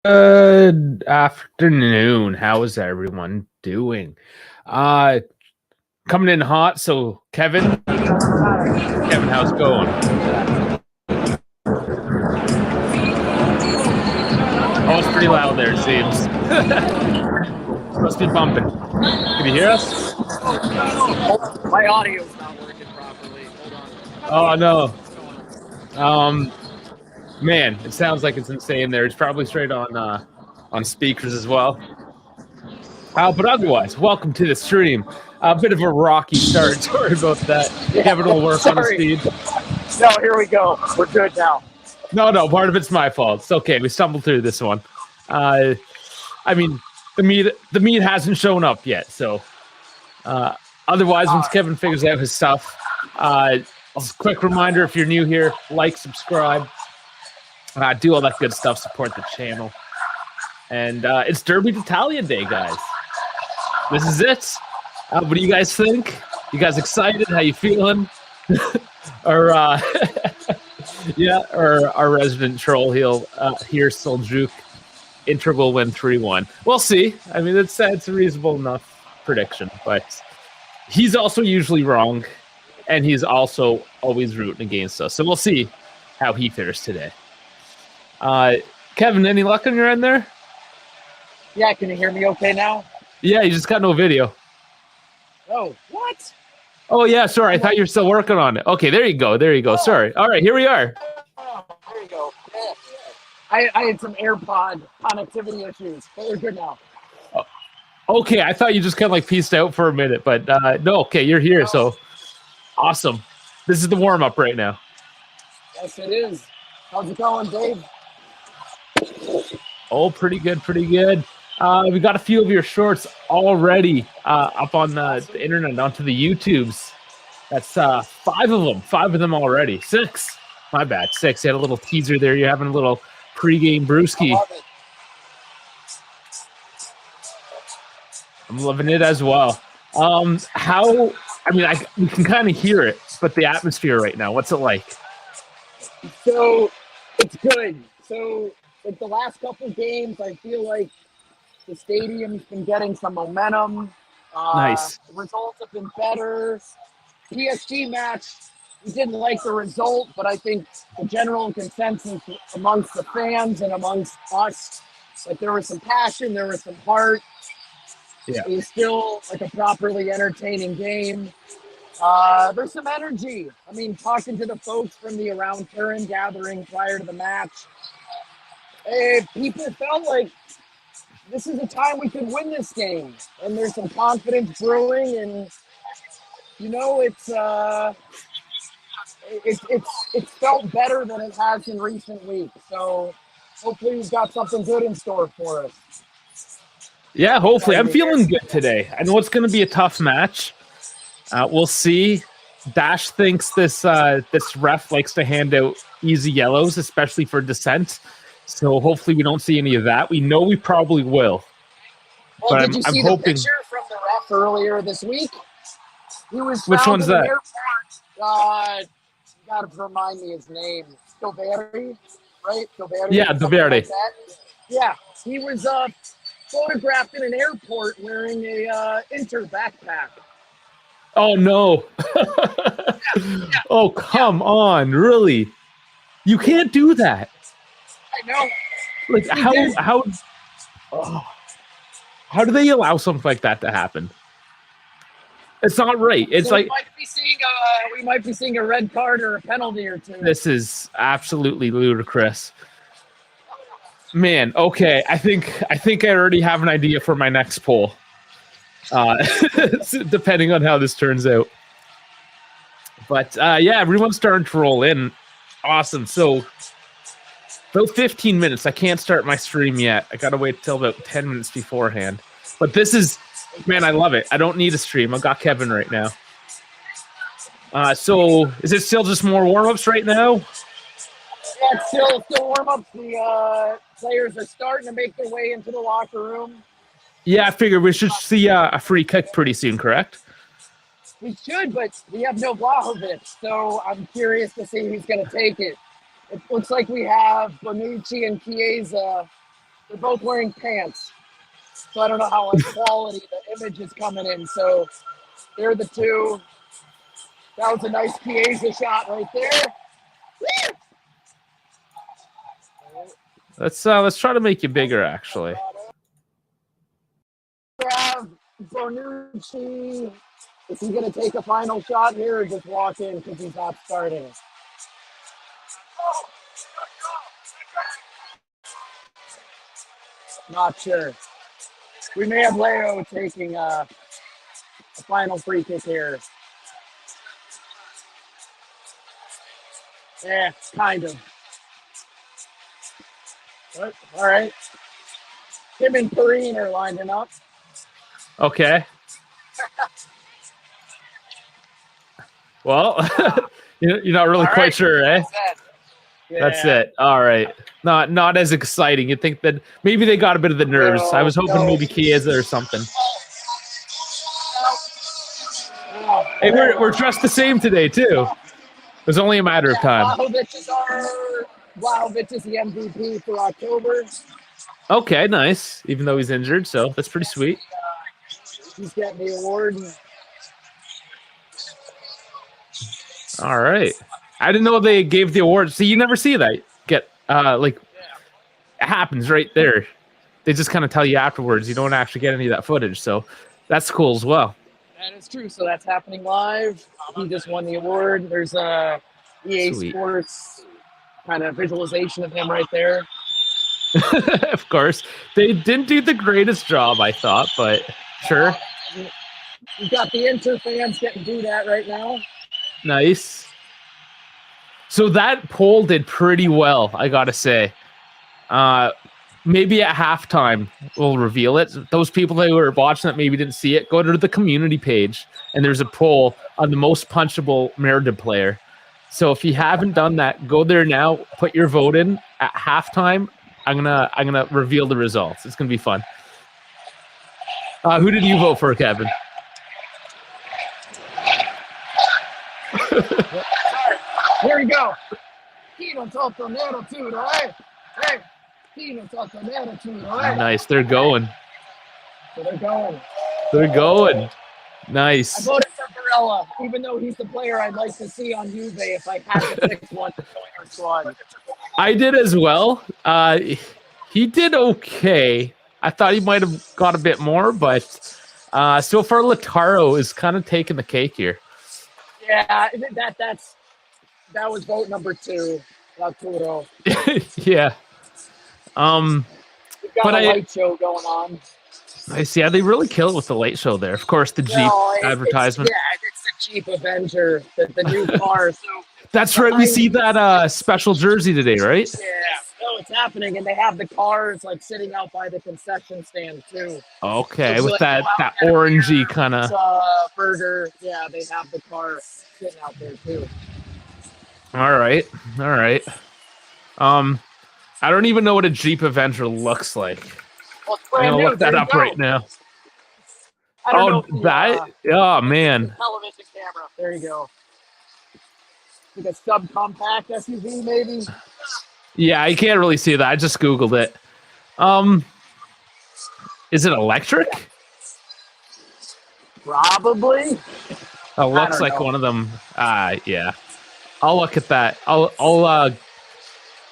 Good afternoon. How is everyone doing? Uh Coming in hot. So Kevin, how's it going? Oh, it's pretty loud there, it seems. Must be bumping. Can you hear us? My audio's not working properly. Oh Hold on. no. Man, it sounds like it's insane there. It's probably straight on speakers as well. But otherwise, welcome to the stream. A bit of a rocky start. Sorry about that. Yeah, Kevin will work on his speed. No, here we go. We're good now. No, part of it's my fault. It's okay. We stumbled through this one. I mean, the meat hasn't shown up yet. So, otherwise, once Kevin figures out his stuff, just a quick reminder: if you're new here, like, subscribe, do all that good stuff. Support the channel. And it's Derby d'Italia Day, guys. This is it. What do you guys think? You guys excited? How you feeling? Or yeah, or our resident troll here, Soljuk. Inter will win 3-1. We'll see. I mean, it's a reasonable enough prediction, but he's also usually wrong, and he's also always rooting against us. So we'll see how he fares today. Kevin, any luck on your end there? Yeah, can you hear me okay now? Yeah, you just got no video. Oh, what? Oh, yeah, sorry. I thought you were still working on it. Okay, there you go. Oh. Sorry. All right, here we are. Oh, there you go. Yeah. I had some AirPod connectivity issues, but we're good now. Okay, I thought you just kind of like pieced out for a minute, but no, okay, you're here, so awesome. This is the warm-up right now. Yes, it is. How's it going, Dave? Oh, pretty good. We got a few of your shorts already up on the internet, onto the YouTubes. That's 5 of them already. 6. My bad, 6. You had a little teaser there. You're having a little pregame brewski. I'm loving it as well. We can kind of hear it, but the atmosphere right now, what's it like? So, it's good. So, like the last couple games, I feel like the stadium's been getting some momentum. Nice. The results have been better. PSG match, we didn't like the result, but I think the general consensus amongst the fans and amongst us, like there was some passion, there was some heart. Yeah. It was still like a properly entertaining game. There's some energy. I mean, talking to the folks from the Around Turin gathering prior to the match, people felt like this is a time we could win this game, and there's some confidence brewing, and you know, it's felt better than it has in recent weeks. So hopefully we've got something good in store for us. Yeah, hopefully. I'm feeling good today. I know it's going to be a tough match. We'll see. Dash thinks this ref likes to hand out easy yellows, especially for dissent. So hopefully we don't see any of that. We know we probably will. Well, but did you see the picture from the ref earlier this week? He was found Which one's in that? the airport. You got to remind me his name. Stoveri, right? Stoveri. Yeah, Stoveri. Like yeah, he was photographed in an airport wearing a Inter backpack. Oh no! Oh come on! Really? You can't do that. I know. Like how do they allow something like that to happen? It's not right. It's like we might be seeing a red card or a penalty or two. This is absolutely ludicrous. Man, okay. I think I already have an idea for my next poll. Depending on how this turns out. But yeah, everyone's starting to roll in. Awesome. So about 15 minutes. I can't start my stream yet. I gotta wait till about 10 minutes beforehand. But this is, man, I love it. I don't need a stream. I've got Kevin right now. So is it still just more warm-ups right now? Yeah, it's still warm-ups. The players are starting to make their way into the locker room. Yeah, I figured we should see a free kick pretty soon, correct? We should, but we have no Vlahovic, so I'm curious to see who's going to take it. It looks like we have Bonucci and Chiesa They're both wearing pants. So I don't know how much quality the image is coming in. So they're the two. That was a nice Chiesa shot right there. Let's try to make you bigger, actually. Have Bonucci. Is he going to take a final shot here or just walk in because he's not starting? Not sure. We may have Leo taking a final free kick here. Yeah, kind of. But, all right. Him and Perrine are lining up. Okay. Well, you're not really quite sure, eh? That's it. All right. Not as exciting. You'd think that maybe they got a bit of the nerves. I was hoping maybe Chiesa or something. Hey, we're dressed the same today too. It was only a matter of time. Vlahovic is the MVP for October. Okay, nice. Even though he's injured, so that's pretty sweet. He's getting the award. All right. I didn't know they gave the award. See, you never see that. It happens right there. They just kind of tell you afterwards. You don't actually get any of that footage, so that's cool as well. That is true. So that's happening live. He just won the award. There's a EA Sweet. Sports kind of visualization of him right there. Of course. They didn't do the greatest job, I thought, but sure. You got the Inter fans getting booed at right now. Nice. So that poll did pretty well, I gotta say. Maybe at halftime we'll reveal it. Those people that were watching that maybe didn't see it, go to the community page and there's a poll on the most punchable Merida player. So if you haven't done that, go there now, put your vote in. At halftime, I'm gonna reveal the results. It's gonna be fun. Who did you vote for, Kevin? Here we go. Kino sotto nero too, right? Hey, Kino sotto nero too, right? Nice, they're going. So they're going. They're going. I Nice. voted for Barella, even though he's the player I'd like to see on Juve if I had to pick one to join our squad. I did as well. He did okay. I thought he might have got a bit more, but so far Lautaro is kind of taking the cake here. Yeah, that was vote number 2, Lautaro. Yeah. We've got a light show going on. I see. Yeah, they really kill it with the late show there. Of course, the Jeep advertisement. It's the Jeep Avenger, the new car. So that's right. We see that special jersey today, right? Yeah. No, it's happening, and they have the cars like sitting out by the concession stand too. Okay, so with that orangey kind of burger. Yeah, they have the car sitting out there too. All right. I don't even know what a Jeep Avenger looks like. Well, I'm gonna look that up right now. Oh man. Television camera. There you go. Like a subcompact SUV, maybe. Yeah, I can't really see that. I just Googled it. Is it electric? Probably. It looks like one of them. Yeah. I'll look at that. I'll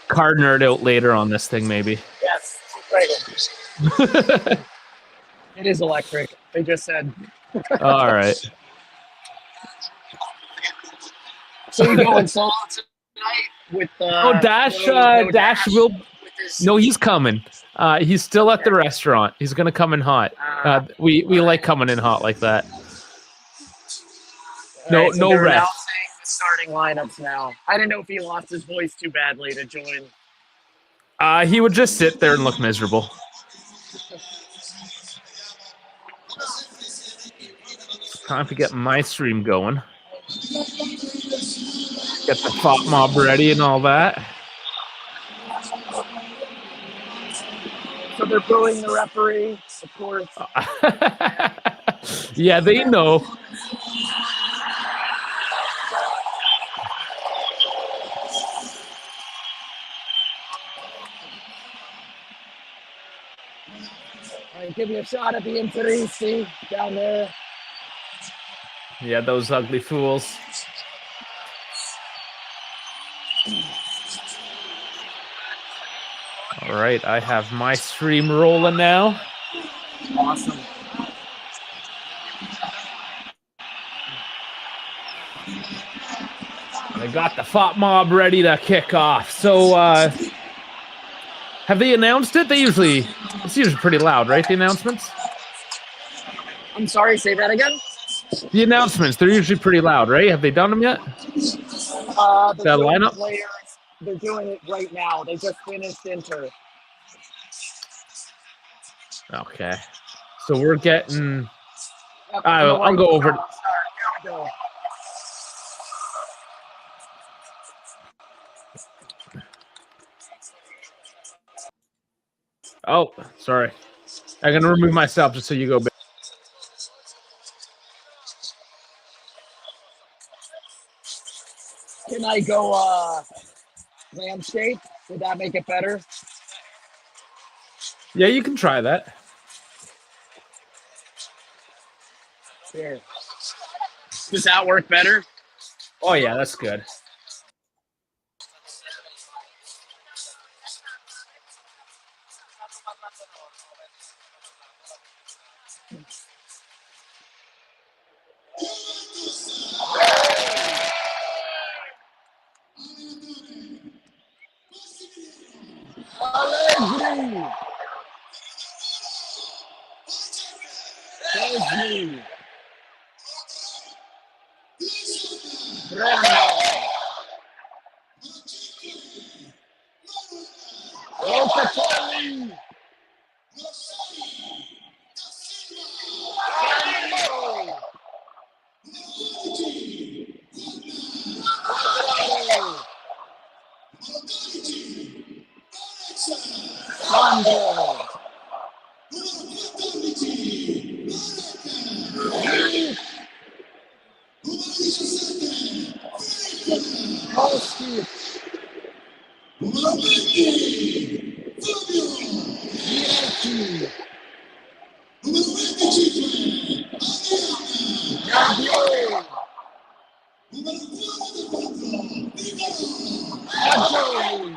card nerd out later on this thing, maybe. Yes. Right. It is electric. They just said. All right. So you're going solo tonight with Dash will. No, he's coming. He's still at the restaurant. He's gonna come in hot. We like coming in hot like that. No rest. The starting lineups now. I didn't know if he lost his voice too badly to join. He would just sit there and look miserable. Time to get my stream going. Get the Fop Mob ready and all that. So they're booing the referee, of course. Yeah, they know. give you a shot at the Interisi down there. Yeah, those ugly fools. All right, I have my stream rolling now. Awesome. I got the FOP mob ready to kick off. So, have they announced it? It's usually pretty loud, right? The announcements? I'm sorry, say that again? The announcements, they're usually pretty loud, right? Have they done them yet? The That lineup? players, they're doing it right now. They just finished Inter. Okay. So we're getting... Yep, I'll go over... Here we go. Oh, sorry. I'm going to remove myself just so you go back. Can I go landscape? Would that make it better? Yeah, you can try that. Here. Does that work better? Oh, yeah, that's good. Allegri! Allegri! Bravo! Locatelli! Bravo! Sandro! Koski! Miretti! Gabriel! Fagioli!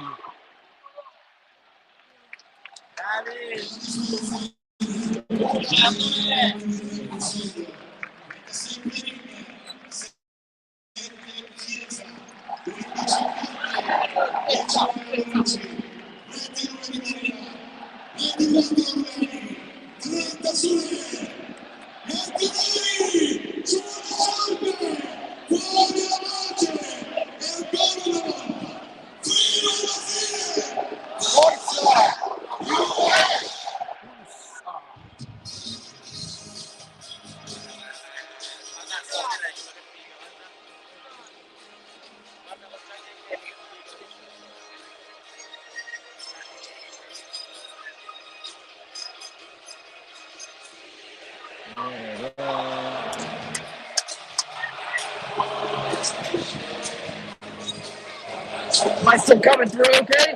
Am I still coming through okay?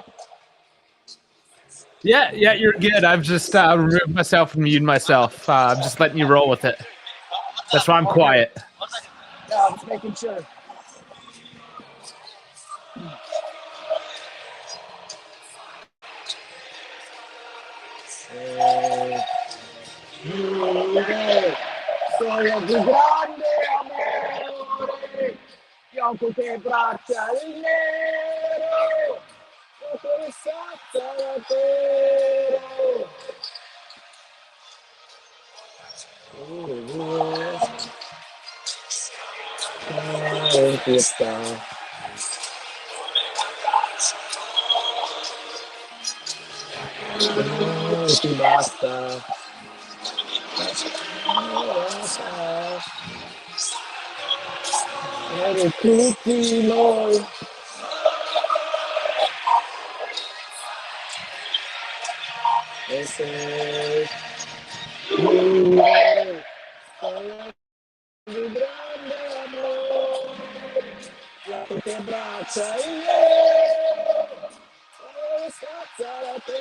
Yeah, you're good. I've just removed myself and muted myself. I'm just letting you roll with it. That's why I'm quiet. Yeah, I was making sure. Sono più grande amore, Bianco che braccia il nero, come salsa davvero. Questa. Ti basta. Per tutti noi. E se di grande amore, la che braccia in nero, stazza la te.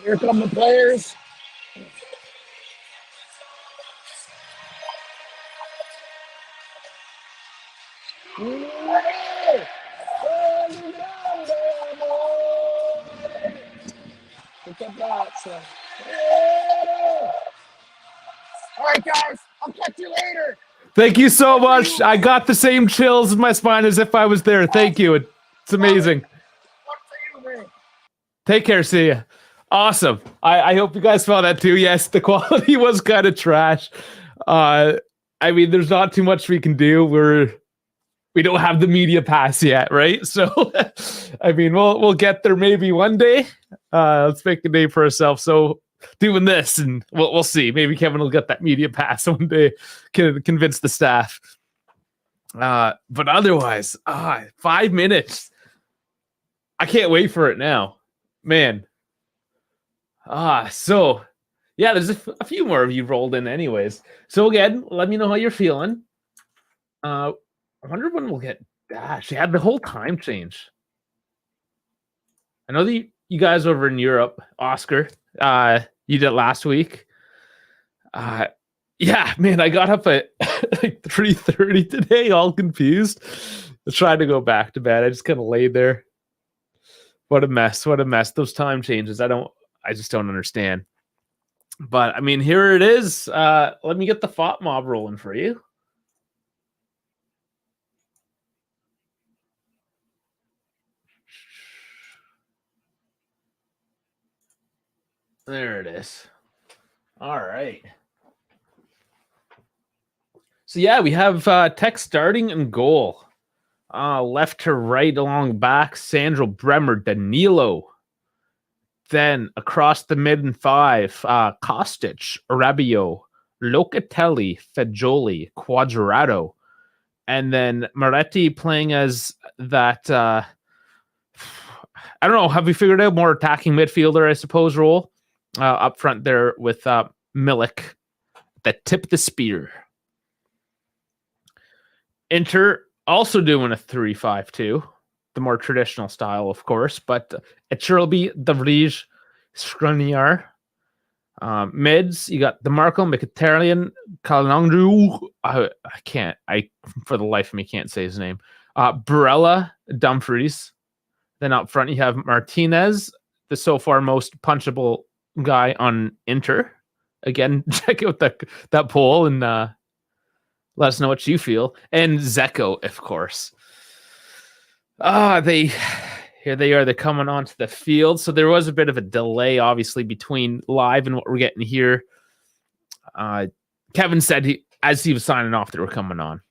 Here come the players. All right, guys, I'll catch you later. Thank you so much. I got the same chills in my spine as if I was there. Thank you. It's amazing. Take care. See ya. Awesome. I hope you guys felt that too. Yes, the quality was kind of trash. I mean, there's not too much we can do. We don't have the media pass yet, right? So, I mean, we'll get there maybe one day. Let's make a name for ourselves. So, doing this, and we'll see. Maybe Kevin will get that media pass one day. Can convince the staff. But otherwise, 5 minutes. I can't wait for it now, man. So yeah, there's a few more of you rolled in, anyways. So again, let me know how you're feeling. I wonder when we'll get Dash. They had the whole time change. I know that you guys over in Europe, Oscar, you did it last week. Yeah, man, I got up at like 3:30 today, all confused. I tried to go back to bed. I just kind of laid there. What a mess. What a mess. Those time changes. I just don't understand. But I mean, here it is. Let me get the FOT mob rolling for you. There it is. All right. So yeah, we have Tech starting in goal. Left to right along back, Sandro, Bremer, Danilo. Then across the mid and five, Kostic, Rabiot, Locatelli, Fagioli, Quadrado. And then Moretti playing as that, I don't know, have we figured out more attacking midfielder, I suppose, role? Up front there with Milik, that tip the spear. Inter also doing a 3-5-2, the more traditional style, of course, but it sure will be the Vrij Skriniar. Mids, you got DeMarco, Mkhitaryan, Kalangru. I for the life of me can't say his name. Barella, Dumfries. Then up front, you have Martinez, the so far most punchable guy on Inter. Again, check out that poll and let us know what you feel. And Zeko, of course. Here they are. They're coming onto the field. So there was a bit of a delay, obviously, between live and what we're getting here. Kevin said as he was signing off, they were coming on.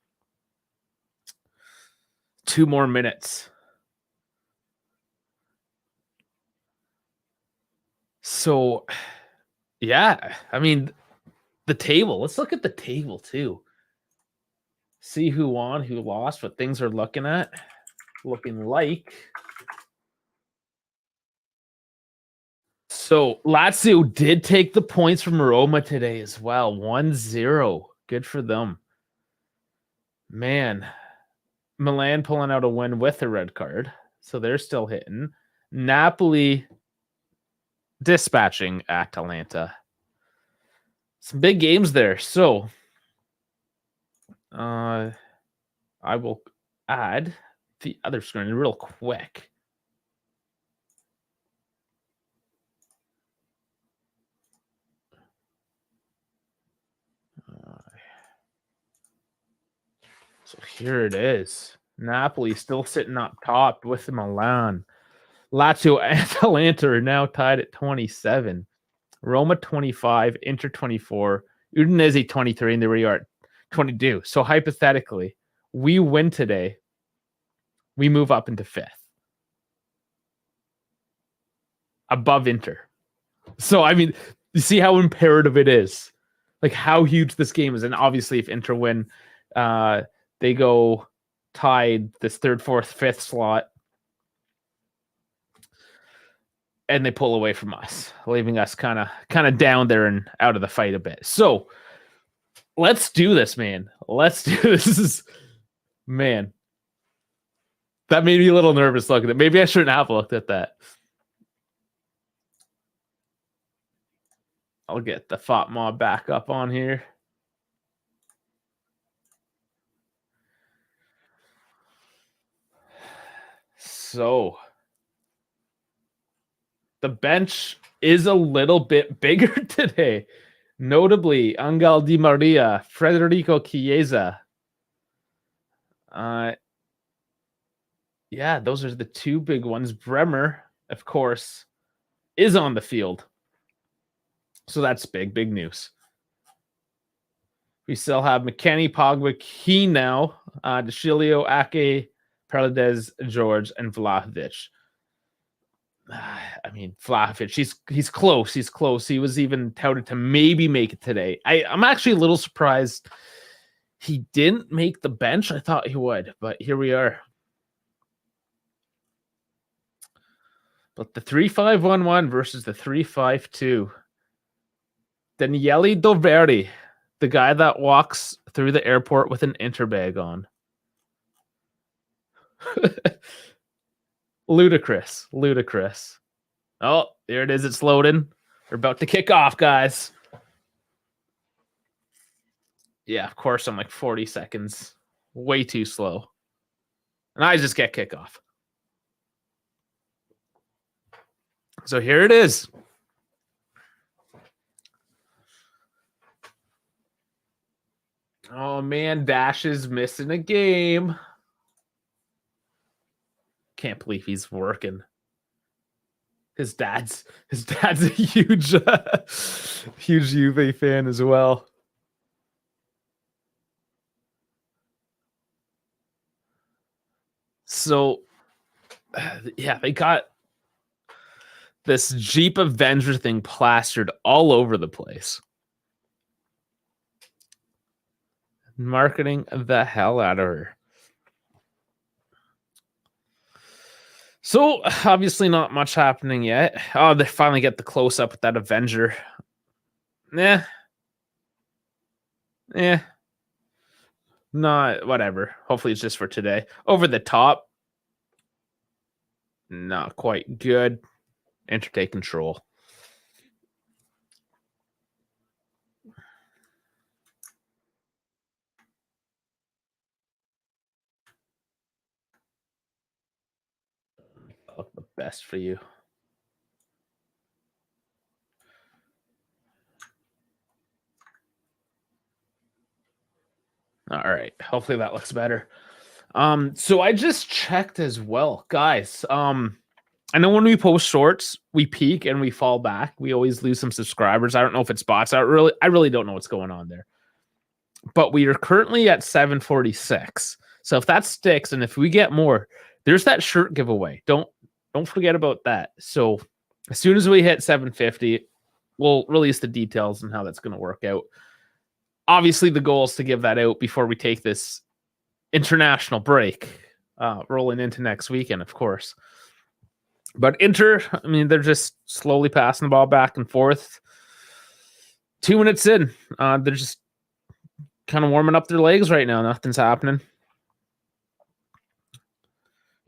2 more minutes. So, yeah, I mean, the table. Let's look at the table, too. See who won, who lost, what things are looking like. So Lazio did take the points from Roma today as well. 1-0. Good for them. Man, Milan pulling out a win with a red card. So they're still hitting. Napoli dispatching Atalanta. Some big games there. So I will add the other screen real quick. So here it is. Napoli still sitting up top with Milan. Lazio and Atalanta are now tied at 27. Roma 25, Inter 24, Udinese 23, and there we are at 22. So hypothetically, we win today, we move up into 5th. Above Inter. So, I mean, you see how imperative it is. Like how huge this game is. And obviously, if Inter win, they go tied this 3rd, 4th, 5th slot. And they pull away from us, leaving us kind of down there and out of the fight a bit. So let's do this, man. Let's do this. Man, that made me a little nervous looking at it. Maybe I shouldn't have looked at that. I'll get the FOTMOB back up on here. So the bench is a little bit bigger today. Notably, Angel Di Maria, Federico Chiesa. Yeah, those are the two big ones. Bremer, of course, is on the field. So that's big news. We still have McKennie, Pogba, Keane now, DeCilio, Ake, Paredes, George, and Vlahovic. I mean, Vlahovic, he's close. He's close. He was even touted to maybe make it today. I'm actually a little surprised he didn't make the bench. I thought he would, but here we are. But the 3-5-1-1 versus the 3-5-2. Daniele Doveri, the guy that walks through the airport with an interbag on. Ludicrous. Oh, there it is. It's loading. We're about to kick off, guys. Yeah, of course, I'm like 40 seconds. Way too slow. And I just get kickoff. So here it is. Oh, man, Dash is missing a game. Can't believe he's working. His dad's a huge Juve fan as well. So, yeah, they got this Jeep Avenger thing plastered all over the place. Marketing the hell out of her. So, obviously not much happening yet. Oh, they finally get the close-up with that Avenger. Not whatever. Hopefully it's just for today. Over the top. Not quite good. Enter take control. Look the best for you. All right. Hopefully that looks better. So I just checked as well, guys. I know when we post shorts, we peak and we fall back. We always lose some subscribers. I don't know if it's bots. I really don't know what's going on there. But we are currently at 746. So if that sticks and if we get more, there's that shirt giveaway. Don't forget about that. So as soon as we hit 750, we'll release the details and how that's going to work out. Obviously, the goal is to give that out before we take this international break, rolling into next weekend, of course. But Inter, I mean, they're just slowly passing the ball back and forth. 2 minutes in, they're just kind of warming up their legs right now. Nothing's happening.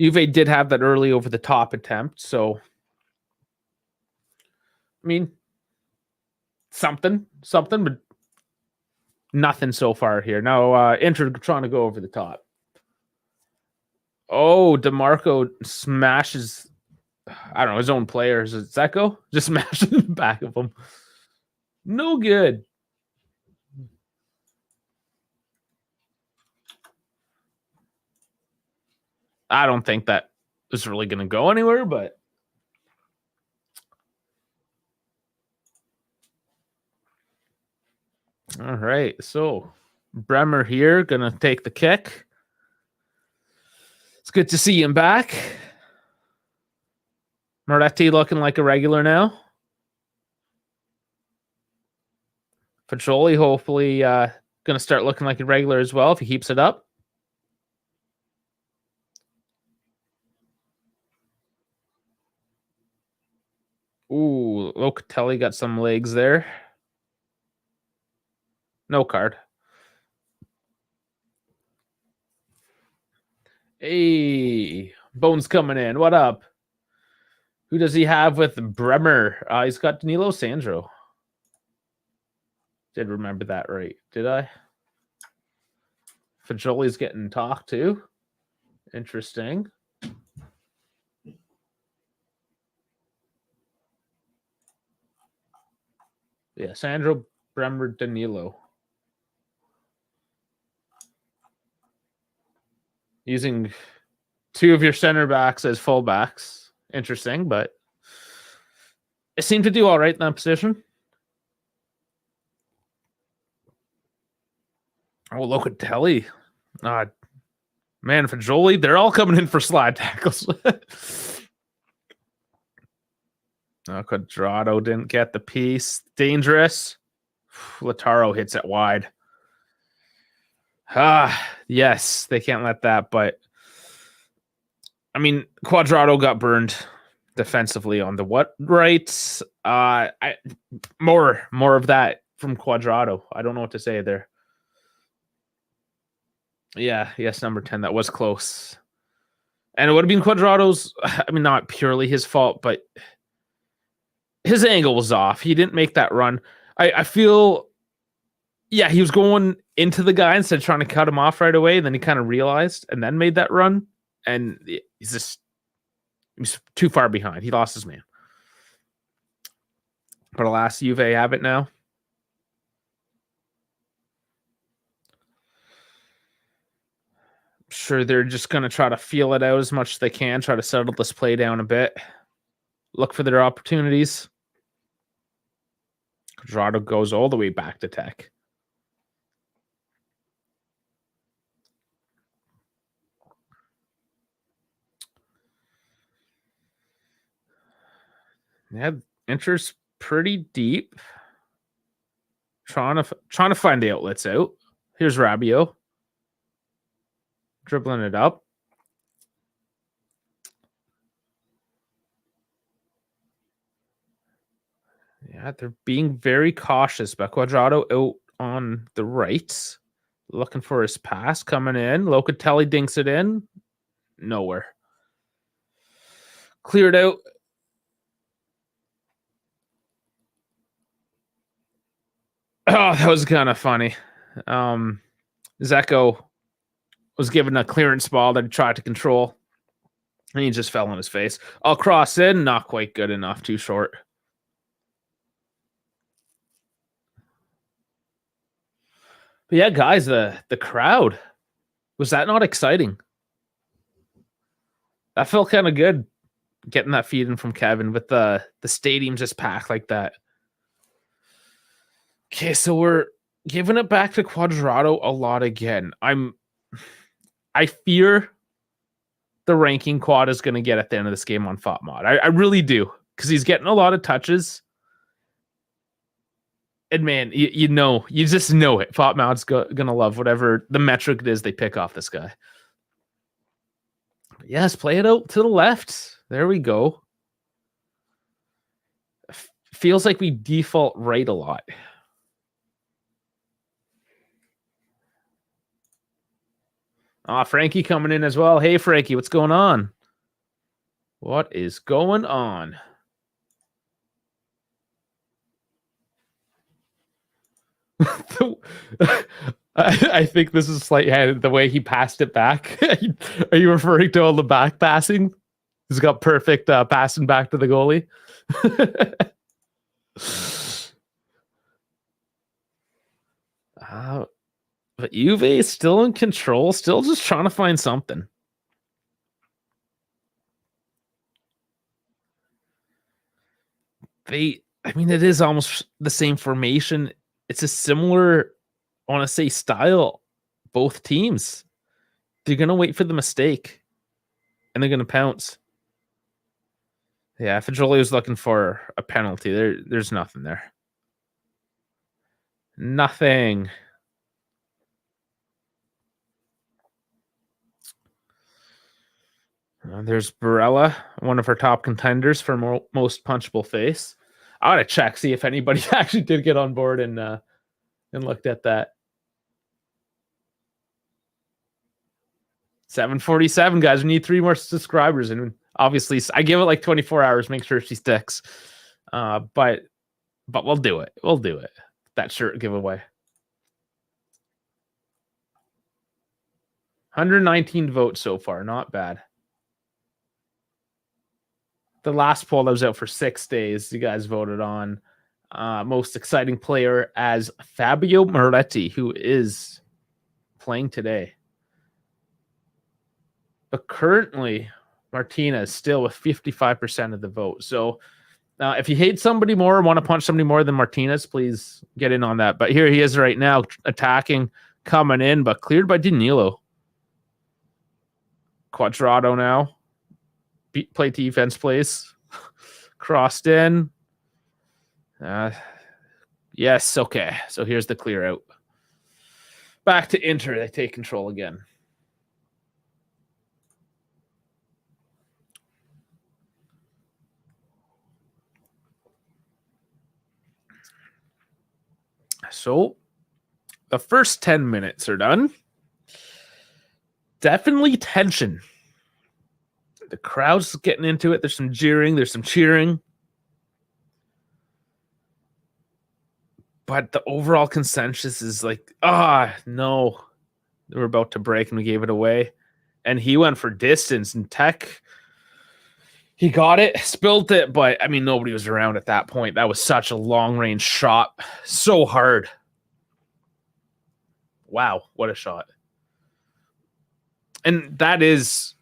Juve did have that early over-the-top attempt, so I mean, something, but nothing so far here. Now, Inter trying to go over the top. Oh, DeMarco smashes, I don't know, his own players. Is Zeko just smashing the back of him. No good. I don't think that is really going to go anywhere, but all right. So Bremer here going to take the kick. It's good to see him back. Moretti looking like a regular now. Fagioli hopefully going to start looking like a regular as well if he keeps it up. Ooh, Locatelli got some legs there. No card. Hey, Bones coming in. What up? Who does he have with Bremer? He's got Danilo Sandro. Did remember that right? Did I? Fajoli's getting talked to. Interesting. Yeah, Sandro Bremer Danilo. Using two of your center backs as fullbacks. Interesting, but it seemed to do all right in that position. Oh, Locatelli. Man, Fajoli, they're all coming in for slide tackles. Quadrado didn't get the piece. Dangerous. Lautaro hits it wide. Yes, they can't let that, but I mean, Quadrado got burned defensively on the right. More of that from Quadrado. I don't know what to say there. Yeah, yes, number 10. That was close. And it would have been Quadrado's, I mean, not purely his fault, but his angle was off. He didn't make that run. I feel, yeah, he was going into the guy instead of trying to cut him off right away. And then he kind of realized and then made that run. And he's too far behind. He lost his man. But alas, Juve have it now. Sure, they're just going to try to feel it out as much as they can, try to settle this play down a bit, look for their opportunities. Quadrado goes all the way back to Tech. Yeah, Inter's pretty deep. Trying to find the outlets out. Here's Rabiot. Dribbling it up. Yeah, they're being very cautious, but Quadrado out on the right. Looking for his pass coming in. Locatelli dinks it in. Nowhere. Cleared out. Oh, that was kind of funny. Zeko was given a clearance ball that he tried to control. And he just fell on his face. I'll cross in. Not quite good enough. Too short. But yeah, guys, the crowd. Was that not exciting? That felt kind of good. Getting that feed in from Kevin with the stadium just packed like that. Okay, so we're giving it back to Quadrado a lot again. I fear the ranking Quad is going to get at the end of this game on FOTMod. I really do, because he's getting a lot of touches. And man, you just know it. FOTMod's going to love whatever the metric it is they pick off this guy. But yes, play it out to the left. There we go. Feels like we default right a lot. Frankie coming in as well. Hey, Frankie, what's going on? What is going on? I think this is slight-handed, the way he passed it back. Are you referring to all the back passing? He's got perfect passing back to the goalie. But Juve is still in control, still just trying to find something. It is almost the same formation. It's a similar, I want to say, style. Both teams. They're going to wait for the mistake. And they're going to pounce. Yeah, Fajoli was looking for a penalty. There's nothing there. Nothing. There's Barella, one of her top contenders for most punchable face. I ought to check, see if anybody actually did get on board and looked at that. 747, guys. We need 3 more subscribers, and obviously, I give it like 24 hours. Make sure she sticks. But we'll do it. We'll do it. that shirt giveaway. 119 votes so far. Not bad. The last poll that was out for 6 days, you guys voted on most exciting player as Fabio Moretti, who is playing today. But currently, Martinez still with 55% of the vote. So if you hate somebody more or want to punch somebody more than Martinez, please get in on that. But here he is right now, attacking, coming in, but cleared by Danilo. Quadrado now. Play defense, please. Crossed in. Yes, okay. So here's the clear out. Back to Inter. They take control again. So the first 10 minutes are done. Definitely tension. The crowd's getting into it. There's some jeering. There's some cheering. But the overall consensus is like, no. They were about to break and we gave it away. And he went for distance and Tech. He got it, spilled it, but I mean, nobody was around at that point. That was such a long-range shot. So hard. Wow, what a shot. And that is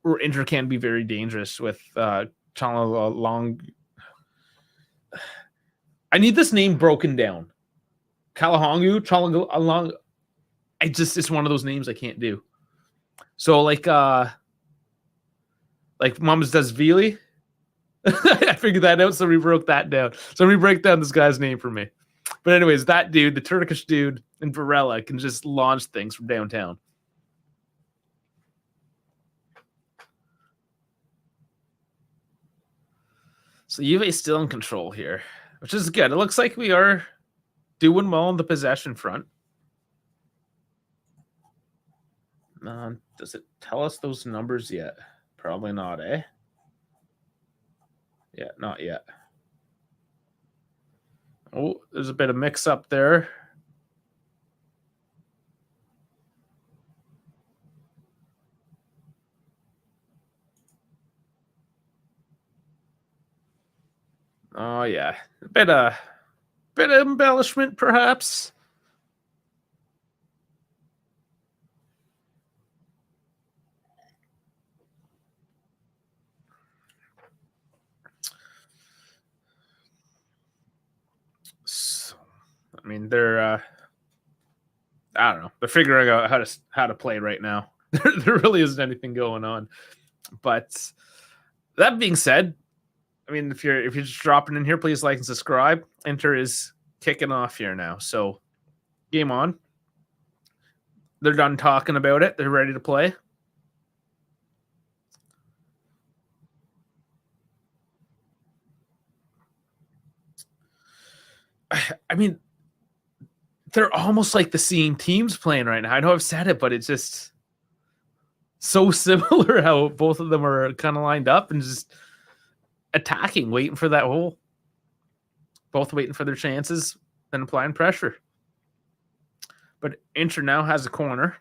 where Inter can be very dangerous with Long. I need this name broken down. Kalahangu, Chalalong. It's one of those names I can't do. So like Mamzdashvili. I figured that out, so we broke that down. So we break down this guy's name for me. But anyways, that dude, the Turkish dude in Varela, can just launch things from downtown. So Juve is still in control here, which is good. It looks like we are doing well on the possession front. Does it tell us those numbers yet? Probably not, eh? Yeah, not yet. Oh, there's a bit of mix-up there. Oh, yeah. A bit of embellishment, perhaps. So, I mean, they're I don't know. They're figuring out how to play right now. There really isn't anything going on. But that being said, I mean, if you're just dropping in here, please like and subscribe. Inter is kicking off here now. So game on. They're done talking about it. They're ready to play. I mean, they're almost like the same teams playing right now. I know I've said it, but it's just so similar how both of them are kind of lined up and just attacking, waiting for that hole. Both waiting for their chances, then applying pressure. But Inter now has a corner.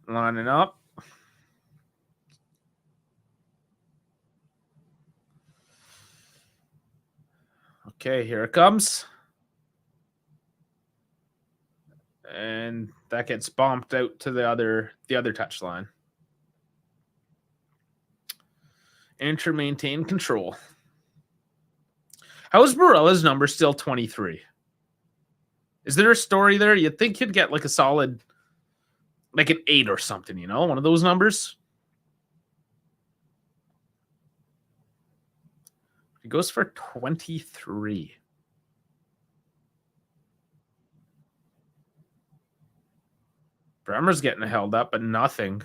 Lining up. Okay, here it comes. And that gets bumped out to the other touchline. Inter maintain control. How is Barella's number still 23? Is there a story there? You'd think he'd get like a solid, like an 8 or something, you know, one of those numbers. He goes for 23. Bremer's getting held up, but nothing.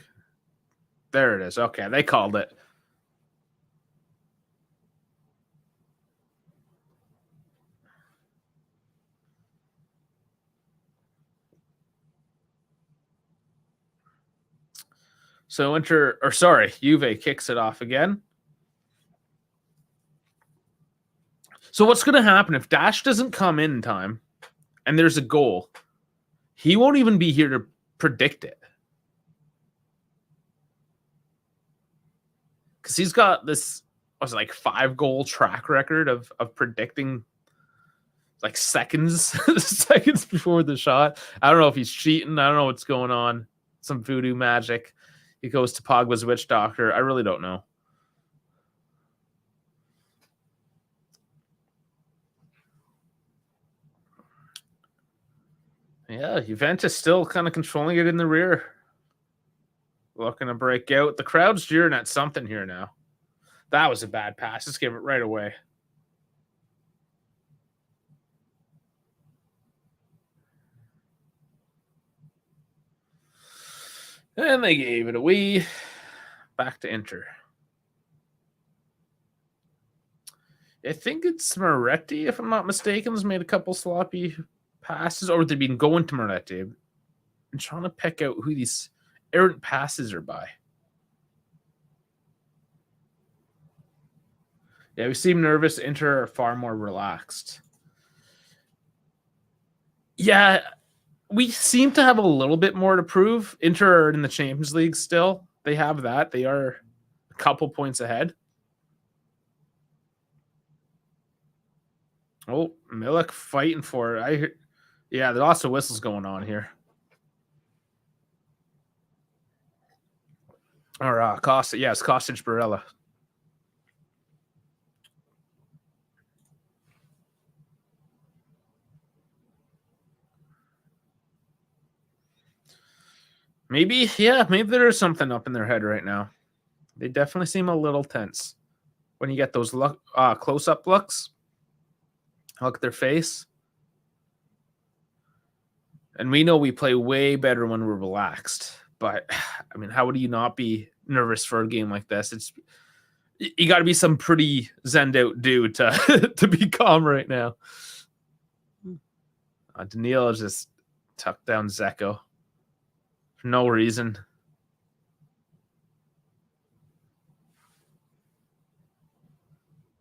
There it is. Okay, they called it. So Juve kicks it off again. So what's going to happen if Dash doesn't come in time and there's a goal? He won't even be here to predict it. Because he's got this, 5-goal track record of predicting like seconds before the shot. I don't know if he's cheating. I don't know what's going on. Some voodoo magic. He goes to Pogba's witch doctor. I really don't know. Yeah, Juventus still kind of controlling it in the rear. Looking to break out. The crowd's jeering at something here now. That was a bad pass. Just give it right away. And they gave it away. Back to Inter. I think it's Moretti, if I'm not mistaken, has made a couple sloppy passes, or they've been going to Moretti. I'm trying to pick out who these errant passes are by. Yeah, we seem nervous. Inter are far more relaxed. Yeah, we seem to have a little bit more to prove. Inter are in the Champions League still. They have that. They are a couple points ahead. Oh, Milik fighting for it. Yeah, there's lots of whistles going on here. Or Costa. Yeah, it's Kostic Barella. Maybe there is something up in their head right now. They definitely seem a little tense when you get those close-up looks. Look at their face. And we know we play way better when we're relaxed. But, I mean, how would you not be nervous for a game like this? You got to be some pretty zenned out dude to be calm right now. Danilo just tucked down Zeko for no reason.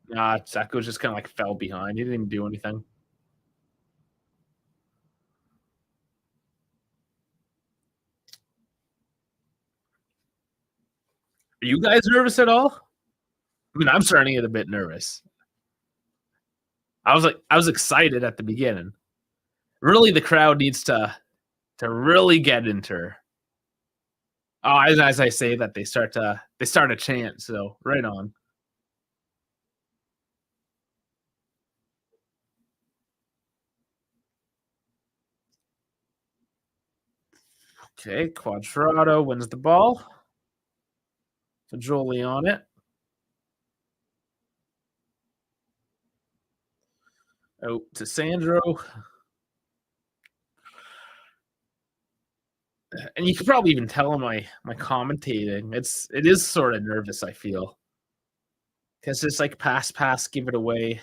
Nah, Zeko just kind of like fell behind. He didn't even do anything. Are you guys nervous at all? I mean, I'm starting to get a bit nervous. I was excited at the beginning. Really, the crowd needs to really get into her. Oh, as I say that, they start a chant. So right on. Okay, Quadrado wins the ball. Fajoli on it. Out to Sandro. And you could probably even tell in my commentating. It is sort of nervous, I feel. Because it's like pass, give it away,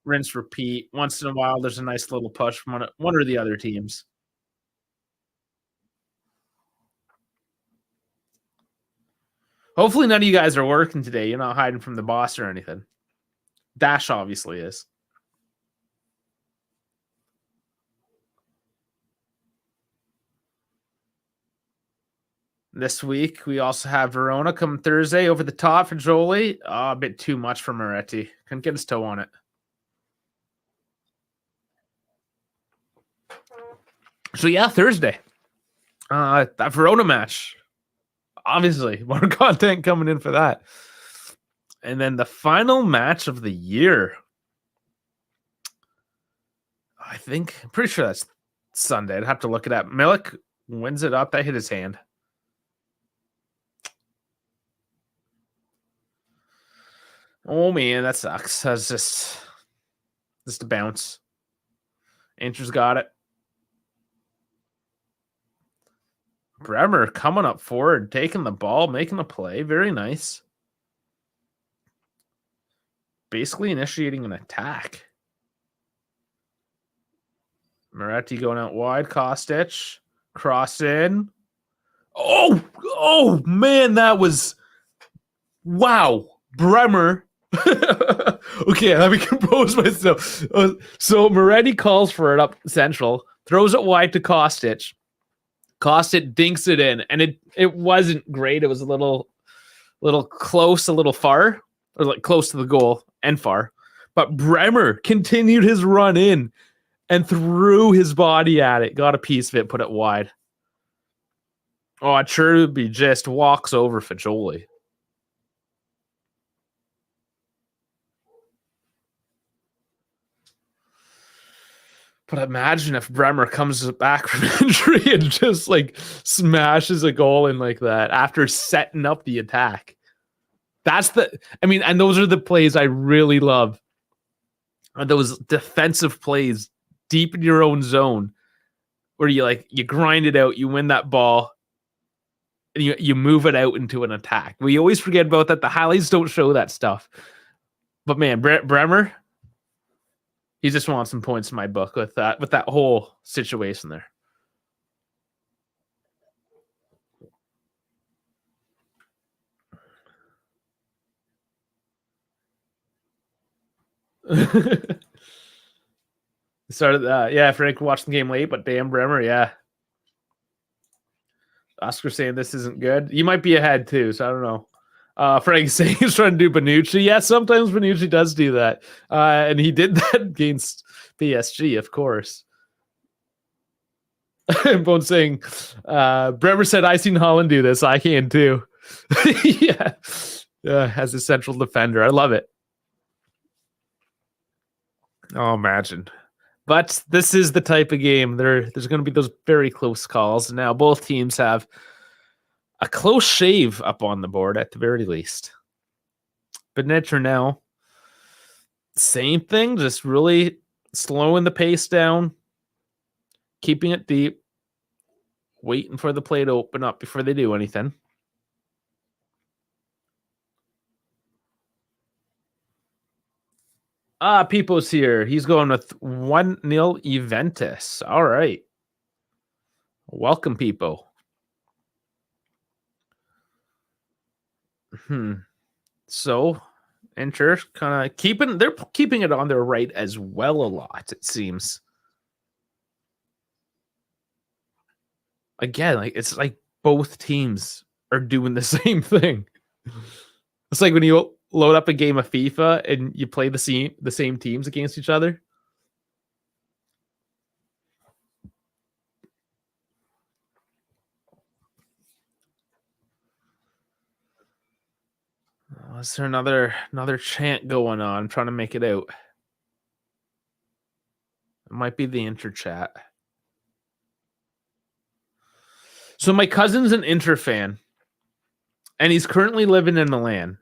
rinse, repeat. Once in a while, there's a nice little push from one or the other teams. Hopefully none of you guys are working today. You're not hiding from the boss or anything. Dash obviously is. This week, we also have Verona come Thursday over the top for Jolie. A bit too much for Moretti. Couldn't get his toe on it. So, yeah, Thursday. That Verona match. Obviously, more content coming in for that. And then the final match of the year. I'm pretty sure that's Sunday. I'd have to look it up. Milik wins it up. That hit his hand. Oh, man, that sucks. That's just a bounce. Inter's got it. Bremer coming up forward, taking the ball, making the play. Very nice. Basically initiating an attack. Moretti going out wide. Kostic. Cross in. Oh man, that was wow. Bremer. Okay, let me compose myself. So Moretti calls for it up central, throws it wide to Kostic. Kostic dinks it in, and it wasn't great. It was a little close, a little far, or like close to the goal and far. But Bremer continued his run in and threw his body at it, got a piece of it, put it wide. Oh, Cherby just walks over Fajoli. But imagine if Bremer comes back from injury and just like smashes a goal in like that after setting up the attack. And those are the plays I really love. Those defensive plays deep in your own zone where you grind it out, you win that ball, and you move it out into an attack. We always forget about that. The highlights don't show that stuff. But man, Bremer, he just wants some points in my book with that whole situation there. Started, Frank watched the game late, but damn Bremer, yeah. Oscar saying this isn't good. You might be ahead too, so I don't know. Frank saying he's trying to do Bonucci. Yeah, sometimes Bonucci does do that. And he did that against PSG, of course. Bone saying, Bremer said, I seen Holland do this. I can too. Yeah. As a central defender. I love it. Oh, imagine. But this is the type of game. There's going to be those very close calls. Now, both teams have a close shave up on the board at the very least. But now, same thing, just really slowing the pace down, keeping it deep, waiting for the play to open up before they do anything. Pipo's here. He's going with 1-0 Juventus. All right. Welcome, Pipo. So, Inter kind of keeping it on their right as well a lot, it seems. Again, it's like both teams are doing the same thing. It's like when you load up a game of FIFA and you play the same teams against each other. Is there another chant going on? I'm trying to make it out. It might be the Inter chat. So my cousin's an Inter fan, and he's currently living in Milan.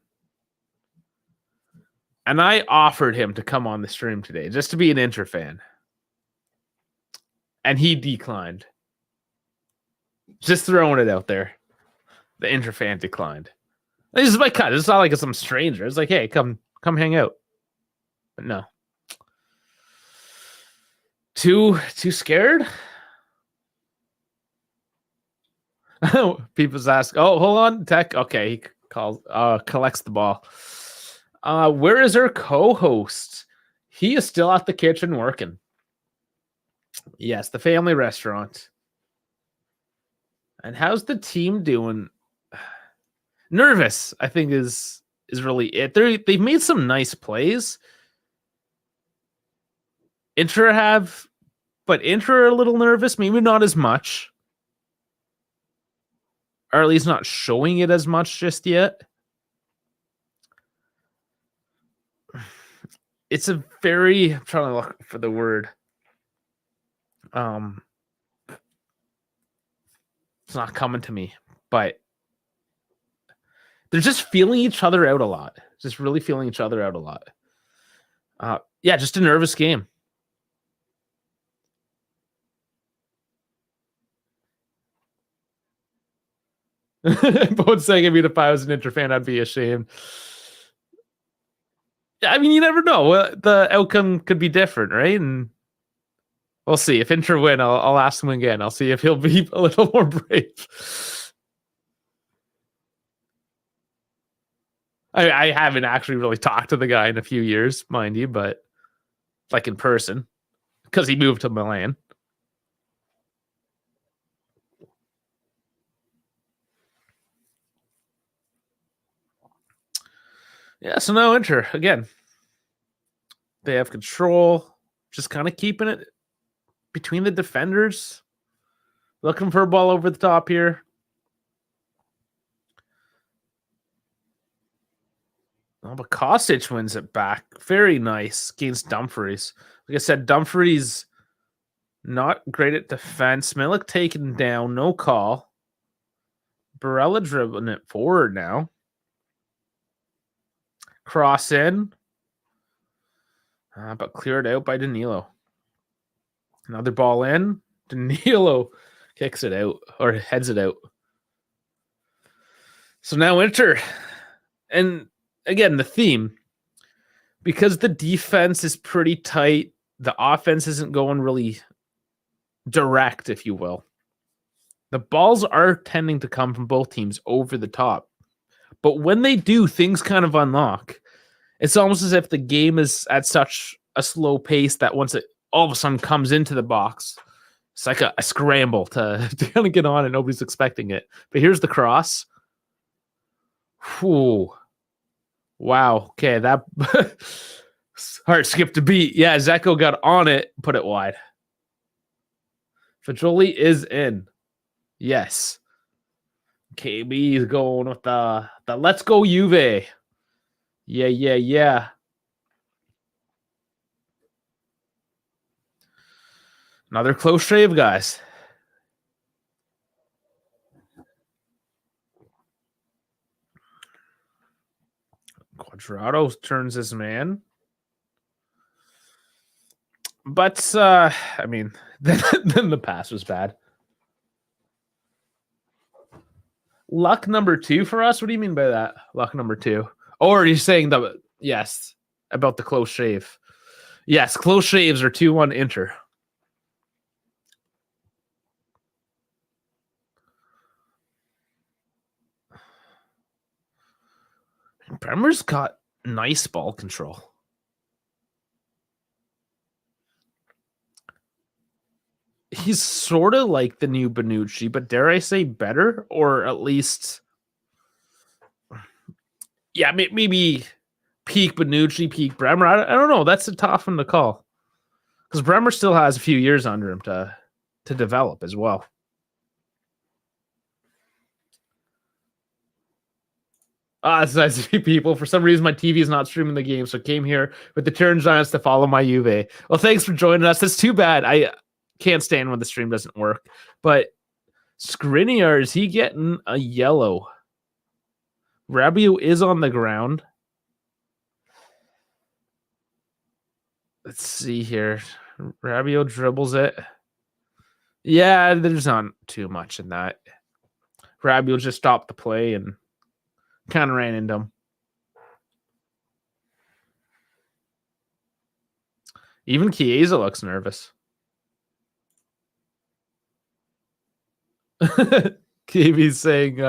And I offered him to come on the stream today just to be an Inter fan. And he declined. Just throwing it out there. The Inter fan declined. This is my cousin. It's not like it's some stranger. It's like, hey, come hang out. But no. Too scared? People's ask, oh, hold on, Tech. Okay, he collects the ball. Where is our co-host? He is still at the kitchen working. Yes, the family restaurant. And how's the team doing? Nervous, I think, is really it. They've made some nice plays. Inter are a little nervous, maybe not as much. Or at least not showing it as much just yet. It's I'm trying to look for the word. It's not coming to me, but they're just feeling each other out a lot. Just really feeling each other out a lot. Just a nervous game. Both saying, if I was an Inter fan, I'd be ashamed. I mean, you never know. The outcome could be different, right? And we'll see. If Inter win, I'll ask him again. I'll see if he'll be a little more brave. I haven't actually really talked to the guy in a few years, mind you, but like in person because he moved to Milan. Yeah, so now Inter again. They have control, just kind of keeping it between the defenders, looking for a ball over the top here. Oh, but Kostic wins it back. Very nice against Dumfries. Like I said, Dumfries not great at defense. Milik taken down, no call. Barella dribbling it forward now. Cross in. But cleared out by Danilo. Another ball in. Danilo kicks it out or heads it out. So now Inter. And again, the theme. Because the defense is pretty tight, the offense isn't going really direct, if you will. The balls are tending to come from both teams over the top. But when they do, things kind of unlock. It's almost as if the game is at such a slow pace that once it all of a sudden comes into the box, it's like a scramble to kind of get on and nobody's expecting it. But here's the cross. Whew. Wow. Okay, that heart skipped a beat. Yeah, Zeko got on it, put it wide. Fagioli is in. Yes. KB is going with the let's go Juve. Yeah. Another close shave, guys. Quadrado turns his man. But, I mean, then the pass was bad. Luck number 2 for us? What do you mean by that? Luck number 2? Or are you saying that, yes, about the close shave? Yes, close shaves are 2-1 Inter. Bremer's got nice ball control. He's sort of like the new Bonucci, but dare I say better? Or at least, yeah, maybe peak Bonucci, peak Bremer. I don't know. That's a tough one to call. Because Bremer still has a few years under him to develop as well. It's nice to see people. For some reason, my TV is not streaming the game, so I came here with the Turn Giants to follow my Juve. Well, thanks for joining us. That's too bad. I can't stand when the stream doesn't work. But Skriniar, is he getting a yellow? Rabiot is on the ground. Let's see here. Rabiot dribbles it. Yeah, there's not too much in that. Rabiot just stopped the play and kind of ran into him. Even Chiesa looks nervous. KB's saying,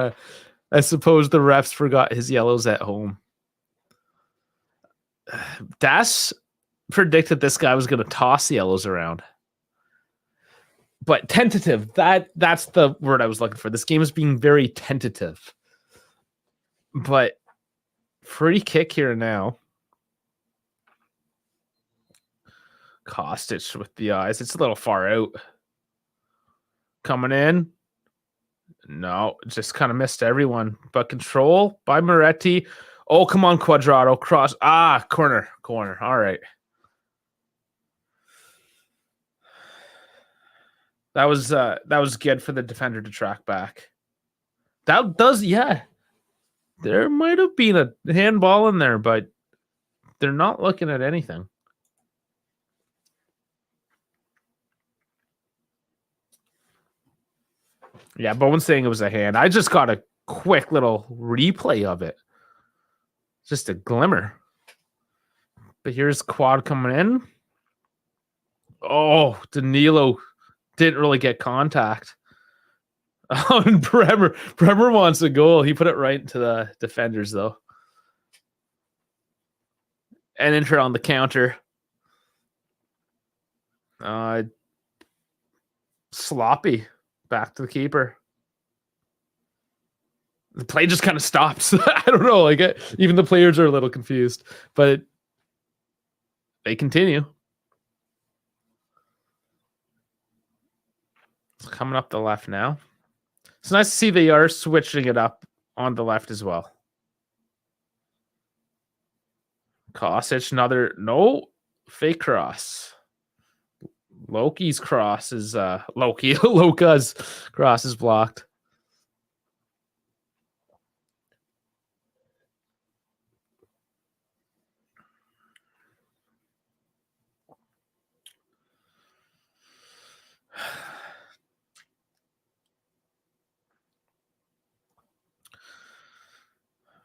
I suppose the refs forgot his yellows at home. Das predicted this guy was going to toss the yellows around. But tentative, that's the word I was looking for. This game is being very tentative. But free kick here now. Kostic with the eyes. It's a little far out. Coming in. No, just kind of missed everyone. But control by Moretti. Oh, come on, Quadrado. Cross. Corner. All right. That was good for the defender to track back. That does, yeah. There might have been a handball in there, but they're not looking at anything. Yeah, Bowen's saying it was a hand. I just got a quick little replay of it. Just a glimmer. But here's Quad coming in. Oh, Danilo didn't really get contact. Oh, and Bremer wants a goal. He put it right into the defenders, though. And Inter on the counter. Sloppy. Back to the keeper. The play just kind of stops. I don't know. Like even the players are a little confused, but they continue. It's coming up the left now. It's nice to see they are switching it up on the left as well. Kostic, another fake cross. Loki's cross is Loka's cross is blocked.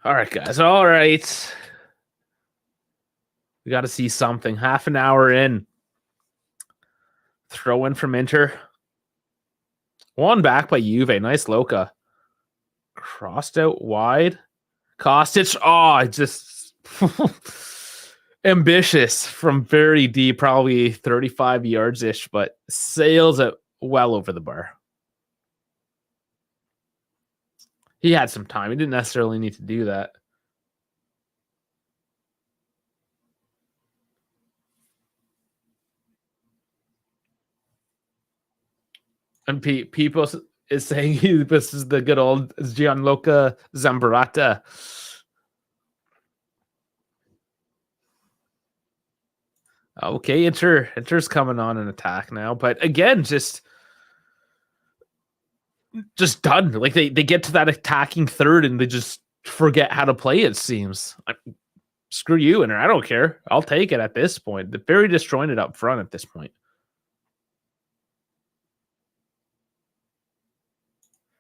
All right, guys. All right. We got to see something. Half an hour in. Throw in from Inter. One back by Juve. Nice Loka. Crossed out wide. Kostic. Oh, just ambitious from very deep, probably 35 yards-ish, but sails it well over the bar. He had some time. He didn't necessarily need to do that. And people is saying this is the good old Gianluca Zambrata. Okay, Inter's coming on an attack now, but again, just done. Like they get to that attacking third and they just forget how to play. It seems. Screw you, Inter. I don't care. I'll take it at this point. They're very disjointed up front at this point.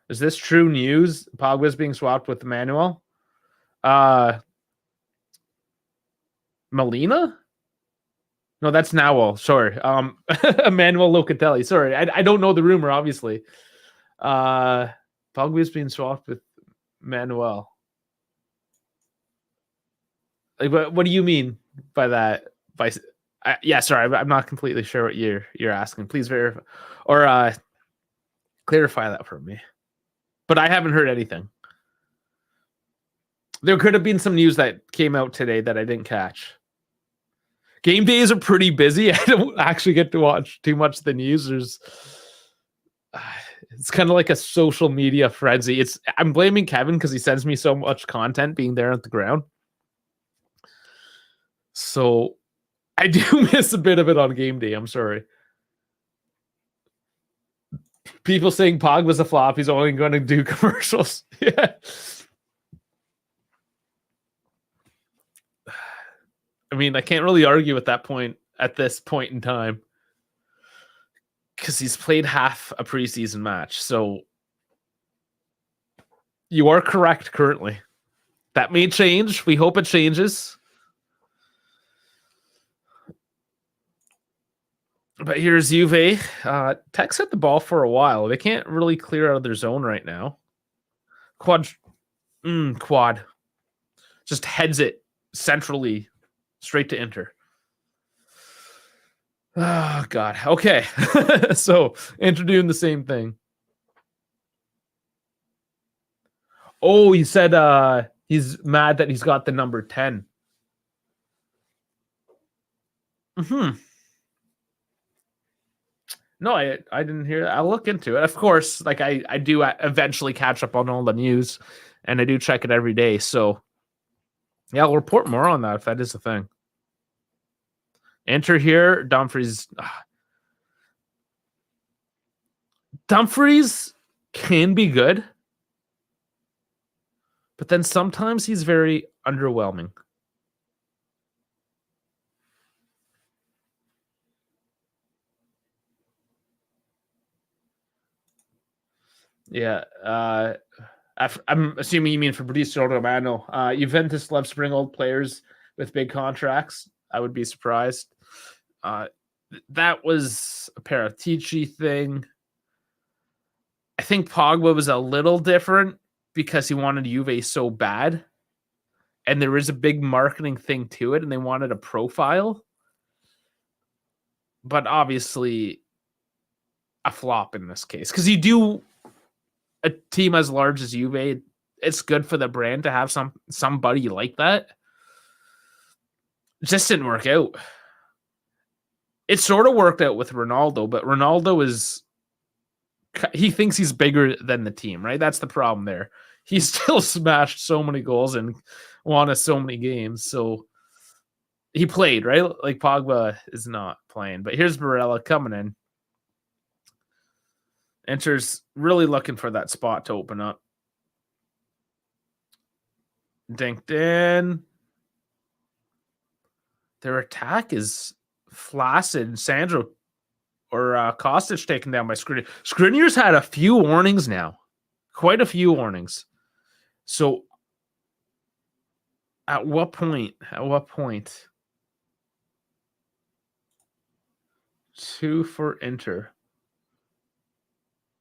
Is this true news? Pogba's being swapped with Emmanuel. Molina? No, that's Nowell. Sorry. Emmanuel Locatelli. Sorry. I don't know the rumor, obviously. Pogba's being swapped with Manuel. Like, what do you mean by that? Yeah, sorry, I'm not completely sure what you're asking. Please verify or clarify that for me. But I haven't heard anything. There could have been some news that came out today that I didn't catch. Game days are pretty busy. I don't actually get to watch too much of the news. It's kind of like a social media frenzy. I'm blaming Kevin because he sends me so much content being there at the ground. So I do miss a bit of it on game day. I'm sorry. People saying Pogba's a flop. He's only going to do commercials. Yeah. I mean, I can't really argue with that point at this point in time because he's played half a preseason match. So you are correct currently. That may change. We hope it changes. But here's Juve. Tech's had the ball for a while. They can't really clear out of their zone right now. Quad. Just heads it centrally straight to Inter. Oh, God. Okay. So Inter doing the same thing. Oh, he said he's mad that he's got the number 10. No, I didn't hear that. I'll look into it. Of course, like I do eventually catch up on all the news, and I do check it every day. So, yeah, I'll report more on that if that is the thing. Enter here, Dumfries. Dumfries can be good, but then sometimes he's very underwhelming. Yeah, I'm assuming you mean Fabrizio Romano. Juventus loves to bring old players with big contracts. I would be surprised. That was a Paratici thing. I think Pogba was a little different because he wanted Juve so bad. and there is a big marketing thing to it, and they wanted a profile. But obviously, a flop in this case, because you do a team as large as Juve, it's good for the brand to have somebody like that. It just didn't work out. It sort of worked out with Ronaldo, but Ronaldo he thinks he's bigger than the team, right? That's the problem there. He still smashed so many goals and won us so many games. So he played, right? Like Pogba is not playing. But here's Barella coming in. Inter's really looking for that spot to open up. Dinked in. Their attack is flaccid. Sandro or Kostic taken down by Skriniar. Skriniar's had a few warnings now. Quite a few warnings. So at what point? 2 for Inter.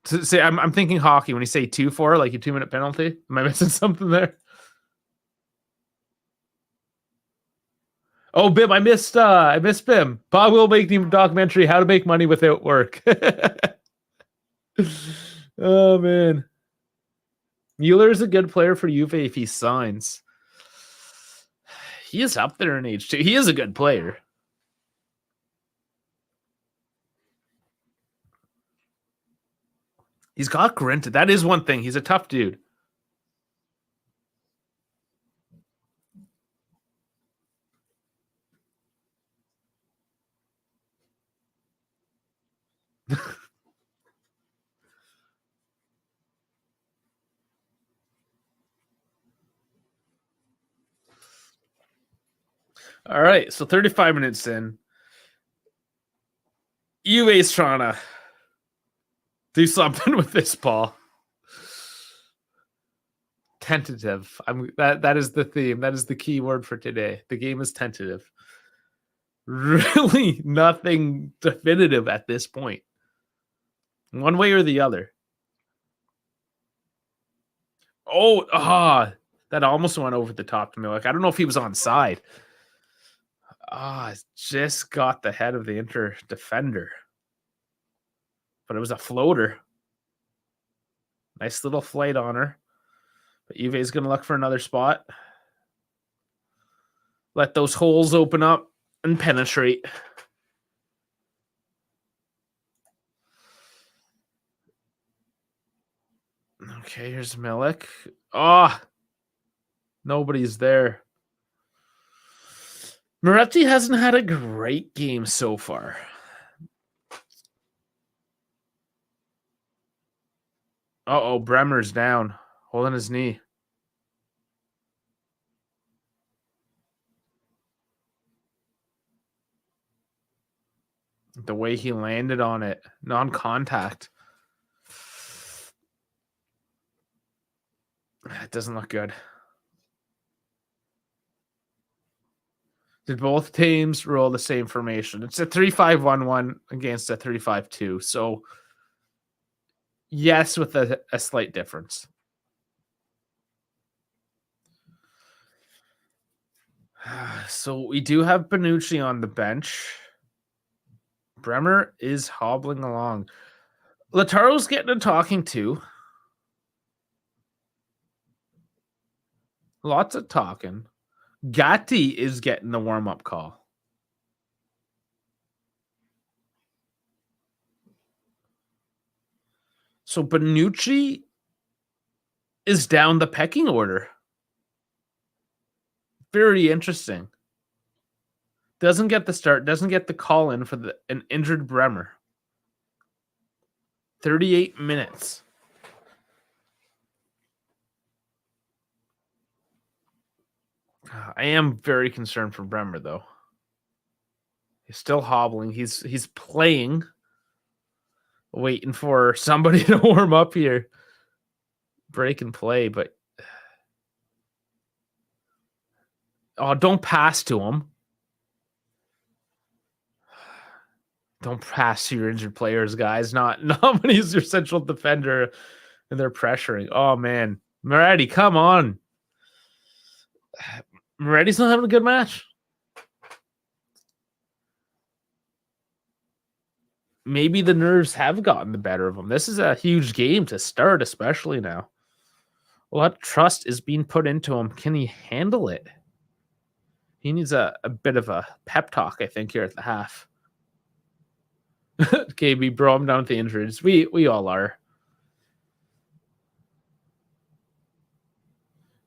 Say, I'm thinking hockey when you say 2-4, like a 2-minute penalty. Am I missing something there? Oh, Bim, I missed Bim. Bob will make the documentary How to Make Money Without Work. Oh man. Mueller is a good player for Juve if he signs. He is up there in age too. He is a good player. He's got grit. That is one thing. He's a tough dude. All right, so 35 minutes in. Juve's trying to do something with this ball. Tentative. That is the theme. That is the key word for today. The game is tentative. Really nothing definitive at this point. One way or the other. That almost went over the top to me. Like, I don't know if he was onside. Just got the head of the Inter defender. But it was a floater. Nice little flight on her. But Juve is going to look for another spot. Let those holes open up and penetrate. Okay, here's Milik. Nobody's there. Moretti hasn't had a great game so far. Bremer's down, holding his knee. The way he landed on it, non-contact. It doesn't look good. Did both teams roll the same formation? It's a 3-5-1-1 against a 3-5-2. So, yes, with a slight difference. So, we do have Bonucci on the bench. Bremer is hobbling along. Lautaro's getting a talking to. Lots of talking. Gatti is getting the warm-up call. So Bonucci is down the pecking order. Very interesting. Doesn't get the start, doesn't get the call in for an injured Bremer. 38 minutes. I am very concerned for Bremer, though. He's still hobbling. He's playing, waiting for somebody to warm up here. Break and play, but don't pass to him. Don't pass to your injured players, guys. Not when he's your central defender and they're pressuring. Oh man, Moretti, come on. Moretti's not having a good match. Maybe the nerves have gotten the better of him. This is a huge game to start, especially now. A lot of trust is being put into him. Can he handle it? He needs a bit of a pep talk, I think, here at the half. KB, bro, I'm down with the injuries. We all are.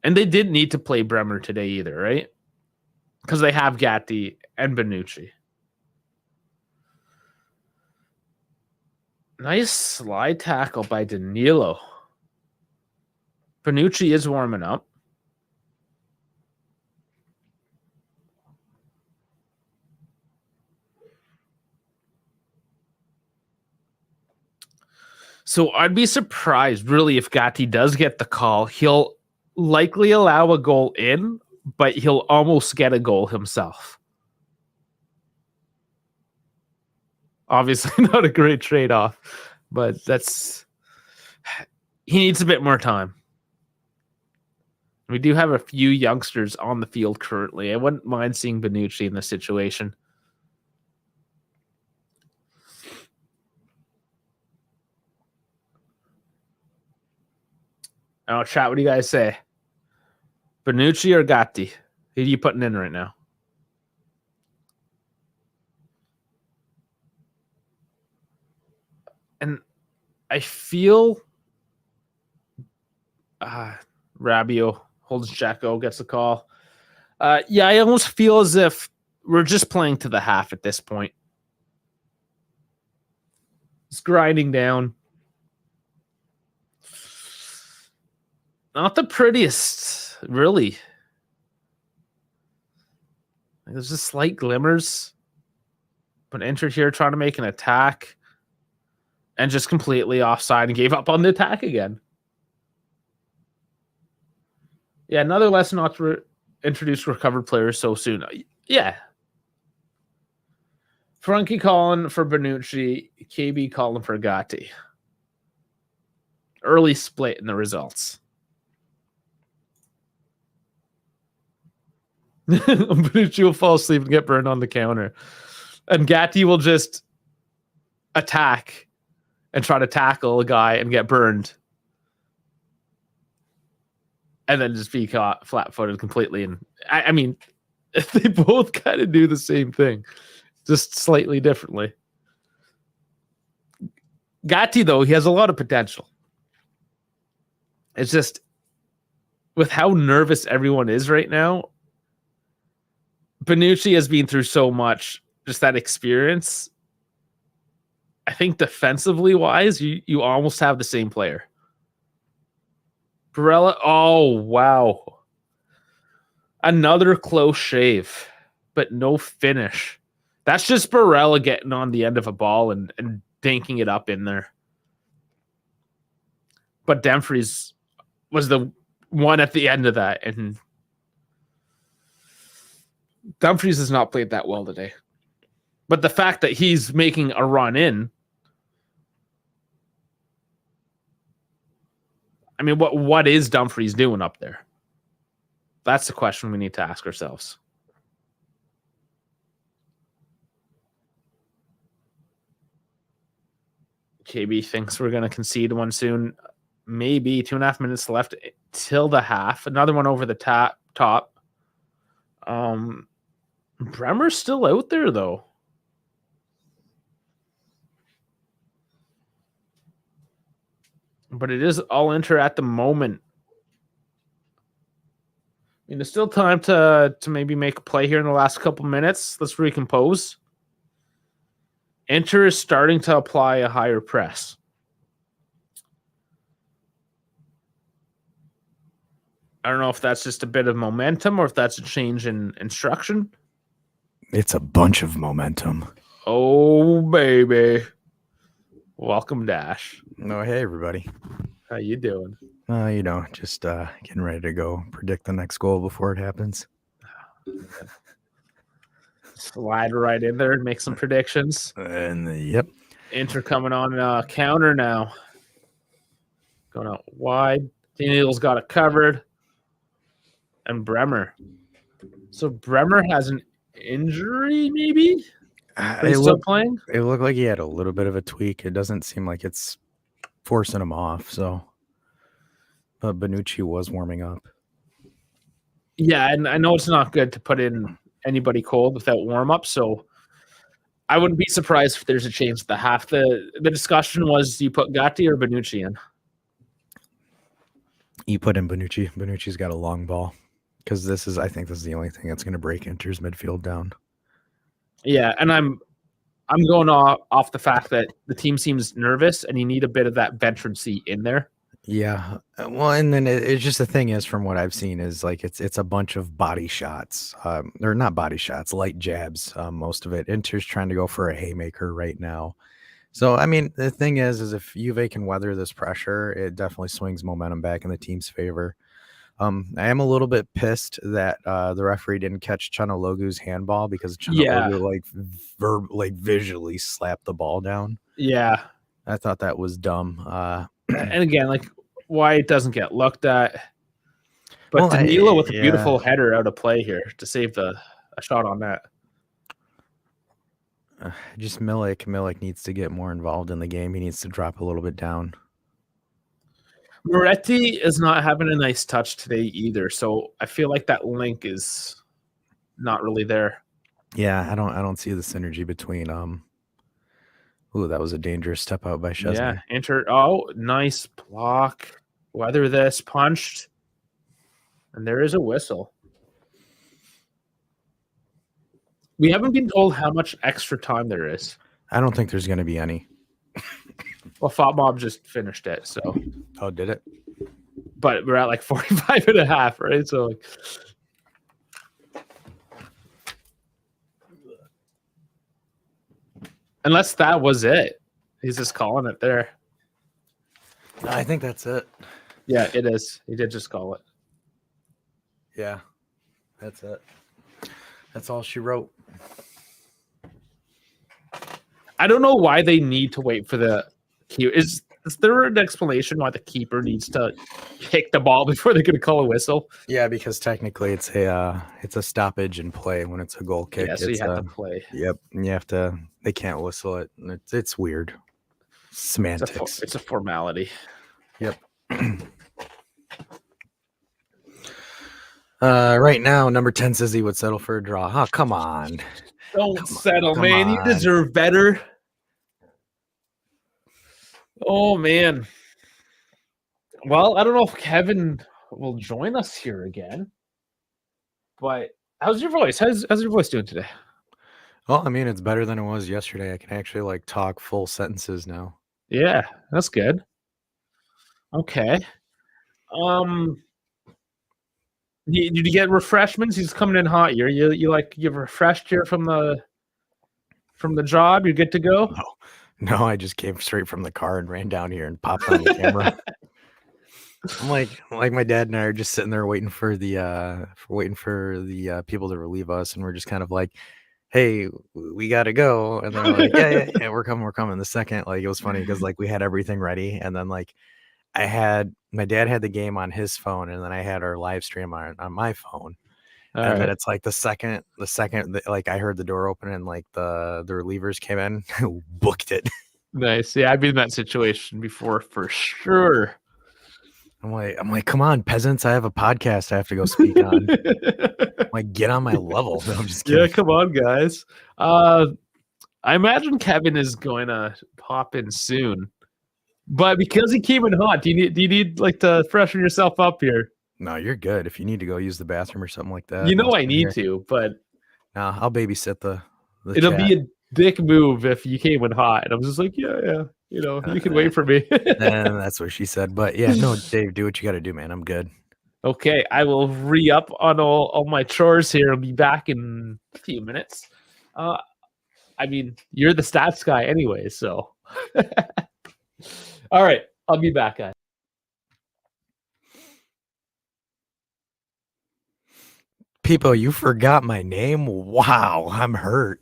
And they didn't need to play Bremer today either, right? Because they have Gatti and Bonucci. Nice slide tackle by Danilo. Bonucci is warming up. So I'd be surprised, really, if Gatti does get the call. He'll likely allow a goal in, but he'll almost get a goal himself. Obviously not a great trade-off, but he needs a bit more time. We do have a few youngsters on the field currently. I wouldn't mind seeing Bonucci in this situation. Oh, chat, what do you guys say? Bonucci or Gatti? Who are you putting in right now? And I feel Rabiot holds Jacko, gets the call. Yeah, I almost feel as if we're just playing to the half at this point. It's grinding down. Not the prettiest, really. There's just slight glimmers. But entered here trying to make an attack. And just completely offside and gave up on the attack again. Yeah, another lesson not to introduce recovered players so soon. Yeah. Frankie calling for Bonucci. KB calling for Gatti. Early split in the results. Bonucci will fall asleep and get burned on the counter. And Gatti will just attack and try to tackle a guy and get burned. And then just be caught flat-footed completely. And I mean, they both kind of do the same thing, just slightly differently. Gatti, though, he has a lot of potential. It's just, with how nervous everyone is right now, Bonucci has been through so much, just that experience. I think defensively wise, you almost have the same player. Barella, oh, wow. Another close shave, but no finish. That's just Barella getting on the end of a ball and dinking it up in there. But Dumfries was the one at the end of that, and Dumfries has not played that well today. But the fact that he's making a run in, I mean, what is Dumfries doing up there? That's the question we need to ask ourselves. KB thinks we're going to concede one soon. Maybe 2.5 minutes left till the half. Another one over the top. Bremer's still out there, though. But it is all Inter at the moment. I mean, there's still time to maybe make a play here in the last couple minutes. Let's recompose. Inter is starting to apply a higher press. I don't know if that's just a bit of momentum or if that's a change in instruction. It's a bunch of momentum. Oh, baby. Welcome, Dash. Oh, hey, everybody. How you doing? Just getting ready to go predict the next goal before it happens. Slide right in there and make some predictions. And yep. Inter coming on counter now. Going out wide. Daniel's got it covered. And Bremer. So Bremer has an injury, maybe? But It he's still playing? looked like he had a little bit of a tweak. It doesn't seem like it's forcing him off. So, but Bonucci was warming up. Yeah, and I know it's not good to put in anybody cold without warm-up, so I wouldn't be surprised if there's a change at the half. The discussion was, do you put Gatti or Bonucci in? You put in Bonucci. Bonucci's got a long ball because I think this is the only thing that's going to break Inter's midfield down. Yeah, and I'm going off the fact that the team seems nervous and you need a bit of that veterancy in there. Yeah, well, and then it's just the thing is, from what I've seen, is like it's a bunch of body shots, or not body shots, light jabs. Most of it. Inter's trying to go for a haymaker right now. So I mean, the thing is if Juve can weather this pressure, it definitely swings momentum back in the team's favor. I am a little bit pissed that the referee didn't catch Chanalogu's handball because Chanalogu like visually slapped the ball down. Yeah, I thought that was dumb. and again, like, why it doesn't get looked at. But Danilo with a beautiful header out of play here to save a shot on that. Just Milik needs to get more involved in the game. He needs to drop a little bit down. Moretti is not having a nice touch today either, so I feel like that link is not really there. Yeah, I don't see the synergy between Ooh, that was a dangerous step out by Szczesny. Yeah, oh, nice block. Weather this, punched. And there is a whistle. We haven't been told how much extra time there is. I don't think there's going to be any. Well, FotMob just finished it, so. Oh, did it? But we're at like 45 and a half, right? So, like, unless that was it. He's just calling it there. I think that's it. Yeah, it is. He did just call it. Yeah, that's it. That's all she wrote. I don't know why they need to wait for the cue. Is there an explanation why the keeper needs to kick the ball before they're going to call a whistle? Yeah, because technically it's a stoppage in play when it's a goal kick. Yeah, so you have to play. Yep, and you have to. They can't whistle it. It's weird. Semantics. It's a formality. Yep. Right now, number 10 says he would settle for a draw. Oh, come on. Don't settle, man. You deserve better. Oh, man. Well, I don't know if Kevin will join us here again. But how's your voice? How's your voice doing today? Well, I mean, it's better than it was yesterday. I can actually like talk full sentences now. Yeah, that's good. Okay. Did you get refreshments? He's coming in hot here. You've refreshed here from the job. You're good to go. No, I just came straight from the car and ran down here and popped on the camera. I'm like my dad and I are just sitting there waiting for the people to relieve us, and we're just kind of like, hey, we gotta go. And they're like, yeah, we're coming. The second, like, it was funny because like we had everything ready, and then like my dad had the game on his phone, and then I had our live stream on my phone. And then it's like the second like I heard the door open and like the relievers came in, booked it. Nice. Yeah, I've been in that situation before for sure. I'm like, come on, peasants! I have a podcast I have to go speak on. Like, get on my level. No, I'm just kidding. Yeah, come on, guys. I imagine Kevin is going to pop in soon, but because he came in hot, do you need like to freshen yourself up here? No, you're good. If you need to go use the bathroom or something like that, I need to, but I'll babysit the it'll chat. be a dick move if you came in hot. And I was just like, yeah, you can wait for me. And that's what she said. But yeah, no, Dave, do what you got to do, man. I'm good. Okay, I will re-up on all my chores here. I'll be back in a few minutes. I mean, you're the stats guy anyway, so. All right, I'll be back, guys. People, you forgot my name? Wow, I'm hurt.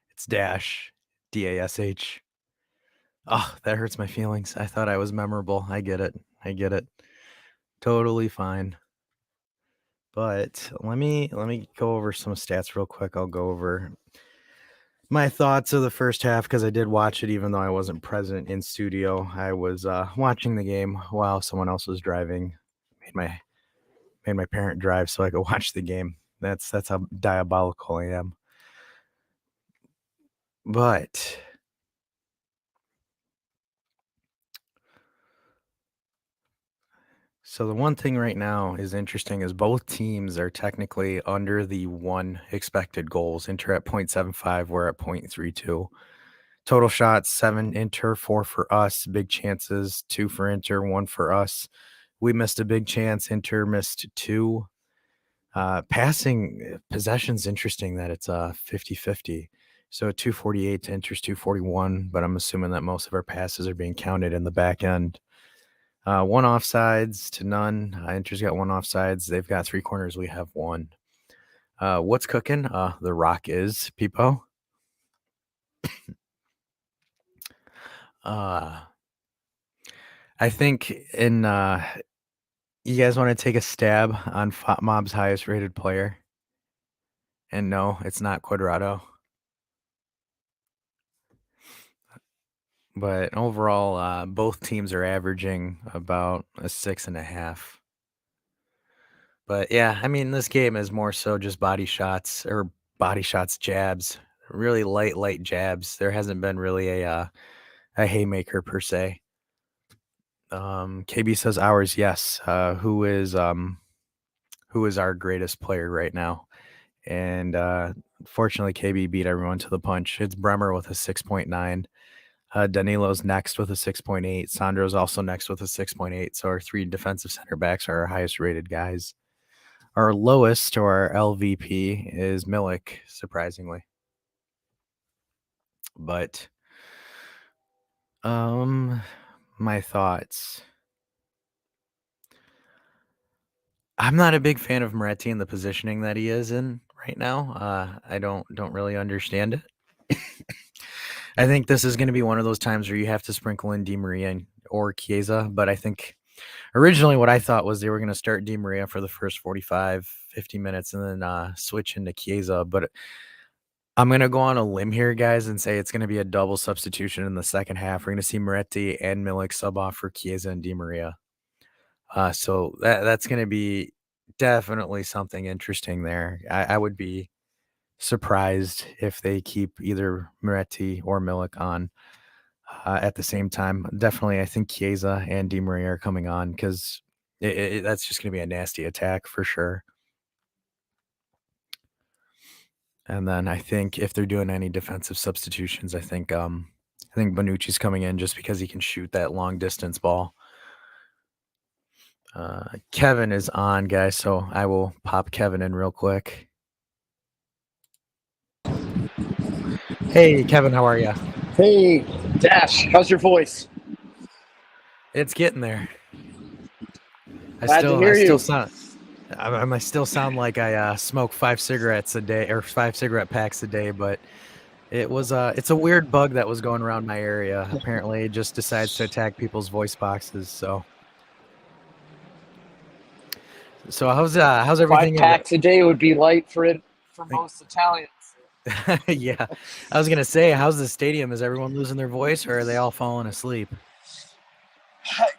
It's Dash. D-A-S-H. Oh, that hurts my feelings. I thought I was memorable. I get it. Totally fine. But let me go over some stats real quick. I'll go over my thoughts of the first half because I did watch it, even though I wasn't present in studio. I was watching the game while someone else was driving. Made my parent drive so I could watch the game. That's how diabolical I am. But so the one thing right now is interesting is both teams are technically under the 1 expected goals. Inter at 0.75, we're at 0.32. Total shots, 7 Inter, 4 for us. Big chances, 2 for Inter, 1 for us. We missed a big chance. Inter missed 2. Passing possession's interesting that it's 50-50. So 248 to Inter's 241, but I'm assuming that most of our passes are being counted in the back end. 1 offsides to none. Inter's got 1 offsides. They've got 3 corners. We have 1. What's cooking? The Rock is Peepo. I think in you guys want to take a stab on Mob's highest rated player? And no, it's not Quadrado. But overall, both teams are averaging about a 6.5. But yeah, I mean, this game is more so just body shots, jabs, really light jabs. There hasn't been really a haymaker per se. KB says ours, yes. Who is our greatest player right now? And fortunately, KB beat everyone to the punch. It's Bremer with a 6.9. Danilo's next with a 6.8. Sandro's also next with a 6.8. So our 3 defensive center backs are our highest rated guys. Our lowest, or our LVP, is Milik, surprisingly. But my thoughts. I'm not a big fan of Moretti and the positioning that he is in right now. I don't really understand it. I think this is going to be one of those times where you have to sprinkle in Di Maria or Chiesa, but I think originally what I thought was they were going to start Di Maria for the first 45, 50 minutes and then switch into Chiesa, but I'm going to go on a limb here, guys, and say it's going to be a double substitution in the second half. We're going to see Moretti and Milik sub off for Chiesa and Di Maria. So that's going to be definitely something interesting there. I would be surprised if they keep either Moretti or Milik on at the same time. Definitely, I think Chiesa and Di Maria are coming on because that's just going to be a nasty attack for sure. And then I think if they're doing any defensive substitutions, I think Bonucci's coming in just because he can shoot that long distance ball. Kevin is on, guys, so I will pop Kevin in real quick. Hey, Kevin, how are you? Hey, Dash, how's your voice? It's getting there. Glad to hear you. I still sound like I smoke 5 cigarettes a day or 5 cigarette packs a day, but it's a weird bug that was going around my area. Apparently, it just decides to attack people's voice boxes. So how's everything? 5 packs a day would be light for most Italians. Yeah, I was gonna say, how's the stadium? Is everyone losing their voice, or are they all falling asleep?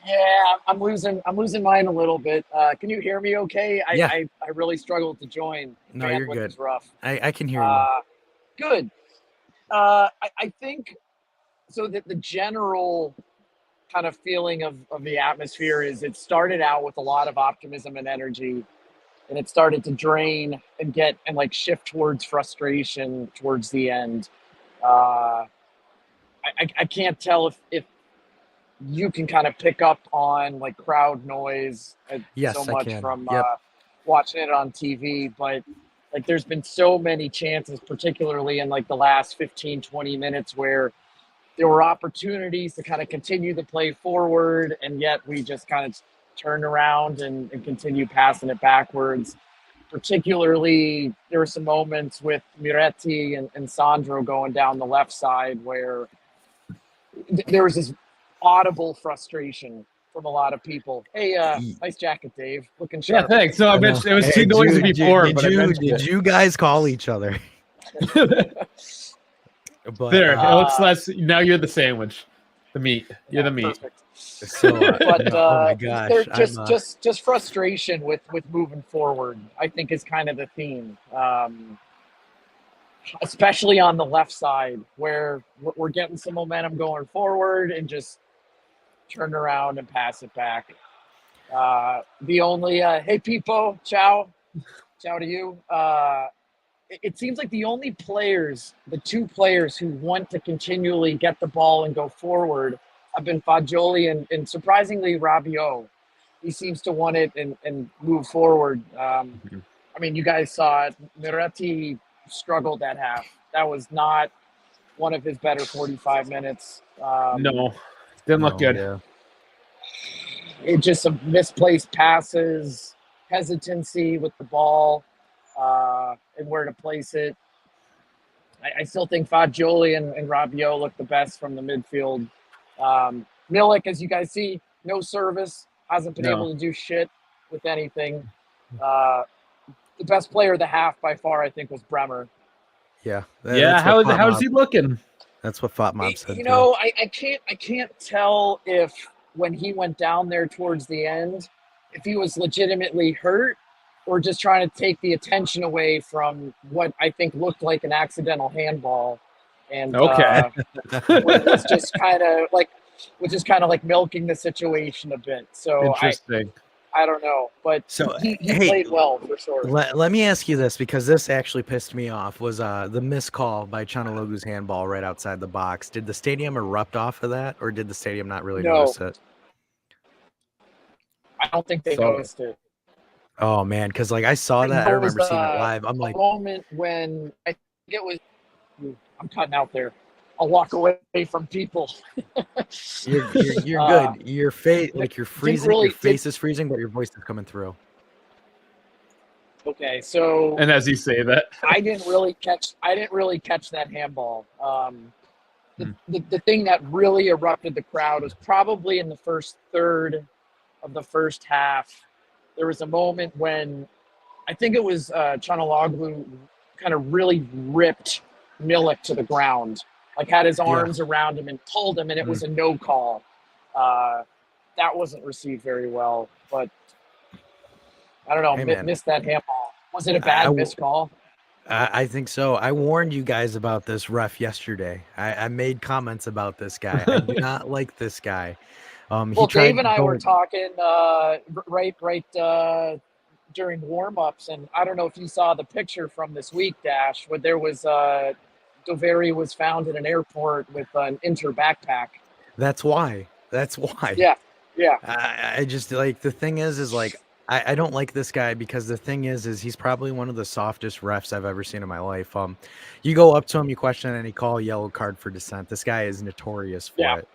Yeah, I'm losing mine a little bit. Can you hear me okay? Yeah. I really struggled to join. No, you're good. It's rough. I can hear you. Good. I think so that the general kind of feeling of the atmosphere is it started out with a lot of optimism and energy, and it started to drain and shift towards frustration towards the end. I can't tell if you can kind of pick up on like crowd noise Yes, so much from Yep. watching it on TV, but like there's been so many chances, particularly in like the last 15, 20 minutes where there were opportunities to kind of continue the play forward, and yet we just kind of turned around and continue passing it backwards. Particularly, there were some moments with Miretti and Sandro going down the left side where there was this audible frustration from a lot of people. Hey, nice jacket, Dave. Looking Yeah, sharp. thanks. So I mentioned it was too Hey, noisy before, did but I mentioned did you guys call each other? But there, it looks less. Now you're the sandwich, the meat. You're the meat. Perfect. so But no, oh my gosh, there's I'm just frustration with moving forward, I think, is kind of the theme. Especially on the left side, where we're getting some momentum going forward and just turn around and pass it back. The only hey Pipo, ciao to you. It seems like the only players, the two players who want to continually get the ball and go forward, have been Fagioli and surprisingly Rabiot. He seems to want it and move forward. I mean, you guys saw it. Miretti struggled at half. That was not one of his better 45 minutes. No, didn't look good. Yeah. It just some misplaced passes, hesitancy with the ball, and where to place it. I still think Fagioli and Rabiot look the best from the midfield. Milik, as you guys see, no service, hasn't been able to do shit with anything. The best player of the half by far, I think, was Bremer. Yeah. How's he looking? That's what Fatmob said. You know, I can't tell if when he went down there towards the end, if he was legitimately hurt or just trying to take the attention away from what I think looked like an accidental handball, and was just kind of like milking the situation a bit. So interesting. I don't know, but so he played well for sure. Let me ask you this, because this actually pissed me off, was the missed call by Chanalogu's handball right outside the box. Did the stadium erupt off of that, or did the stadium not really notice it? I don't think they noticed it. Oh man, because like I saw that, I remember seeing it live. I'm like, moment when I think it was. I'm cutting out there. I'll walk away from people. You're good. Your face, like you're freezing. Your face is freezing, but your voice is coming through. Okay, so and as you say that, I didn't really catch that handball. The thing that really erupted the crowd was probably in the first third of the first half. There was a moment when I think it was Chanaloglu kind of really ripped Milik to the ground, like had his arms around him and pulled him, and it was a no call. That wasn't received very well, but I don't know. Missed that handball. Was it a bad missed call? I think so. I warned you guys about this ref yesterday. I made comments about this guy. I do not like this guy. Well, Dave and I were talking right during warm-ups, and I don't know if you saw the picture from this week, Dash, where there was Doveri was found in an airport with an Inter backpack. That's why. Yeah. I just like, the thing is like, I don't like this guy because the thing is he's probably one of the softest refs I've ever seen in my life. You go up to him, you question any call, yellow card for dissent. This guy is notorious for it.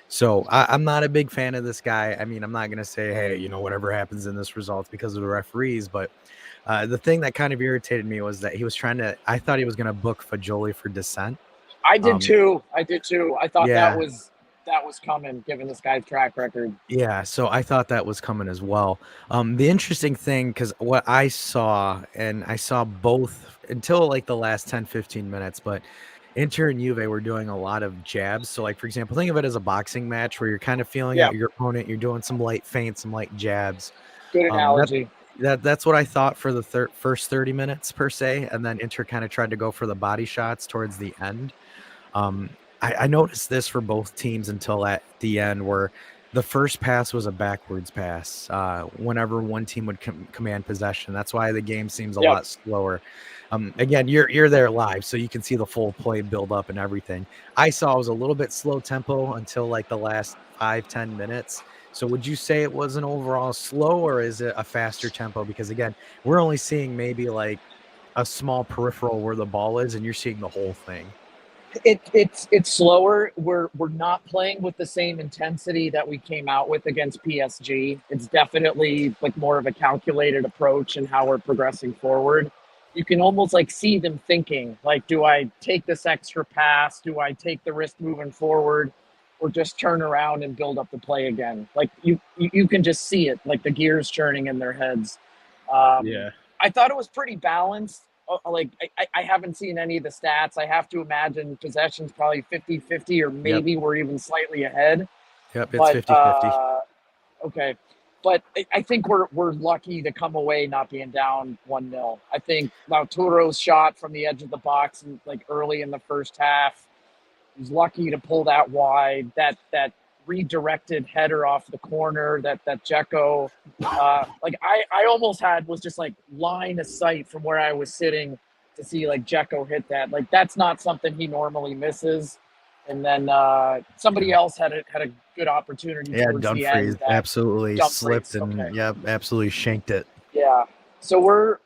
So I'm not a big fan of this guy. I mean, I'm not going to say, hey, you know, whatever happens in this results because of the referees. But the thing that kind of irritated me was that he was I thought he was going to book Fagioli for dissent. I did too. I thought that was coming, given this guy's track record. Yeah, so I thought that was coming as well. The interesting thing, because what I saw, and I saw both until like the last 10, 15 minutes, but Inter and Juve were doing a lot of jabs. So like, for example, think of it as a boxing match where you're kind of feeling out your opponent. You're doing some light feints, some light jabs. Good analogy. That's what I thought for the first 30 minutes per se. And then Inter kind of tried to go for the body shots towards the end. I noticed this for both teams until at the end, where the first pass was a backwards pass whenever one team would command possession. That's why the game seems a lot slower. Again, you're there live, so you can see the full play build up and everything. I saw it was a little bit slow tempo until like the last 5-10 minutes. So would you say it was an overall slow, or is it a faster tempo? Because again, we're only seeing maybe like a small peripheral where the ball is, and you're seeing the whole thing. It's slower. We're not playing with the same intensity that we came out with against PSG. It's definitely like more of a calculated approach in how we're progressing forward. You can almost like see them thinking, like, do I take this extra pass? Do I take the risk moving forward? or just turn around and build up the play again. Like you can just see it, like the gears turning in their heads. Yeah. I thought it was pretty balanced. Like I haven't seen any of the stats. I have to imagine possession's probably 50-50, or maybe we're even slightly ahead. Yep, it's But 50-50. okay. But I think we're lucky to come away not being down 1-0. I think Lautaro's shot from the edge of the box and like early in the first half, he's lucky to pull that wide. That redirected header off the corner, that Dzeko, like I almost was just like line of sight from where I was sitting to see like Dzeko hit that. Like that's not something he normally misses. And then somebody else had a good opportunity Yeah, towards the Dumfries end. That absolutely Dumfries, slipped and okay. yep, absolutely shanked it. Yeah. So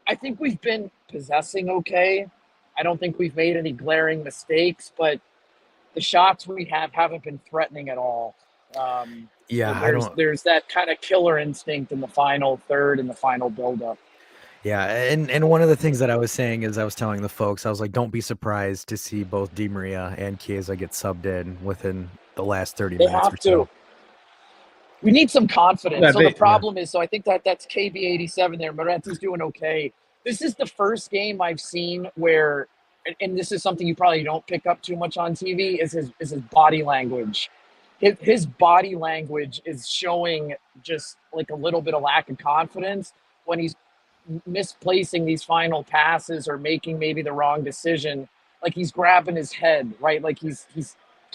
I think we've been possessing okay. I don't think we've made any glaring mistakes, but the shots we haven't been threatening at all. Yeah, I don't. There's that kind of killer instinct in the final third and the final buildup. Yeah, and one of the things that I was saying is I was telling the folks, I was like, don't be surprised to see both Di Maria and Chiesa get subbed in within the last 30 They minutes have or to. so. We need some confidence. Yeah, So the problem is, so I think that's KB87 there. Moretti's doing okay. This is the first game I've seen where, and this is something you probably don't pick up too much on TV, is his body language. His body language is showing just like a little bit of lack of confidence when he's misplacing these final passes or making maybe the wrong decision. Like he's grabbing his head, right? Like he's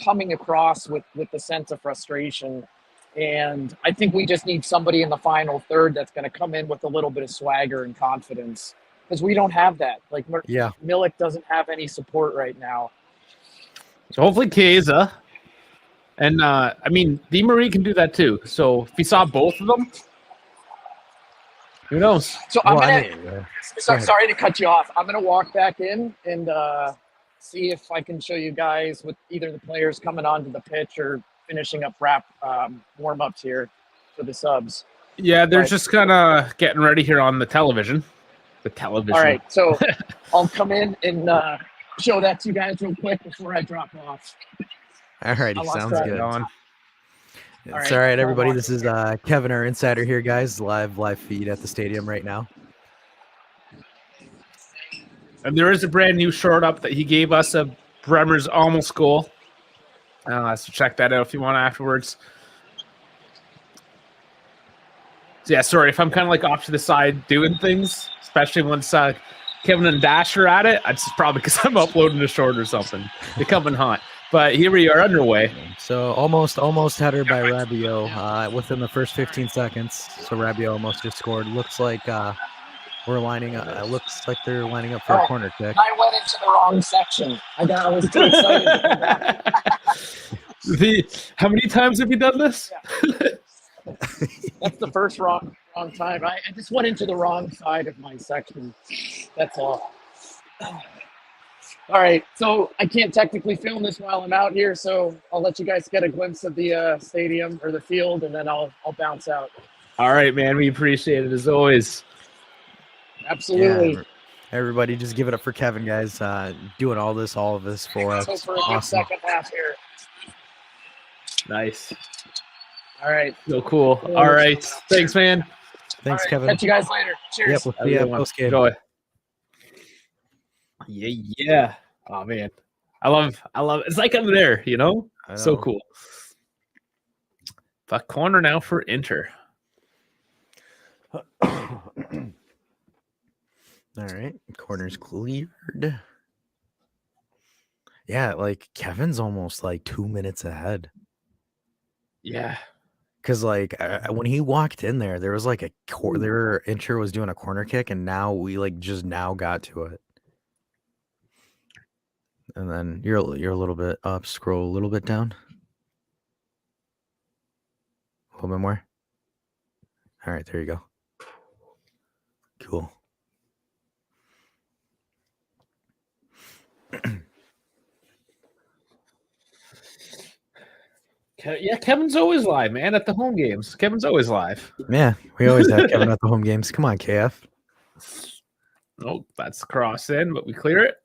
coming across with the sense of frustration. And I think we just need somebody in the final third that's going to come in with a little bit of swagger and confidence, because we don't have that. Like Yeah. Milik doesn't have any support right now. So hopefully Chiesa. And I mean, Di Maria can do that too. So if we saw both of them, who knows? So Well, I'm gonna. Sorry to cut you off. I'm gonna walk back in and see if I can show you guys with either the players coming onto the pitch or finishing up warm ups here for the subs. Yeah, they're just kind of getting ready here on the television. All right, so I'll come in and show that to you guys real quick before I drop off. All righty, sounds good. It's all right, everybody. This is Kevin, our insider here, guys. Live feed at the stadium right now. And there is a brand new short up that he gave us of Bremer's almost goal. So check that out if you want afterwards. So yeah, sorry if I'm kind of like off to the side doing things, especially once Kevin and Dash are at it. It's probably because I'm uploading a short or something. They're coming hot. But here we are underway. So almost header by Rabiot within the first 15 seconds. So Rabiot almost just scored. Looks like we're lining up. It looks like they're lining up for a corner kick. I went into the wrong section. I was too excited to come back. How many times have you done this? Yeah. That's the first wrong time. I just went into the wrong side of my section. That's all. All right, so I can't technically film this while I'm out here, so I'll let you guys get a glimpse of the stadium or the field, and then I'll bounce out. All right, man. We appreciate it as always. Absolutely. Yeah, everybody, just give it up for Kevin, guys. Doing all of this for us. So for a good second half here. Nice. All right. So cool. All right. Thanks, man. Thanks, right, Kevin. Catch you guys later. Cheers. Yep, we'll see you post game. Enjoy. Yeah. Oh man, I love. It's like I'm there. You know, so cool. But corner now for Inter. All right, corner's cleared. Yeah, like Kevin's almost like 2 minutes ahead. Yeah, because like when he walked in there was like Inter was doing a corner kick, and now we like just now got to it. And then you're a little bit up, scroll a little bit down. A little bit more. All right, there you go. Cool. Yeah, Kevin's always live, man, at the home games. Kevin's always live. Yeah, we always have Kevin at the home games. Come on, KF. Oh, that's cross in, but we clear it.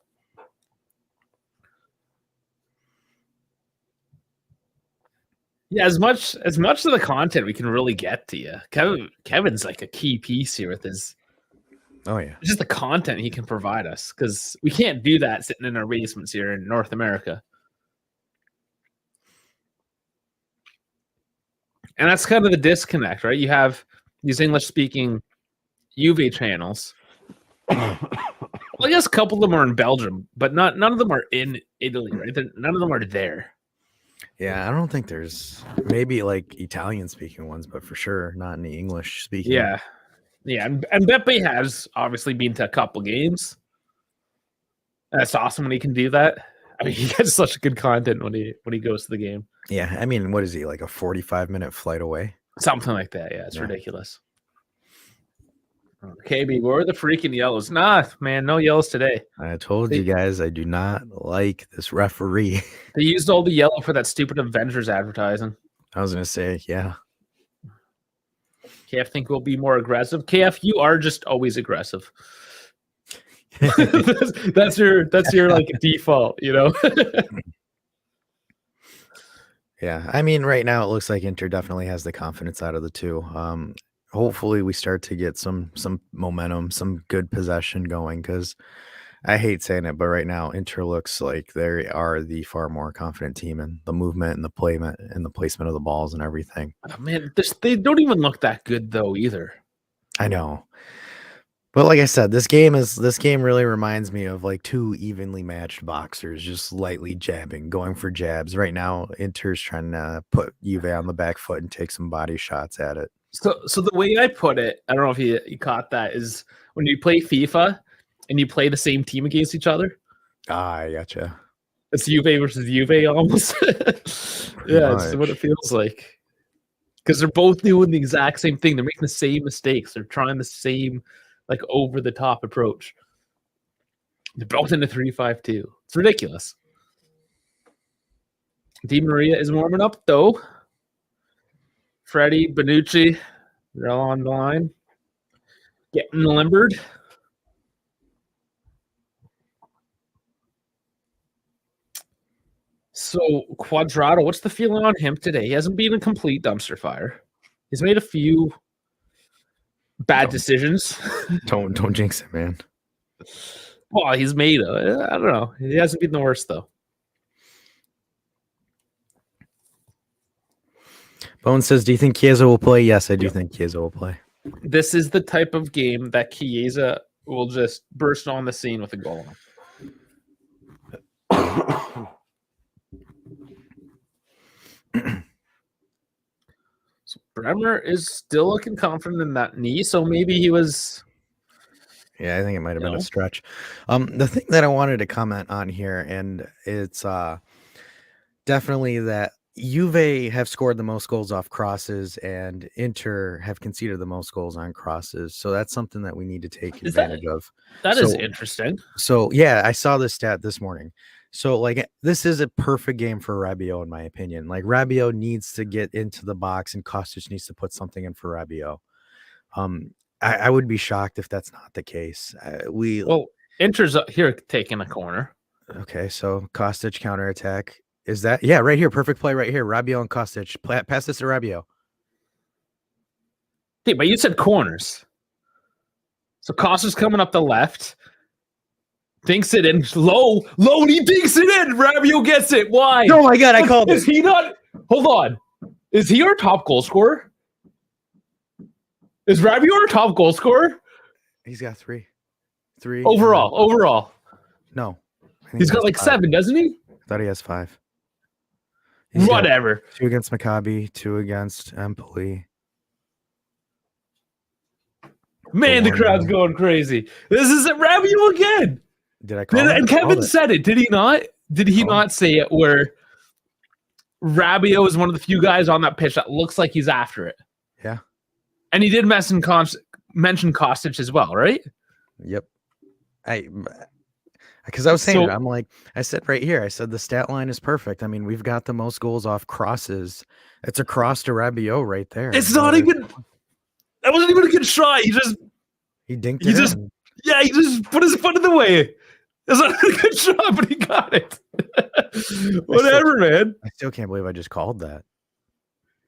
Yeah, as much of the content we can really get to you. Kevin's like a key piece here with his Oh yeah. just the content he can provide us, because we can't do that sitting in our basements here in North America. And that's kind of the disconnect, right? You have these English-speaking Juve channels. Well, I guess a couple of them are in Belgium, but none of them are in Italy, right? None of them are there. Yeah, I don't think there's maybe like Italian-speaking ones, but for sure not any English-speaking. Yeah. And Beppe has obviously been to a couple games. That's awesome when he can do that. I mean, he gets such good content when he goes to the game. Yeah, I mean, what is he, like a 45-minute flight away? Something like that. Yeah, it's ridiculous. KB, where are the freaking yellows? Nah, man, no yellows today. I told you guys I do not like this referee. They used all the yellow for that stupid Avengers advertising. I was gonna say, yeah. KF think we'll be more aggressive. KF, you are just always aggressive. that's your like default, you know. Yeah, I mean, right now it looks like Inter definitely has the confidence out of the two. Hopefully we start to get some momentum, some good possession going, because I hate saying it, but right now Inter looks like they are the far more confident team in the movement and the placement of the balls and everything. Oh, man, they don't even look that good though either. I know. But like I said, this game really reminds me of like two evenly matched boxers just lightly jabbing, going for jabs. Right now, Inter's trying to put Juve on the back foot and take some body shots at it. So the way I put it, I don't know if you caught that, is when you play FIFA and you play the same team against each other. Ah, I gotcha. It's Juve versus Juve almost. Yeah, it's what it feels like. Because they're both doing the exact same thing. They're making the same mistakes. They're trying the same like over the top approach. They're both in the 3-5-2. It's ridiculous. Di Maria is warming up though. Freddie, Bonucci, they're all on the line. Getting limbered. So Quadrado, what's the feeling on him today? He hasn't been a complete dumpster fire. He's made a few bad decisions. Don't jinx it, man. Well, he's made I don't know. He hasn't been the worst though. Bone says, do you think Chiesa will play? Yes, I do think Chiesa will play. This is the type of game that Chiesa will just burst on the scene with a goal. So Bremer is still looking confident in that knee, so maybe he was. Yeah, I think it might have been a stretch. The thing that I wanted to comment on here, and it's definitely that Juve have scored the most goals off crosses, and Inter have conceded the most goals on crosses. So that's something that we need to take advantage of. That is interesting. So yeah, I saw this stat this morning. So like this is a perfect game for Rabiot, in my opinion. Like Rabiot needs to get into the box, and Kostic needs to put something in for Rabiot. I would be shocked if that's not the case. Inter's here taking a corner. Okay, so Kostic counterattack. Is that right here? Perfect play right here. Rabiot and Kostic. Pass this to Rabiot. Hey, but you said corners. So Kostic's coming up the left. Thinks it in low, and he thinks it in. Rabiot gets it. Why? Oh my god, I called it. Is he not? Hold on. Is he our top goal scorer? Is Rabiot our top goal scorer? He's got three. Overall. No. He's got like 7, doesn't he? I thought he has 5. Whatever. 2 against Maccabi, 2 against Empoli. Man, the crowd's going crazy. This is Rabiot again. Did I call it? And Kevin said it. Did he not? Did he not say it where Rabiot is one of the few guys on that pitch that looks like he's after it? Yeah. And he did mention Kostic as well, right? Yep. Because I was saying it. I'm like, I said right here, I said the stat line is perfect. I mean, we've got the most goals off crosses. It's a cross to Rabiot right there. It's not even. That wasn't even a good shot. He dinked it. He just put his foot in the way. It's not a good shot, but he got it. Whatever, man. I still can't believe I just called that.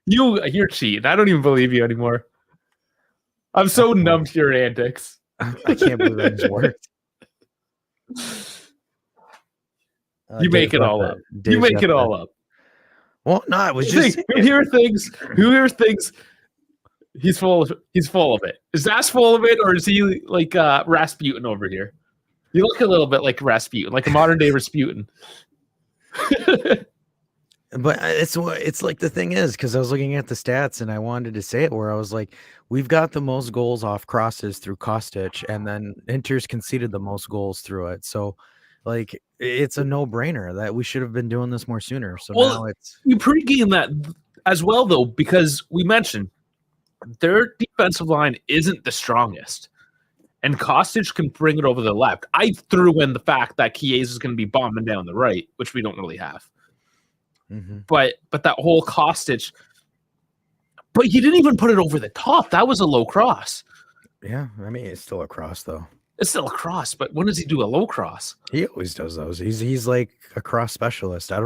You're cheating. I don't even believe you anymore. I'm so numb to your antics. I can't believe that just worked. You make it all up. You make it all up. Well, no, it was just who hears things. He's full of it. Is Zach's full of it, or is he like Rasputin over here? You look a little bit like Rasputin, like a modern day Rasputin. But it's like the thing is, because I was looking at the stats and I wanted to say it where I was like, we've got the most goals off crosses through Kostic, and then Inter's conceded the most goals through it. So, like, it's a no-brainer that we should have been doing this more sooner. So now it's you pregame that as well, though, because we mentioned their defensive line isn't the strongest, and Kostic can bring it over the left. I threw in the fact that Chiesa is going to be bombing down the right, which we don't really have. Mm-hmm. But that whole Kostic, but he didn't even put it over the top. That was a low cross. Yeah, I mean it's still a cross though. It's still a cross, but when does he do a low cross? He always does those. He's like a cross specialist. I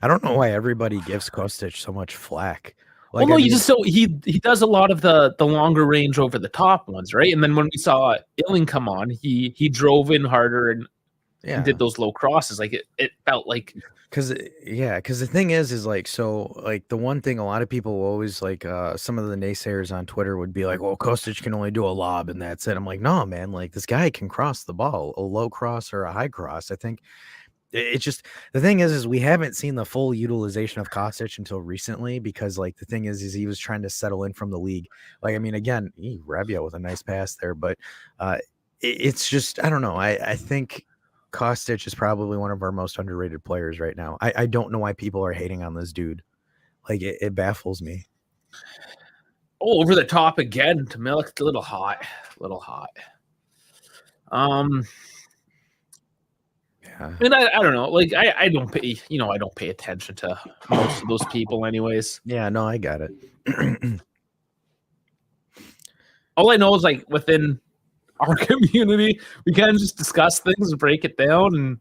don't know why everybody gives Kostic so much flack. Like, well, no, he does a lot of the longer range over the top ones, right? And then when we saw Illing come on, he drove in harder and did those low crosses. Like it felt like. Because the thing is like, so like the one thing a lot of people will always like, some of the naysayers on Twitter would be like, well, Kostic can only do a lob and that's it. I'm like, no, man, like this guy can cross the ball, a low cross or a high cross. I think it's just the thing is we haven't seen the full utilization of Kostic until recently, because like the thing is he was trying to settle in from the league. Like, I mean, again, Rabiot with a nice pass there, but it's just, I don't know. I think Kostic is probably one of our most underrated players right now. I don't know why people are hating on this dude. Like it baffles me. Oh, over the top again. Tamilek's a little hot. Yeah. And I don't know. Like I don't pay, I don't pay attention to most of those people anyways. Yeah, no, I got it. All I know is like within our community, we kind of just discuss things and break it down. And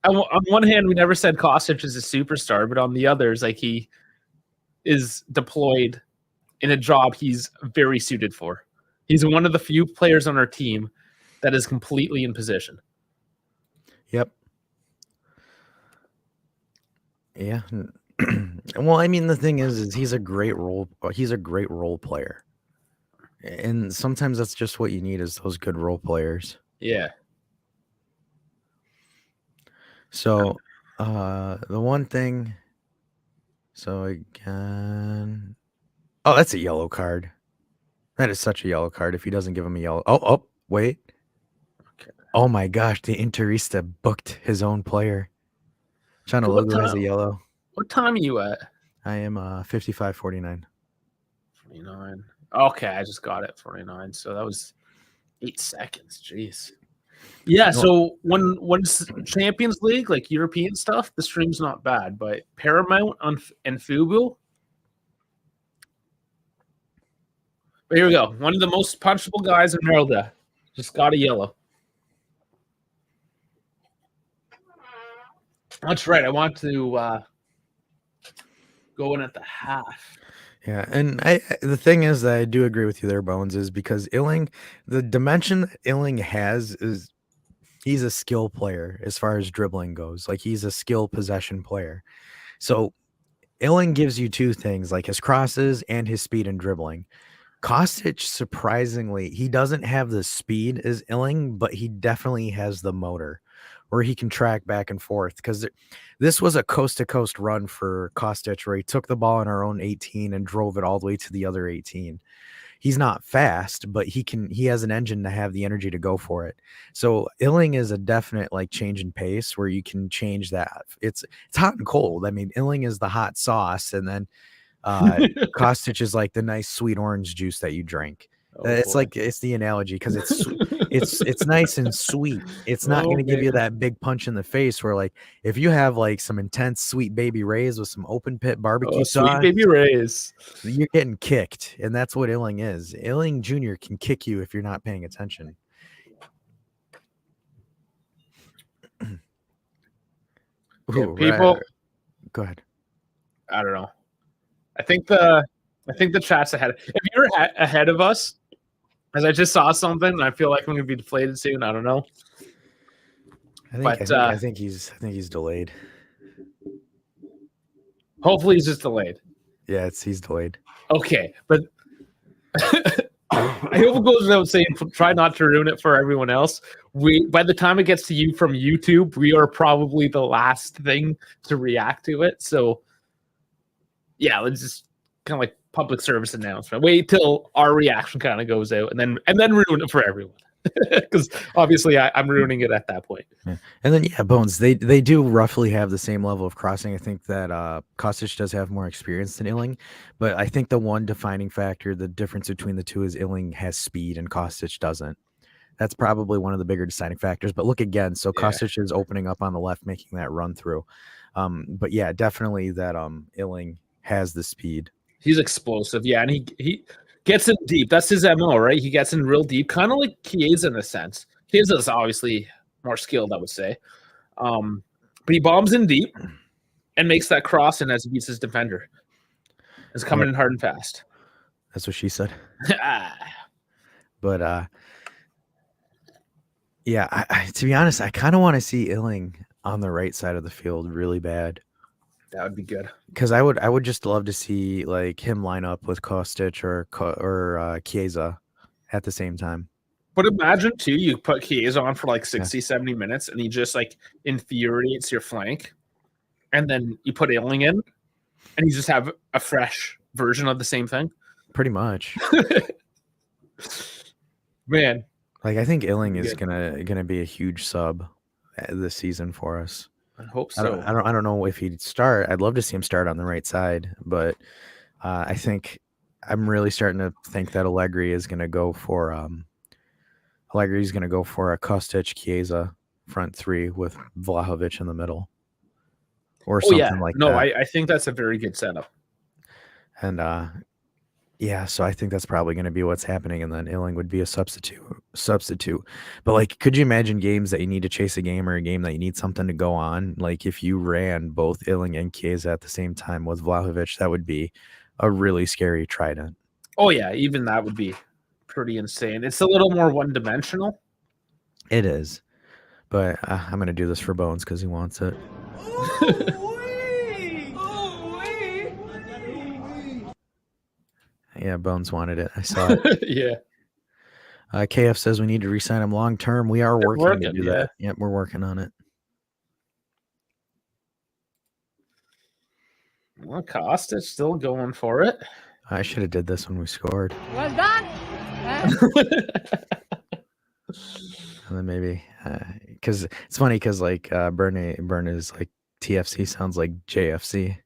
on one hand, we never said Kostic is a superstar, but on the others, like he is deployed in a job he's very suited for. He's one of the few players on our team that is completely in position. Yep. Yeah. Well, I mean, the thing is he's a great role player. And sometimes that's just what you need, is those good role players. Yeah. So, the one thing. So again, that's a yellow card. That is such a yellow card. If he doesn't give him a yellow. Oh, wait. Okay. Oh my gosh, the Interista booked his own player. Chanaloglu has a yellow. What time are you at? I am 55:49. 49. Okay, I just got it 49. So that was 8 seconds. Jeez. Yeah, so when Champions League, like European stuff, the stream's not bad, but Paramount and Fubo. But here we go. One of the most punchable guys in Merida just got a yellow. That's right. I want to go in at the half. Yeah, and the thing is that I do agree with you there, Bones, is because Illing, the dimension that Illing has is he's a skill player as far as dribbling goes. Like he's a skill possession player. So Illing gives you two things, like his crosses and his speed and dribbling. Kostic, surprisingly, he doesn't have the speed as Illing, but he definitely has the motor where he can track back and forth, because this was a coast-to-coast run for Kostic where he took the ball in our own 18 and drove it all the way to the other 18. He's not fast, but he has an engine to have the energy to go for it. So Illing is a definite like change in pace where you can change that. It's hot and cold. I mean, Illing is the hot sauce, and then Kostic is like the nice sweet orange juice that you drink. It's boy. Like it's the analogy, because it's nice and sweet. It's not going to give you that big punch in the face where, like, if you have like some intense sweet baby rays with some open pit barbecue sauce, sweet baby rays, you're getting kicked, and that's what Illing is. Illing Jr. can kick you if you're not paying attention. Ooh, people, go ahead. I don't know. I think the chat's ahead. If you're ahead of us, as I just saw something, and I feel like I'm gonna be deflated soon. I don't know. I think he's delayed. Hopefully, he's just delayed. Yeah, he's delayed. Okay, but I hope it goes without saying. Try not to ruin it for everyone else. By the time it gets to you from YouTube, we are probably the last thing to react to it. So, yeah, let's just kind of like public service announcement. Wait till our reaction kind of goes out, and then ruin it for everyone. Because obviously I'm ruining it at that point. Yeah. And then Bones, they do roughly have the same level of crossing. I think that Kostic does have more experience than Illing, but I think the one defining factor, the difference between the two, is Illing has speed and Kostic doesn't. That's probably one of the bigger deciding factors. But look again, so Kostic is opening up on the left, making that run through. But yeah, definitely that Illing has the speed. He's explosive, and he gets in deep. That's his MO, right? He gets in real deep, kind of like Chiesa in a sense. Chiesa is obviously more skilled, I would say. But he bombs in deep and makes that cross in as he beats his defender. It's coming in hard and fast. That's what she said. But to be honest, I kind of want to see Illing on the right side of the field really bad. That would be good. Because I would just love to see like him line up with Kostic or Chiesa at the same time. But imagine too, you put Chiesa on for like 60, 70 minutes, and he just like infuriates your flank, and then you put Illing in, and you just have a fresh version of the same thing. Pretty much. Man, like I think Illing is gonna be a huge sub this season for us. I hope so. I don't know if he'd start. I'd love to see him start on the right side, but I think I'm really starting to think that Allegri is going to go for a Kostic Chiesa front three with Vlahovic in the middle, or something like that. I think that's a very good setup. And so I think that's probably going to be what's happening, and then Illing would be a substitute. But like, could you imagine games that you need to chase a game, or a game that you need something to go on? Like if you ran both Illing and Chiesa at the same time with Vlahovic, that would be a really scary trident. Oh yeah, even that would be pretty insane. It's a little more one-dimensional. It is, but I'm going to do this for Bones because he wants it. Yeah, Bones wanted it. I saw it. Yeah. KF says we need to re-sign him long term. We are working to do that. Yep, we're working on it. Well, Kostic still going for it. I should have did this when we scored. Well done. And then maybe because it's funny because like Burn is like TFC sounds like JFC.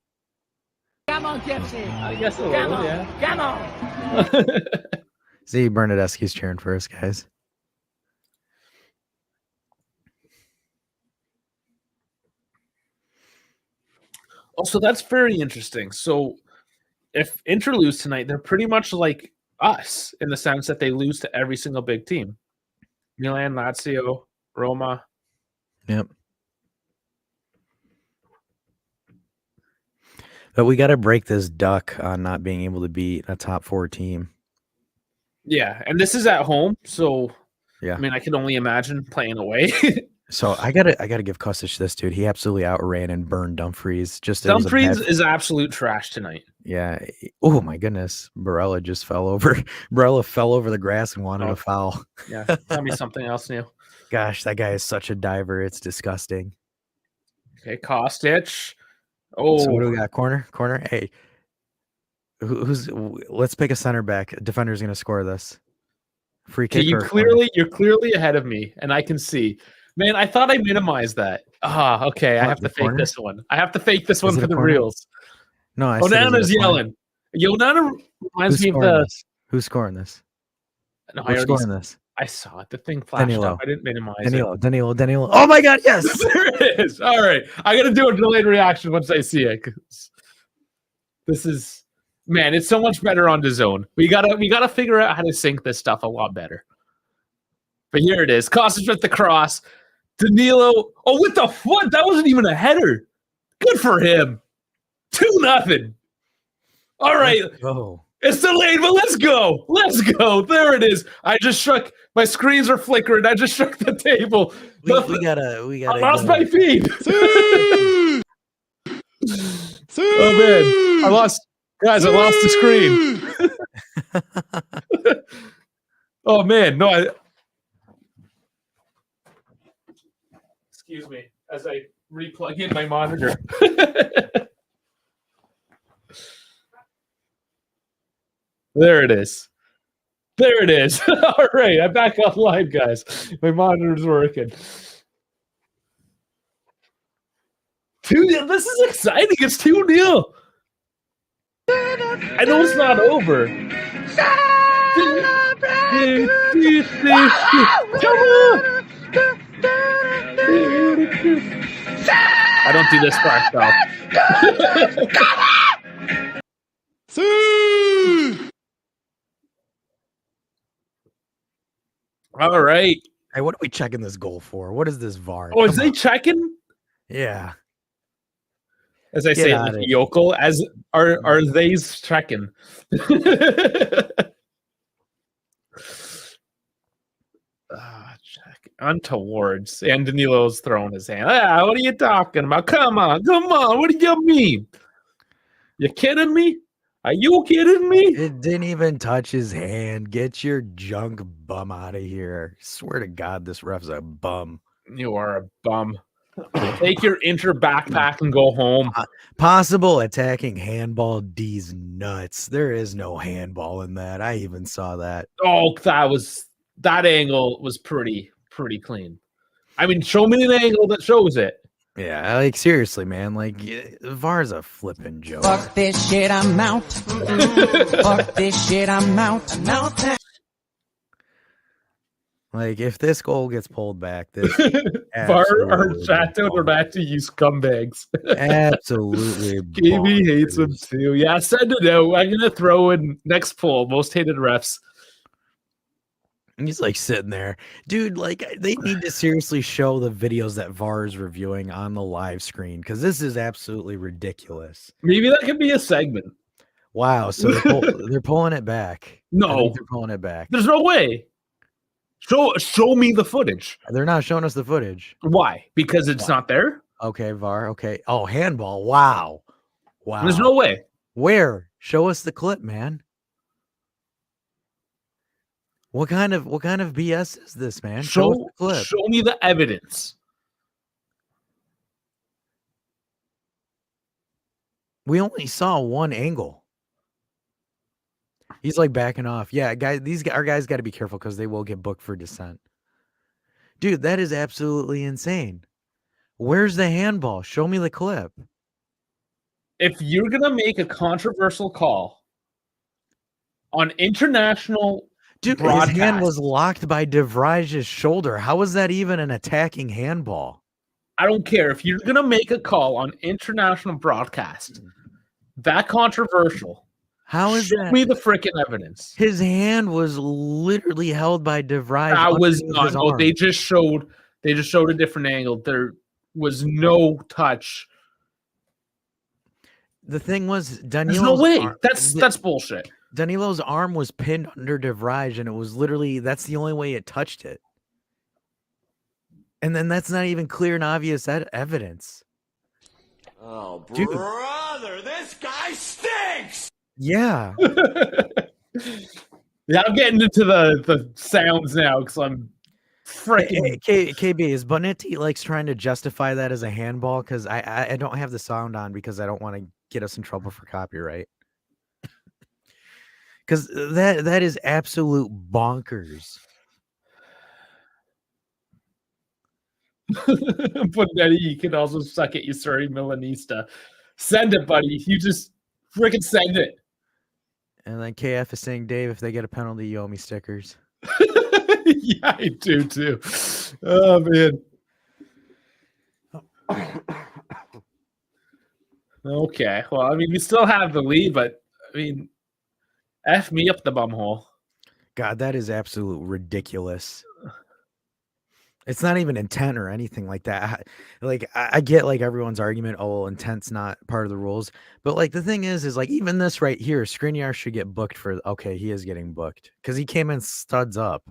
Come on, Gypsy. I guess a Come little, on. yeah. Come on. See, Bernadeschi's cheering for us, guys. Also, that's very interesting. So, if Inter lose tonight, they're pretty much like us in the sense that they lose to every single big team. Milan, Lazio, Roma. Yep. But we got to break this duck on not being able to beat a top 4 team. Yeah, and this is at home, so yeah. I mean, I can only imagine playing away. So I gotta give Kostic this, dude. He absolutely outran and burned Dumfries. Dumfries is absolute trash tonight. Yeah. Oh my goodness. Barella just fell over. Barella fell over the grass and wanted a foul. Yeah. Tell me something else new. Gosh, that guy is such a diver. It's disgusting. Okay, Kostic. Oh, so what do we got? Corner. Hey, let's pick a center back. Defender's gonna score this. Free kick. You're clearly ahead of me, and I can see. Man, I thought I minimized that. Okay. I have to fake this one. I have to fake this one for the reels. No, Onana's yelling. Onana reminds me of the. Who's scoring this? No, Who's scoring this? I saw it. The thing flashed up. I didn't minimize it. Danilo. Oh my God! Yes, there it is. All right, I got to do a delayed reaction once I see it. This is, man, it's so much better on DAZN. We gotta figure out how to sync this stuff a lot better. But here it is. Kostic with the cross. Danilo. Oh, with the foot. That wasn't even a header. Good for him. 2-0. All right. Oh, It's delayed, but let's go. Let's go. There it is. I just shook. My screens are flickering. I just shook the table. we gotta I lost my feed. See! Oh man, I lost the screen. Oh man, no. Excuse me as I replug in my monitor. There it is. There it is. All right, I'm back online, guys. My monitor's working. This is exciting. It's 2-0. I know it's not over. Come on. I don't do this part, though. See! All right. hey, what are we checking this goal for? What is this VAR? Oh, is Come they on. checking? Yeah. As I Get say, outta like here. yokel, as are they's checking? Check untowards. And Danilo's throwing his hand. Ah, what are you talking about? Come on. What do you mean? You kidding me? Are you kidding me? It didn't even touch his hand. Get your junk bum out of here. Swear to God, this ref's a bum. You are a bum. Take your Inter backpack and go home. Possible attacking handball D's nuts. There is no handball in that. I even saw that. Oh, that angle was pretty clean. I mean, show me an angle that shows it. Yeah, like seriously, man. Like VAR's a flipping joke. Fuck this shit, I'm out. Fuck this shit, I'm out. Like if this goal gets pulled back, this VAR are absolutely shadowed or back to you scumbags. absolutely KB hates him bonkers. too. Yeah, send it out. I'm gonna throw in next poll, most hated refs. And he's like sitting there, dude. Like they need to seriously show the videos that VAR is reviewing on the live screen because this is absolutely ridiculous. Maybe that could be a segment. Wow, so they're pulling it back. I No, think they're pulling it back. there's no way. Show me the footage. They're not showing us the footage. Why? Because it's not there? Okay, VAR. Okay. Oh, handball. Wow. Wow. There's no way. Where? Show us the clip, man. What kind of BS is this, man? Show us the clip. Show me the evidence. We only saw one angle. He's like backing off. Yeah, guys, our guys got to be careful because they will get booked for dissent. Dude, that is absolutely insane. Where's the handball? Show me the clip. If you're gonna make a controversial call on international Dude, broadcast, his hand was locked by De Vrij's shoulder. How was that even an attacking handball? I don't care. If you're gonna make a call on international broadcast, that controversial. How is Show that? me the freaking evidence. His hand was literally held by De Vrij. That was underneath not. his No, arm. they just showed a different angle. There was no touch. The thing was, There's no way. That's bullshit. Danilo's arm was pinned under De Vrij, and it was literally that's the only way it touched it. And then that's not even clear and obvious evidence. Oh, Dude. brother, this guy stinks! Yeah. Yeah, I'm getting into the sounds now because I'm freaking. KB, is Bonetti likes trying to justify that as a handball? Because I don't have the sound on because I don't want to get us in trouble for copyright. Because that is absolute bonkers. But then you can also suck it, you sorry Milanista. Send it, buddy. You just freaking send it. And then KF is saying, Dave, if they get a penalty, you owe me stickers. Yeah, I do too. Oh man. Okay. Well, I mean, we still have the lead, but I mean, F me up the bumhole. God, that is absolute ridiculous. It's not even intent or anything like that. I get like everyone's argument, oh, well, intent's not part of the rules. But like the thing is like even this right here, Skriniar should get booked for okay, he is getting booked because he came in studs up.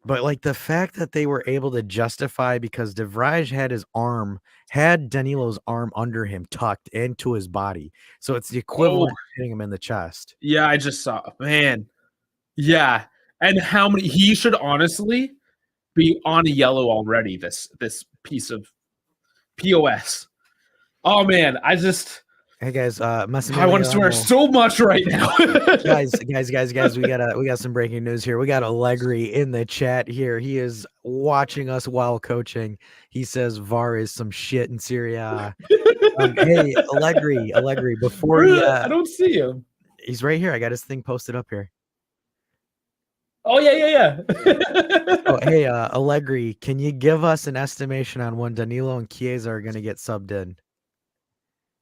But like the fact that they were able to justify because De Vrij had Danilo's arm under him tucked into his body. So it's the equivalent of hitting him in the chest. Yeah, I just saw, man. Yeah. And how many he should honestly be on a yellow already, this piece of POS. Oh man, Hey guys, I want to swear so much right now. guys, we got some breaking news here. We got Allegri in the chat here. He is watching us while coaching. He says VAR is some shit in Serie A. Hey, Allegri, before I don't see him. He's right here. I got his thing posted up here. Oh yeah. Oh, hey, Allegri, can you give us an estimation on when Danilo and Chiesa are going to get subbed in?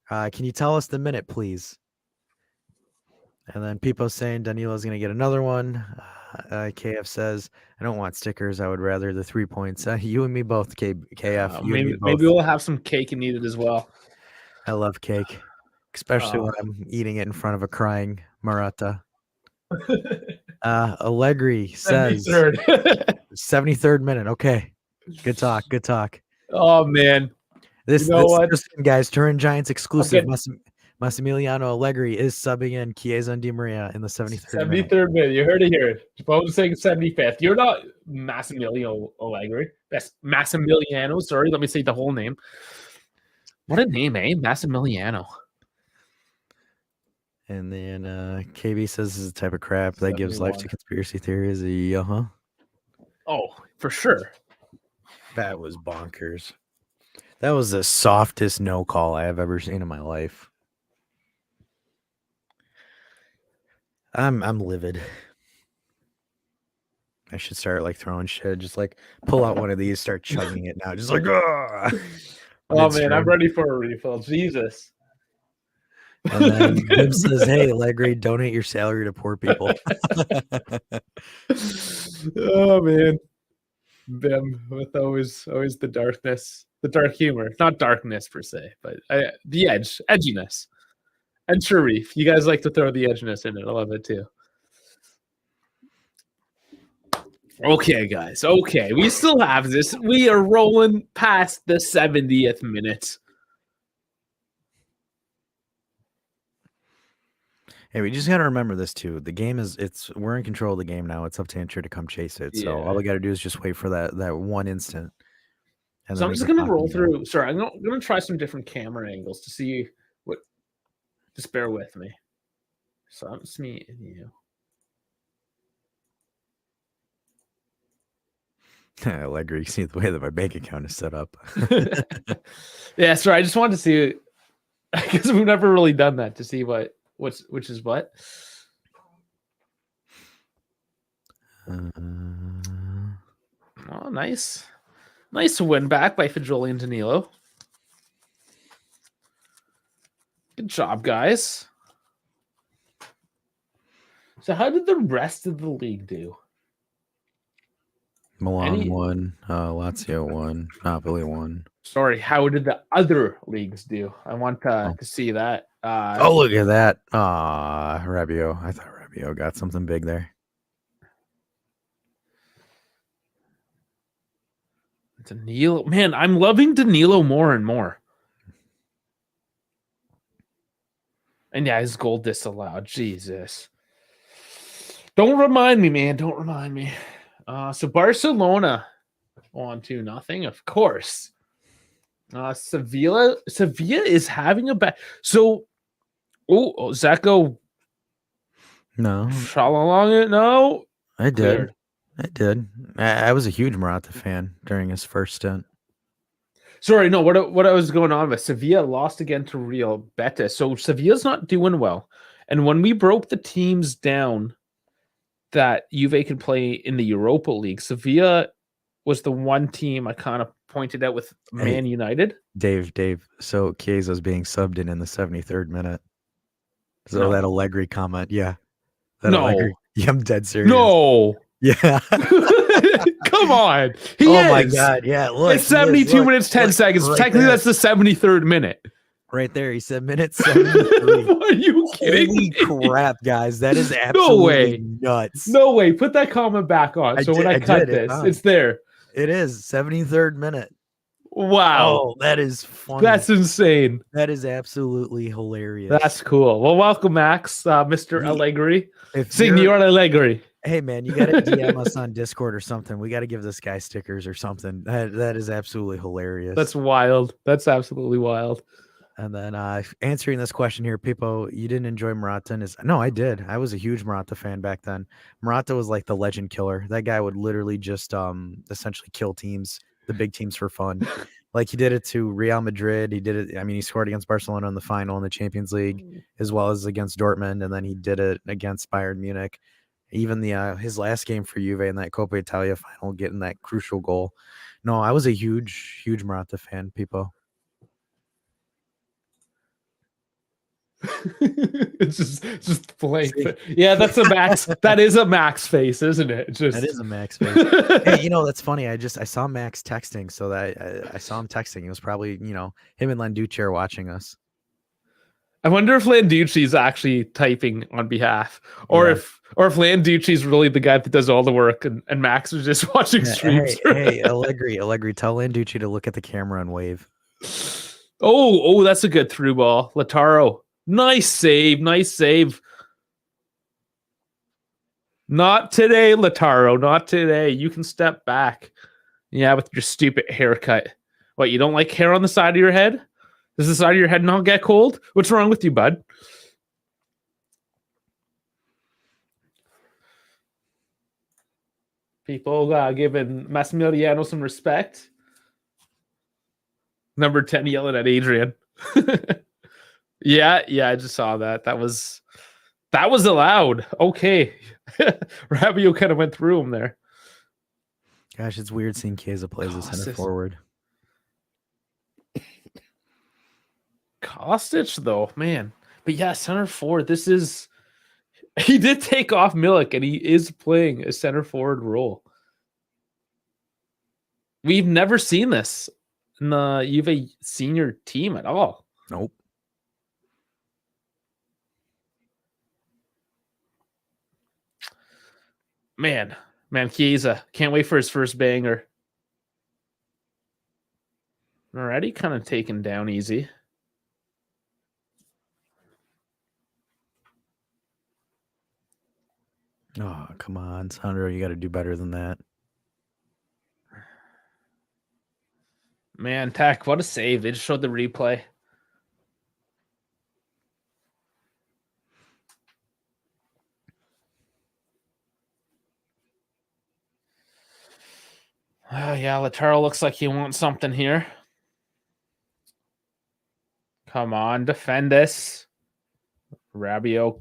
Can you tell us the minute, please? And then Pipo's saying Danilo's going to get another one. KF says, I don't want stickers. I would rather the 3 points. You and me both, KF. Maybe we'll have some cake and eat it as well. I love cake, especially when I'm eating it in front of a crying Maratta. Allegri says 73rd minute. Okay. Good talk. Oh man. This guys, Turin Giants exclusive. Massimiliano Allegri is subbing in Chiesa and Di Maria in the 73rd minute. 73rd minute. You heard it here. Bones saying 75th. You're not Massimiliano Allegri. That's Massimiliano. Sorry, let me say the whole name. What a name, eh? Massimiliano. And then KB says this is the type of crap that gives life to conspiracy theories. Oh, for sure. That was bonkers. That was the softest no call I have ever seen in my life. I'm livid. I should start like throwing shit. Just like pull out one of these, start chugging it now. Just like, oh man, I'm ready for a refill. Jesus. And then Bim says, hey, Allegri, donate your salary to poor people. Oh man. Bim with always the darkness, the dark humor. Not darkness per se, but the edginess. And Sharif, you guys like to throw the edginess in it. I love it too. Okay, guys. Okay, we still have this. We are rolling past the 70th minute. Hey, we just got to remember this too. The game we're in control of the game now. It's up to Inter to come chase it. So all we got to do is just wait for that one instant. And so I'm just going to roll through. Sorry, I'm going to try some different camera angles to see what. Just bear with me. So it's me and you. Allegri, you see the way that my bank account is set up. Yeah, sorry. I just wanted to see, because we've never really done that to see which is what. Oh, nice win back by Fagioli and Danilo. Good job, guys. So how did the rest of the league do? Milan won, Lazio won, Napoli won. Sorry, how did the other leagues do? I want to see that. Look at that. Rabiot. I thought Rabiot got something big there. Danilo. Man, I'm loving Danilo more and more. And yeah, his goal disallowed. Jesus. Don't remind me, man. Don't remind me. So Barcelona on 2-0, of course. Sevilla is having a bad. So, Zeko. No. Shot along it. No, I did. I was a huge Morata fan during his first stint. Sorry, no. What I was going on with Sevilla lost again to Real Betis. So Sevilla's not doing well. And when we broke the teams down that Juve could play in the Europa League, Sevilla was the one team I kind of pointed out with Man United. Dave. So Chiesa's being subbed in the 73rd minute. So that Allegri comment, yeah. Allegri, yeah, I'm dead serious. No. Yeah. Come on. My God. Yeah. Look, It's 72 minutes, 10 seconds. right Technically, there. that's the 73rd minute. Right there. He said minute 73. Are you kidding Holy me? crap, guys. That is No absolutely way. nuts. No way. Put that comment back on. So when I cut did. this, it's there. It is 73rd minute. Wow. Oh, that is funny. That's insane. That is absolutely hilarious. That's cool. Well, welcome, Max, Mr. Allegri. If Signor Allegri. Hey, man, you got to DM us on Discord or something. We got to give this guy stickers or something. That is absolutely hilarious. That's wild. That's absolutely wild. And then answering this question here, people, you didn't enjoy Morata? No, I did. I was a huge Morata fan back then. Morata was like the legend killer. That guy would literally just essentially kill teams, the big teams, for fun. Like he did it to Real Madrid. He did it. I mean, he scored against Barcelona in the final in the Champions League, as well as against Dortmund, and then he did it against Bayern Munich. Even his last game for Juve in that Coppa Italia final, getting that crucial goal. No, I was a huge Morata fan, people. It's just blank. Yeah, that's a Max. That is a Max face, isn't it? That is a Max face. Hey, that's funny. I saw Max texting, so that I saw him texting. It was probably him and Landucci are watching us. I wonder if Landucci's actually typing on behalf, or if Landucci's really the guy that does all the work, and Max is just watching streams. Hey, Allegri, tell Landucci to look at the camera and wave. Oh, that's a good through ball, Lautaro. Nice save. Not today, Lautaro. Not today. You can step back. Yeah, with your stupid haircut. What, you don't like hair on the side of your head? Does the side of your head not get cold? What's wrong with you, bud? People giving Massimiliano some respect. Number 10 yelling at Adrian. Yeah, I just saw that. That was allowed. Okay. Rabiot kind of went through him there. Gosh, it's weird seeing Chiesa play as a center forward. Kostic, though, man. But yeah, center forward. He did take off Milik, and he is playing a center forward role. We've never seen this in the Juve senior team at all. Nope. Man, Chiesa. Can't wait for his first banger. Already kind of taken down easy. Oh, come on, Sandro. You got to do better than that. Man, Tech, what a save. They just showed the replay. Oh, yeah, Lautaro looks like he wants something here. Come on, defend this. Rabiot.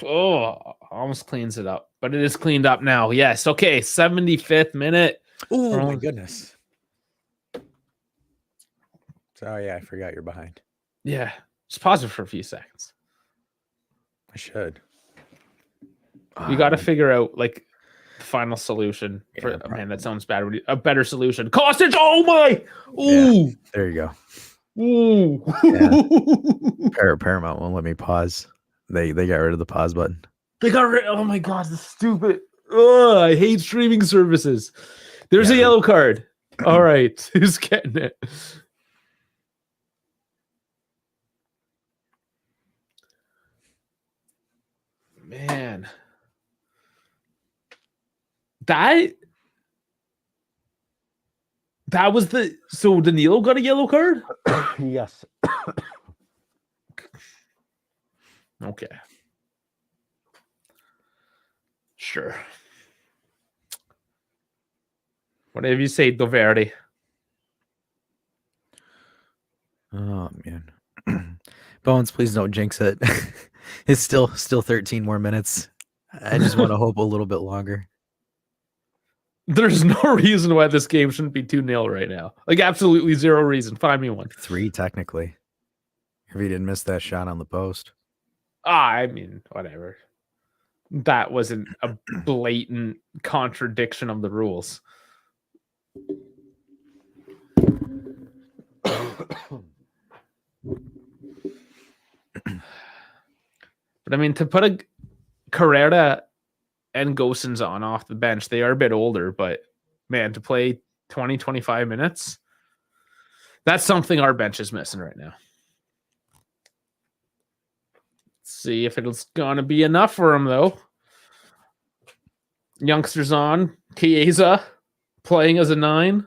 Oh, almost cleans it up. But it is cleaned up now. Yes, okay, 75th minute. Oh, my goodness. Oh, yeah, I forgot you're behind. Yeah, just pause it for a few seconds. I should. You got to figure out, like, the final solution. Man, that sounds bad. A better solution. Kostic! Oh, my! Ooh! Yeah, there you go. Ooh! Yeah. Paramount won't let me pause. They got rid of the pause button. They got rid. Oh, my God, the stupid. Ugh, I hate streaming services. There's a yellow card. All right. Who's getting it? Man. That was so Danilo got a yellow card? Yes. Okay. Sure. Whatever you say, Doverdi. Oh man. Bones, please don't jinx it. It's still 13 more minutes. I just want to hope a little bit longer. There's no reason why this game shouldn't be 2-0 right now. Like, absolutely zero reason. Find me one. 3, technically. If he didn't miss that shot on the post. I mean, whatever. that wasn't a blatant contradiction of the rules. But I mean, to put a Carrera and Gosens on off the bench, they are a bit older, but man, to play 20, 25 minutes, that's something our bench is missing right now. Let's see if it's going to be enough for him, though. Youngsters on. Chiesa playing as a 9.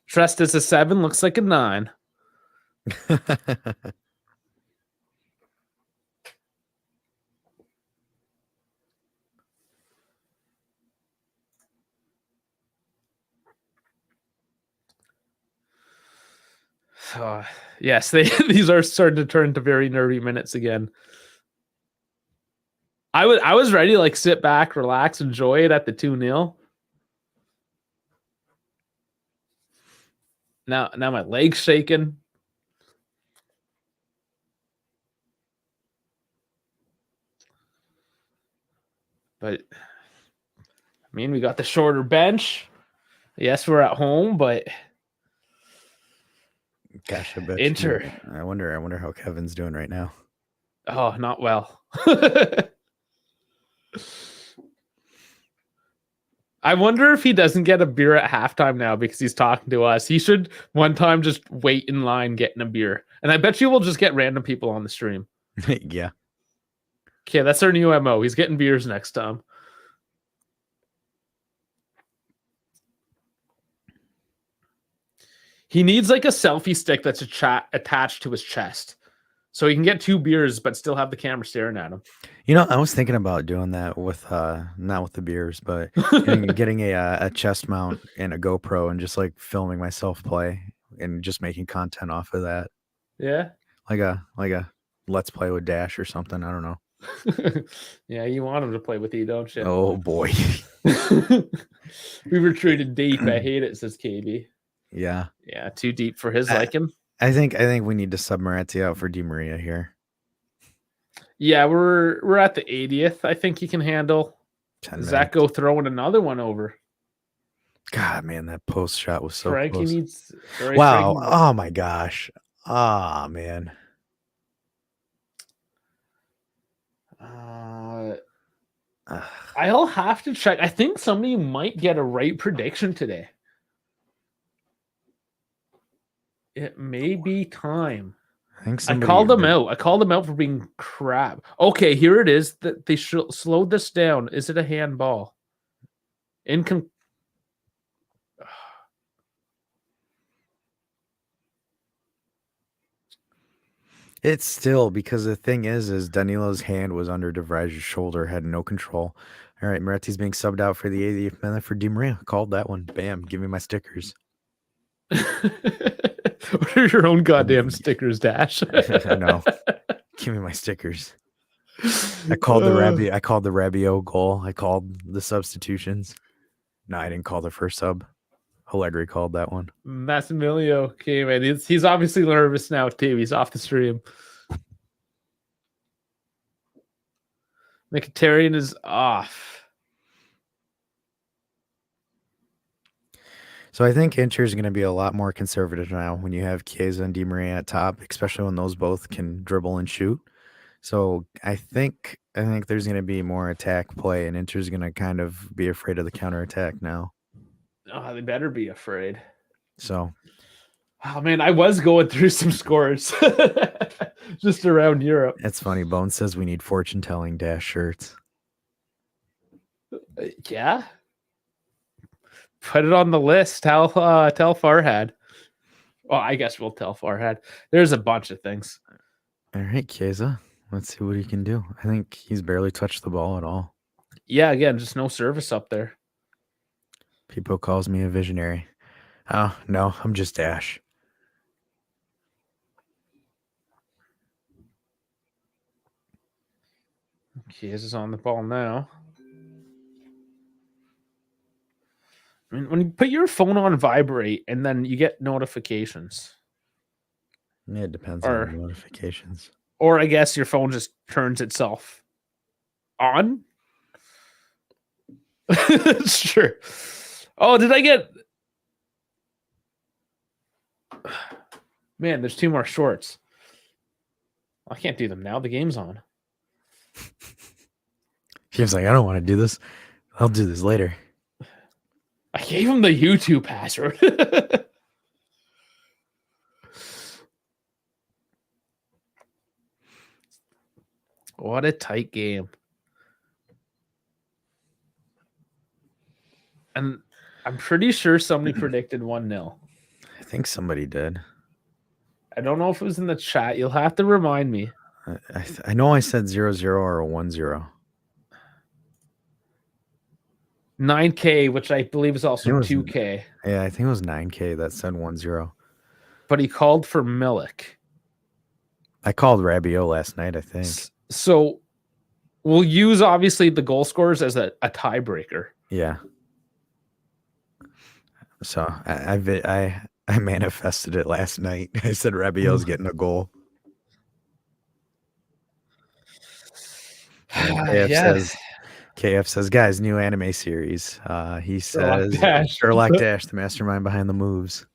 Trest as a 7, looks like a 9. Yes, these are starting to turn to very nervy minutes again. I was ready to like sit back, relax, enjoy it at the 2-0. Now my leg's shaking. But I mean, we got the shorter bench. Yes, we're at home, but Gosh, I bet Inter. I wonder how Kevin's doing right now. Oh, not well. I wonder if he doesn't get a beer at halftime now because he's talking to us. He should one time just wait in line getting a beer. And I bet you we'll just get random people on the stream. Yeah. Okay, that's our new MO. He's getting beers next time. He needs like a selfie stick that's attached to his chest. So he can get 2 beers but still have the camera staring at him. You know, I was thinking about doing that with not with the beers, but getting a chest mount and a GoPro and just like filming myself play and just making content off of that. Yeah. Like a let's play with Dash or something. I don't know. Yeah, you want him to play with you, don't you? Oh boy. We were treated deep. I hate it, says KB. Yeah. Yeah, too deep for his liking. I think we need to sub Moretti out for Di Maria here. Yeah, we're at the 80th. I think he can handle. Zach throwing another one over. God, man, that post shot was so Frankie close. needs. Wow. Oh my gosh. Ah, man. I'll have to check. I think somebody might get a right prediction today. It may be time. I called them out. I called them out for being crap. Okay, here it is. That they slowed this down. Is it a handball? It's still, because the thing is Danilo's hand was under De Vrij's shoulder, had no control. All right, Moretti's being subbed out for the 80th minute for Di Maria. Called that one. Bam. Give me my stickers. What are your own goddamn stickers, Dash? I know. Give me my stickers. I called the Rabiot goal. I called the substitutions. No, I didn't call the first sub. Allegri called that one. Massimilio came in. He's obviously nervous now too. He's off the stream. Mkhitaryan is off. So I think Inter is going to be a lot more conservative now when you have Chiesa and Di Maria at top, especially when those both can dribble and shoot. So I think there's going to be more attack play, and Inter's going to kind of be afraid of the counterattack now. Oh, they better be afraid. So, oh man, I was going through some scores just around Europe. It's funny. Bone says we need fortune telling Dash shirts. Yeah. Put it on the list. Tell Farhad. Well, I guess we'll tell Farhad. There's a bunch of things. All right, Chiesa. Let's see what he can do. I think he's barely touched the ball at all. Yeah, again, just no service up there. People calls me a visionary. Oh, no, I'm just Dash. Chiesa's on the ball now. I mean, when you put your phone on vibrate and then you get notifications. Yeah, it depends on the notifications. Or I guess your phone just turns itself on. Sure. Oh, did I get... Man, there's 2 more shorts. I can't do them now. The game's on. He was like, I don't want to do this. I'll do this later. I gave him the YouTube password. What a tight game. And I'm pretty sure somebody predicted 1-0. I think somebody did. I don't know if it was in the chat. You'll have to remind me. I know I said 0-0 or a 1-0. 9K, which I believe is also It was- 2K. Yeah, I think it was 9K that said 1-0. But he called for Milik. I called Rabiot last night, I think. So we'll use obviously the goal scorers as a tiebreaker. Yeah. So I manifested it last night. I said Rabiot's getting a goal. And KF says, guys, new anime series. He says Sherlock Dash, the mastermind behind the moves.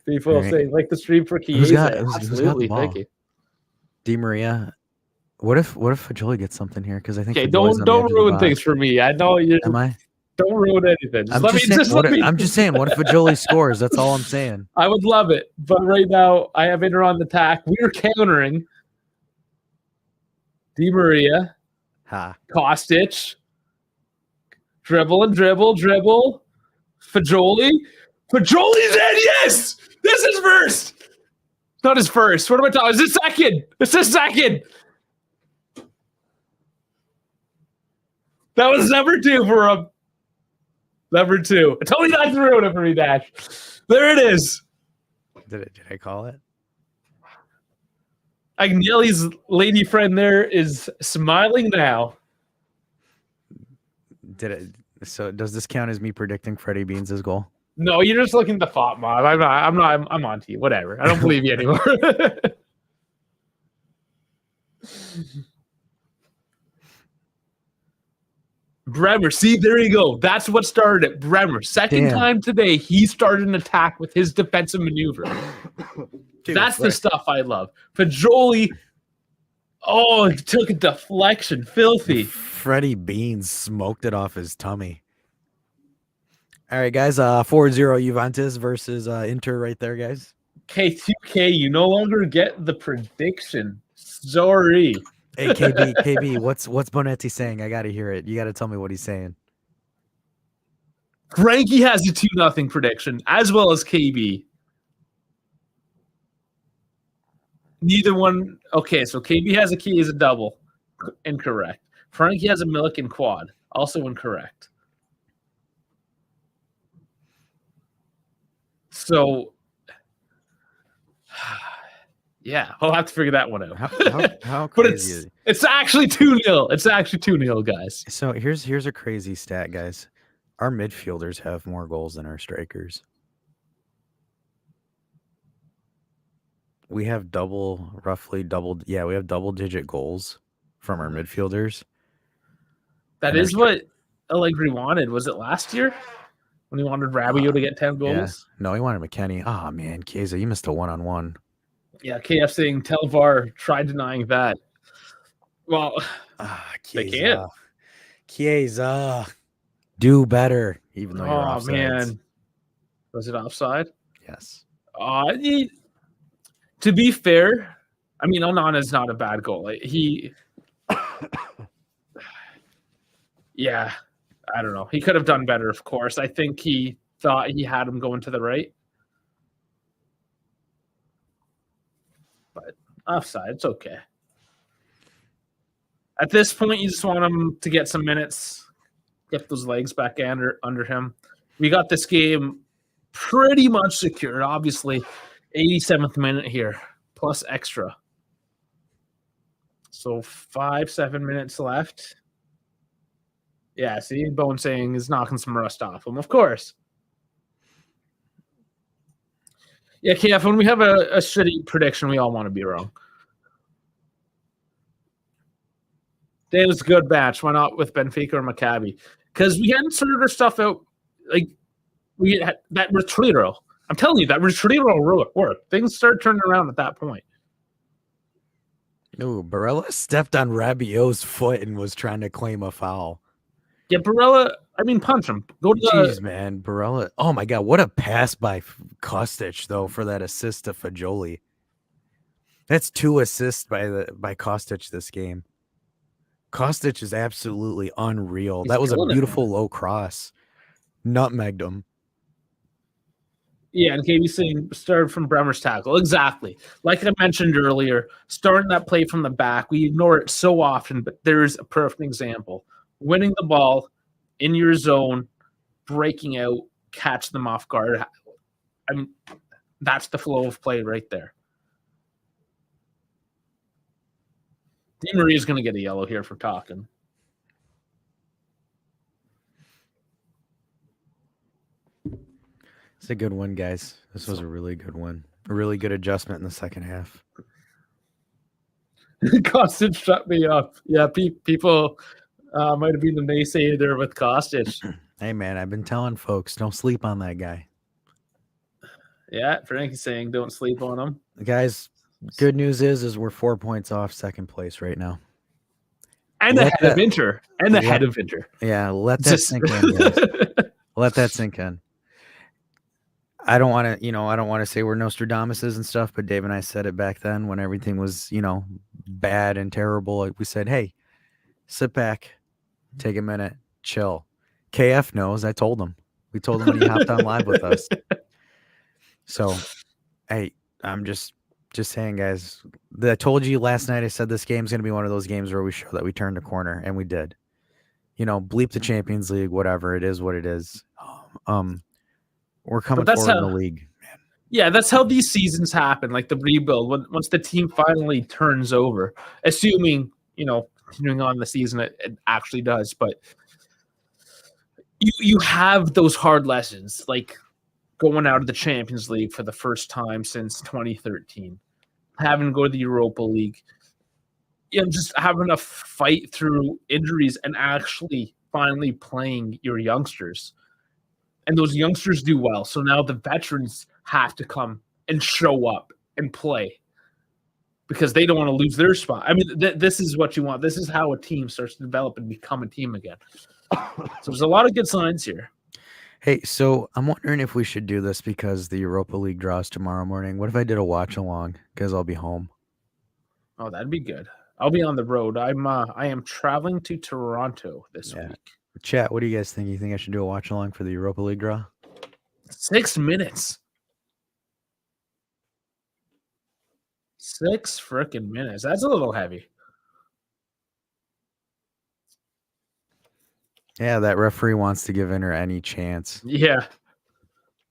People say like the stream for Who's Chiesa. got the Absolutely, ball? thank you. Di Maria. What if Fajoli gets something here? Because I think Okay, Fajoli's on the edge don't of the ruin box. things for me. I know you. Am I? Don't ruin anything. I'm just saying. What if Fajoli scores? That's all I'm saying. I would love it, but right now I have Inter on the attack. We're countering Di Maria, Kostic, dribble. Fajoli. Fajoli's in. Yes, this is first. It's not his first. What am I talking? It's his second. It's his second. That was number 2 for him. Number 2. Totally not through it for me, Dash. There it is. Did I call it? Agnelli's lady friend there is smiling now. So does this count as me predicting Freddie Beans' goal? No, you're just looking at the thought mob. I'm on to you. Whatever. I don't believe you anymore. Bremer, see, there you go. That's what started it. Bremer, second time today, he started an attack with his defensive maneuver. That's the stuff I love. Fajoli, it took a deflection. Filthy. Freddie Beans smoked it off his tummy. All right, guys. 4-0 Juventus versus Inter right there, guys. K2K, you no longer get the prediction. Sorry. Hey, KB, what's Bonetti saying? I got to hear it. You got to tell me what he's saying. Frankie has a 2-0 prediction, as well as KB. Neither one. Okay, so KB has a key as a double. Incorrect. Frankie has a Milik and quad. Also incorrect. So, yeah, I'll have to figure that one out. How But crazy it's actually 2-0. It's actually 2-0, guys. So here's a crazy stat, guys. Our midfielders have more goals than our strikers. We have we have double-digit goals from our midfielders. That is what Allegri wanted. Was it last year when he wanted Rabiot to get 10 goals? Yeah. No, he wanted McKennie. Oh, man, Chiesa, you missed a one-on-one. Yeah, KF saying tell VAR, try denying that. Well, they can't. Chiesa, do better, even though you're offsides. Man. Was it offside? Yes. To be fair, I mean, Onana's not a bad goal. Yeah, I don't know. He could have done better, of course. I think he thought he had him going to the right. But offside, it's okay. At this point, you just want him to get some minutes, get those legs back under him. We got this game pretty much secured, obviously. 87th minute here, plus extra. So 5-7 minutes left. Yeah, see, Bone saying is knocking some rust off him, of course. Yeah, KF, when we have a shitty prediction, we all want to be wrong. Today was a good match. Why not with Benfica or Maccabi? Because we hadn't sorted our stuff out. Like, we had that Retreato. I'm telling you, that Retreato worked. Things started turning around at that point. Ooh, Barella stepped on Rabiot's foot and was trying to claim a foul. Yeah, Barella, I mean, punch him. Go to the... Jeez, man. Barella. Oh, my God. What a pass by Kostic, though, for that assist to Fajoli. That's 2 assists by Kostic this game. Kostic is absolutely unreal. He's that was a killing it, beautiful low cross. Nutmegged him. Yeah, and KB saying started from Bremer's tackle. Exactly. Like I mentioned earlier, starting that play from the back, we ignore it so often, but there's a perfect example. Winning the ball in your zone, breaking out, catch them off guard. I mean, that's the flow of play right there. Di Maria's going to get a yellow here for talking. It's a good one, guys. This was a really good one. A really good adjustment in the second half. Kostic shut me up. Yeah, people might have been the naysayer there with Kostic. Hey, man, I've been telling folks, don't sleep on that guy. Yeah, Frankie's saying don't sleep on him. Guys, good news is we're 4 points off second place right now. And ahead of Inter. And ahead of Inter. Yeah, let that sink in, guys. Let that sink in. I don't want to say we're Nostradamuses and stuff, but Dave and I said it back then when everything was, bad and terrible. Like we said, hey, sit back, take a minute, chill. KF knows. I told him. We told him when he hopped on live with us. So, hey, I'm just saying, guys. I told you last night. I said this game's going to be one of those games where we show that we turned a corner, and we did. Bleep the Champions League, whatever. It is what it is. We're coming forward in the league. Man. Yeah, that's how these seasons happen, like the rebuild. Once the team finally turns over, assuming, continuing on the season, it actually does. But you have those hard lessons, like going out of the Champions League for the first time since 2013, having to go to the Europa League, just having to fight through injuries and actually finally playing your youngsters. And those youngsters do well. So now the veterans have to come and show up and play because they don't want to lose their spot. I mean, this is what you want. This is how a team starts to develop and become a team again. So there's a lot of good signs here. Hey, so I'm wondering if we should do this because the Europa League draws tomorrow morning. What if I did a watch along? Because I'll be home. Oh, that'd be good. I'll be on the road. I am traveling to Toronto this week. Chat, what do you guys think? You think I should do a watch along for the Europa League draw? 6 minutes. 6 freaking minutes. That's a little heavy. Yeah, that referee wants to give Inter any chance. Yeah,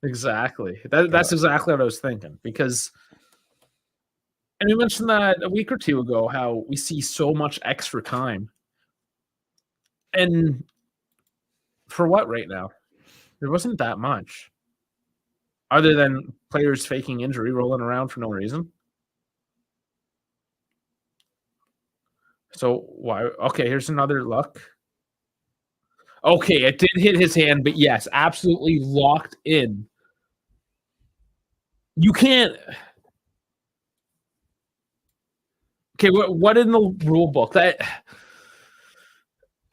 exactly. That's exactly what I was thinking. Because, and we mentioned that a week or two ago, how we see so much extra time. And for what right now? There wasn't that much. Other than players faking injury, rolling around for no reason. So why? Okay, here's another look. Okay, it did hit his hand, but yes, absolutely locked in. You can't. Okay, what in the rule book? That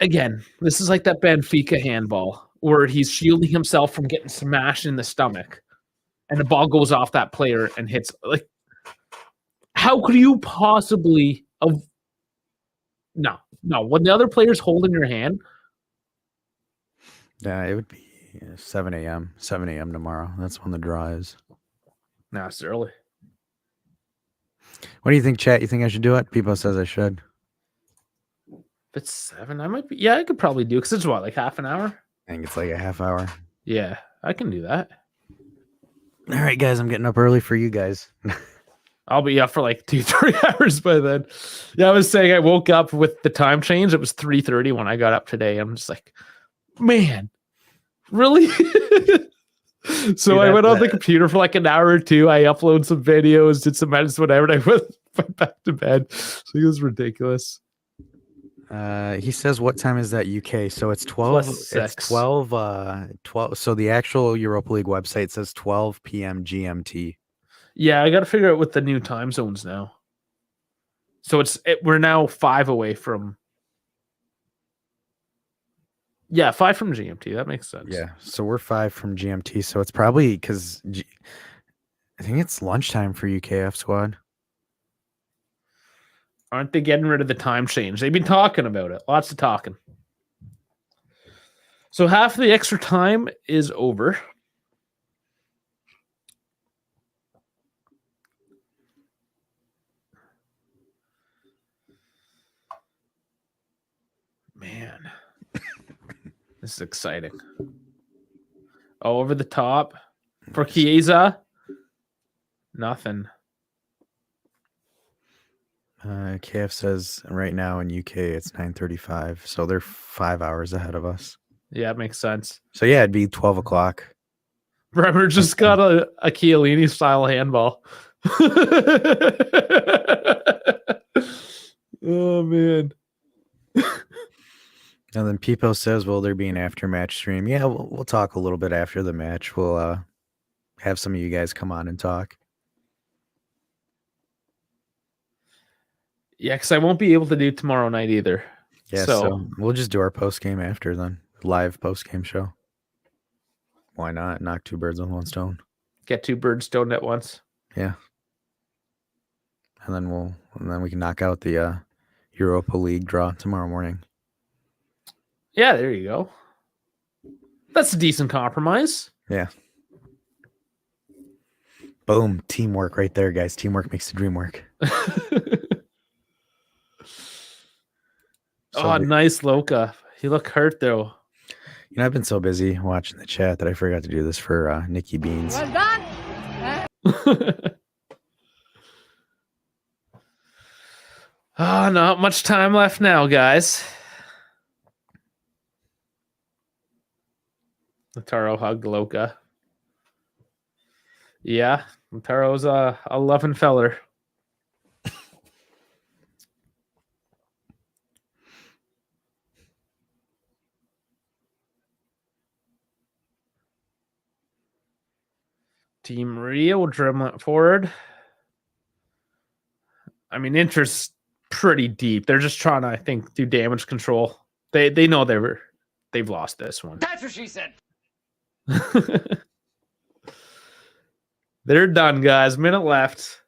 again, this is like that Benfica handball where he's shielding himself from getting smashed in the stomach, and the ball goes off that player and hits. Like, how could you possibly? No. When the other player's holding your hand. Yeah, it would be 7 a.m. 7 a.m. tomorrow. That's when the draw is. No, it's early. What do you think, chat? You think I should do it? People says I should. If it's 7, I might be. Yeah, I could probably do it because it's what, like half an hour? I think it's like a half hour. Yeah, I can do that. All right, guys, I'm getting up early for you guys. I'll be up for like 2-3 hours by then. Yeah, I was saying I woke up with the time change. It was 3:30 when I got up today. I'm just like, man, really? So I went on the computer for like an hour or two. I uploaded some videos, did some edits, whatever, and I went back to bed. So it was ridiculous. He says, what time is that UK? So it's 12. It's 6. 12. So the actual Europa League website says 12 p.m. GMT. Yeah, I got to figure out what the new time zones now. So we're now 5 away from. Yeah, 5 from GMT. That makes sense. Yeah. So we're 5 from GMT. So it's probably because I think it's lunchtime for UKF squad. Aren't they getting rid of the time change? They've been talking about it. Lots of talking. So half of the extra time is over. Man, this is exciting. Oh, over the top for Chiesa. Nothing. KF says right now in UK it's 9:35, so they're 5 hours ahead of us. Yeah, it makes sense. So yeah, it'd be 12 o'clock. Bremer just got a Chiellini style handball. Oh man. And then Pipo says, will there be an after-match stream? Yeah, we'll talk a little bit after the match. We'll have some of you guys come on and talk. Yeah, because I won't be able to do tomorrow night either. Yeah, so we'll just do our post-game after then. Live post-game show. Why not? Knock 2 birds with 1 stone. Get 2 birds stoned at once. Yeah. And then we can knock out the Europa League draw tomorrow morning. Yeah, there you go. That's a decent compromise. Yeah. Boom. Teamwork right there, guys. Teamwork makes the dream work. Nice Loka. He looked hurt though. You know, I've been so busy watching the chat that I forgot to do this for Nikki Beans. Well done. Not much time left now, guys. Lautaro hugged Loka. Yeah, Lautaro's a loving feller. Team Maria will dribble it forward. I mean, Inter's pretty deep. They're just trying to, I think, do damage control. They know they've lost this one. That's what she said. They're done, guys. Minute left.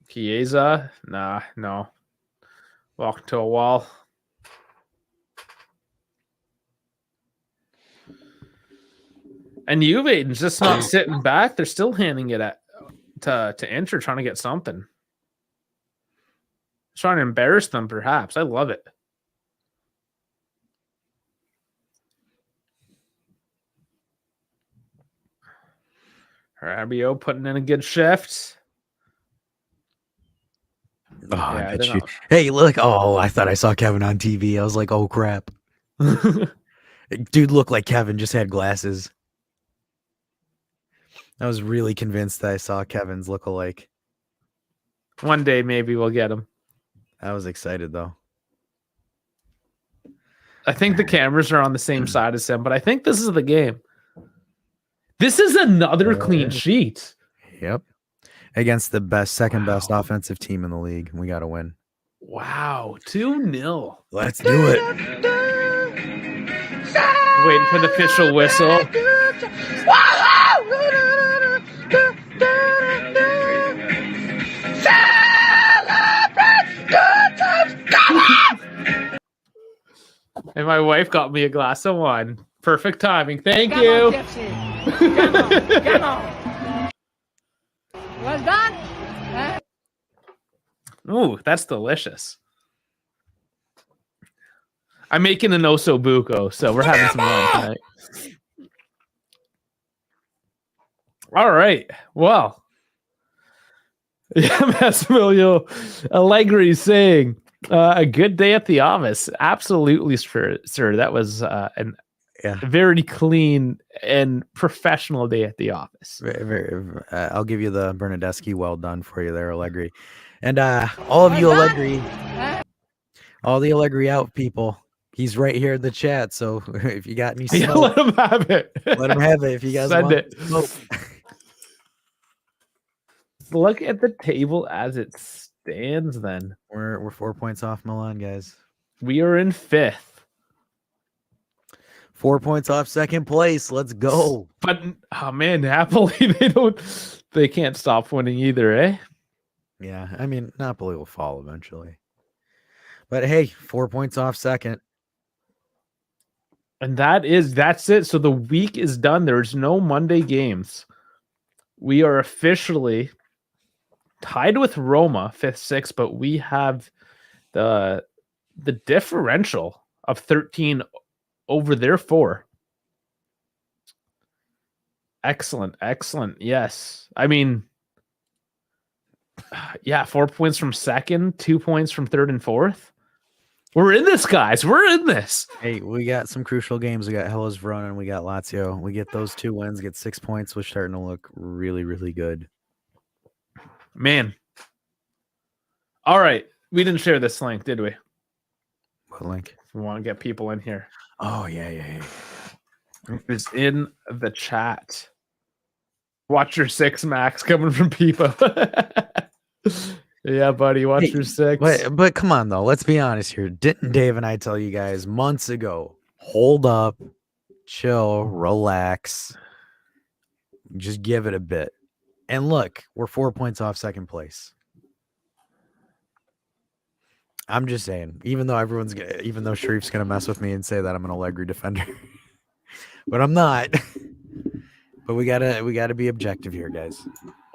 Chiesa? Nah, no. Walk to a wall. And Juve's just not sitting back. They're still handing it to Inter, trying to get something. Trying to embarrass them, perhaps. I love it. Rabiot putting in a good shift. Oh, yeah, I bet you. Hey, look. Oh, I thought I saw Kevin on TV. I was like, oh, crap. Dude looked like Kevin, just had glasses. I was really convinced that I saw Kevin's lookalike. One day, maybe we'll get him. I was excited, though. I think the cameras are on the same side as him, but I think this is the game. This is another clean sheet. Yep. Against the second best offensive team in the league. We got to win. Wow. 2-0. Let's do it. Waiting for the official whistle. And my wife got me a glass of wine. Perfect timing. Thank you. Come on. Well done. Ooh, that's delicious. I'm making an osso buco, so we're having some fun tonight. All right. Well, Yeah, Massimiliano Allegri saying, a good day at the office. Absolutely, sir. That was an Yeah. very clean and professional day at the office. I'll give you the Bernadeschi well done for you there, Allegri. And all of you Allegri, all the Allegri out people, he's right here in the chat. So if you got any Yeah, smoke, let him have it. let him have it. If you guys Send want it. smoke. Look at the table as it stands then. We're 4 points off Milan, guys. We are in 5th. 4 points off second place. Let's go. But oh man, Napoli, they can't stop winning either, eh? Yeah, I mean, Napoli will fall eventually. But hey, 4 points off second. And that's it. So the week is done. There's no Monday games. We are officially tied with Roma, 5th, 6th, but we have the differential of 13 over their 4. Excellent. Yes. I mean, yeah, 4 points from 2nd, 2 points from 3rd and 4th. We're in this, guys. We're in this. Hey, we got some crucial games. We got Hellas Verona and we got Lazio. We get those 2 wins, get 6 points. We're starting to look really, really good. Man. All right. We didn't share this link, did we? What link? We want to get people in here. Oh, yeah. It's in the chat. Watch your 6, Max, coming from Peepa. Yeah, buddy, watch your 6. But come on, though. Let's be honest here. Didn't Dave and I tell you guys months ago, hold up, chill, relax, just give it a bit. And look, we're 4 points off second place. I'm just saying, even though Sharif's gonna mess with me and say that I'm an Allegri defender, but I'm not. But we gotta be objective here, guys.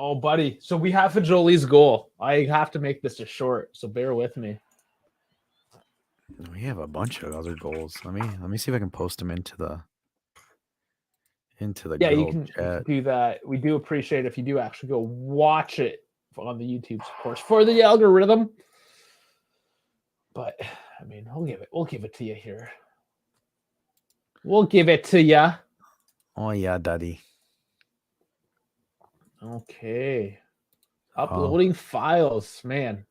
Oh, buddy. So we have Fajoli's goal. I have to make this a short, so bear with me. We have a bunch of other goals. Let me see if I can post them into the Yeah, you goal can chat. do that. We do appreciate if you do actually go watch it on the YouTube, of course, for the algorithm. But I mean, we'll give it to you here. We'll give it to you. Oh yeah, daddy. Okay. Uploading files. Man,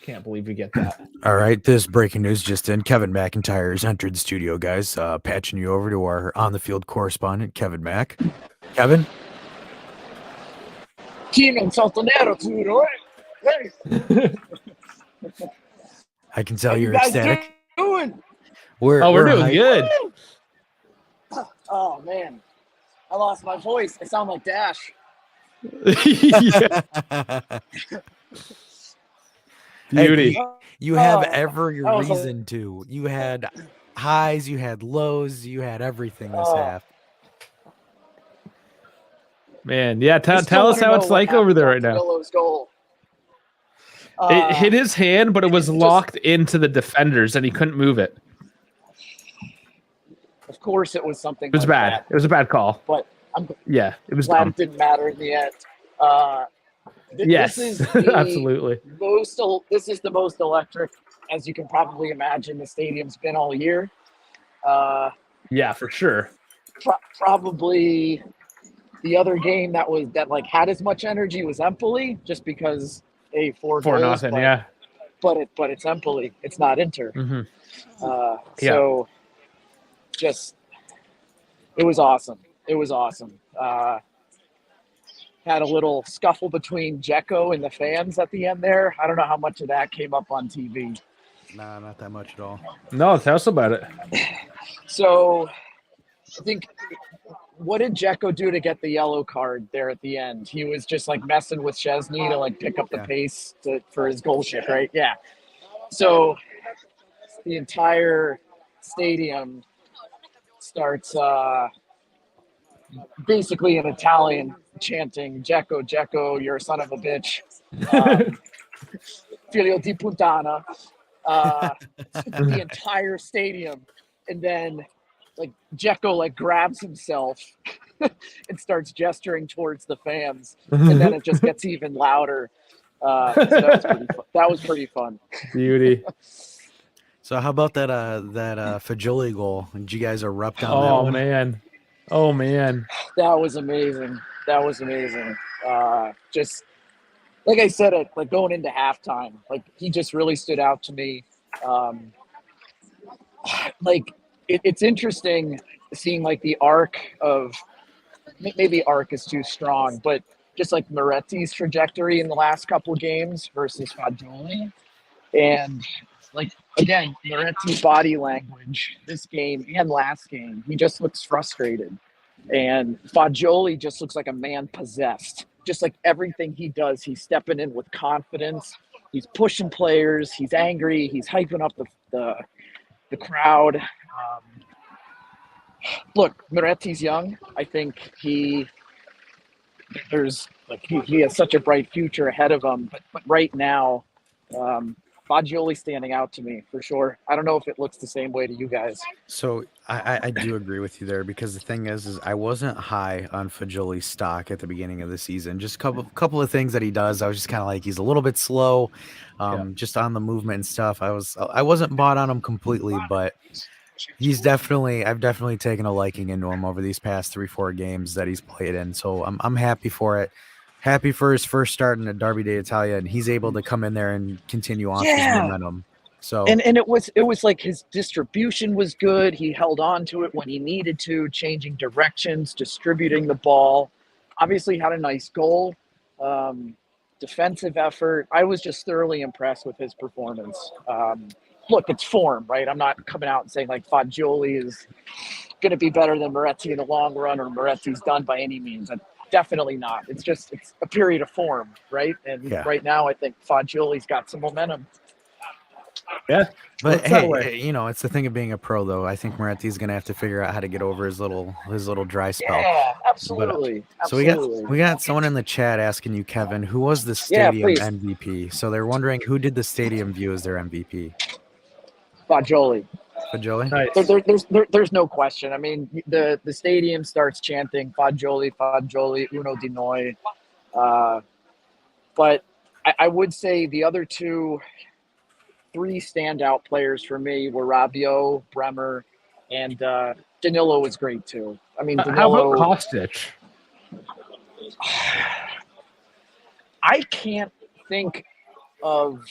can't believe we get that. All right, this breaking news just in. Kevin McIntyre has entered the studio, guys. Patching you over to our on-the-field correspondent, Kevin Mack. Kevin? I can tell you're ecstatic. Doing? We're doing hyped. good. Oh man, I lost my voice. I sound like Dash. Yeah. Beauty. Hey, you have Oh, every that was a- reason to. You had highs, you had lows, you had everything this Oh. half. Man, yeah, I still tell us wanna how know it's what like over there right happened now. to Danillo's goal. It hit his hand, but it was just- locked into the defenders, and he couldn't move it. Of course, it was something. It was like bad. that, It was a bad call. but I'm Yeah, it was glad dumb. it didn't matter in the end. Yes, This is the absolutely. This is the most electric, as you can probably imagine, the stadium's been all year. Yeah, for sure. Probably the other game that had as much energy was Empoli, just because 4 4-0, goals, but, yeah. but it's Empoli, it's not Inter. Mhm. So just it was awesome. It was awesome. Had a little scuffle between Dzeko and the fans at the end there. I don't know how much of that came up on TV. Nah, not that much at all. No, tell us about it. So I think, what did Dzeko do to get the yellow card there at the end? He was just like messing with Chesney to pick up the pace for his goal kick, right? Yeah. So the entire stadium starts basically in Italian chanting, Dzeko, Dzeko, you're a son of a bitch. Figlio di puttana. The entire stadium. And then Dzeko grabs himself and starts gesturing towards the fans. And then it just gets even louder. So that was pretty fun. Beauty. So how about that Fagioli goal? Did you guys erupt on that Oh one? man. Oh man. That was amazing. Just like I said, like going into halftime, like he just really stood out to me. Like it's interesting seeing like the arc of, maybe arc is too strong, but just like Moretti's trajectory in the last couple of games versus Fagioli. And like, again, Moretti's body language this game and last game, he just looks frustrated. And Fagioli just looks like a man possessed. Just like everything he does, he's stepping in with confidence. He's pushing players. He's angry. He's hyping up the crowd. Look, Moretti's young. I think he has such a bright future ahead of him. But right now, Fagioli standing out to me for sure. I don't know if it looks the same way to you guys. So I do agree with you there, because the thing is I wasn't high on Fagioli's stock at the beginning of the season. Just a couple of things that he does, I was just kind of like, he's a little bit slow, just on the movement and stuff. I wasn't bought on him completely, but I've definitely taken a liking into him over these past 3-4 games that he's played in. So I'm happy for it. Happy for his first start in the Derby d'Italia, and he's able to come in there and continue on his momentum. So and it was like his distribution was good. He held on to it when he needed to, changing directions, distributing the ball. Obviously had a nice goal, defensive effort. I was just thoroughly impressed with his performance. Look, it's form, right? I'm not coming out and saying like Fagioli is going to be better than Moretti in the long run, or Moretti's done by any means. Definitely not. It's a period of form, right? And right now, I think Fagioli's got some momentum. Yeah. But hey, it's the thing of being a pro, though. I think Moretti's going to have to figure out how to get over his little dry spell. Yeah, absolutely. So we got someone in the chat asking you, Kevin, who was the stadium MVP? So they're wondering who did the stadium view as their MVP? Fagioli. Fagioli? There's no question. I mean, the stadium starts chanting Fagioli, uno di noi. But I would say the other three standout players for me were Rabiot, Bremer, and Danilo was great too. I mean, Danilo, how about Kostic? I can't think of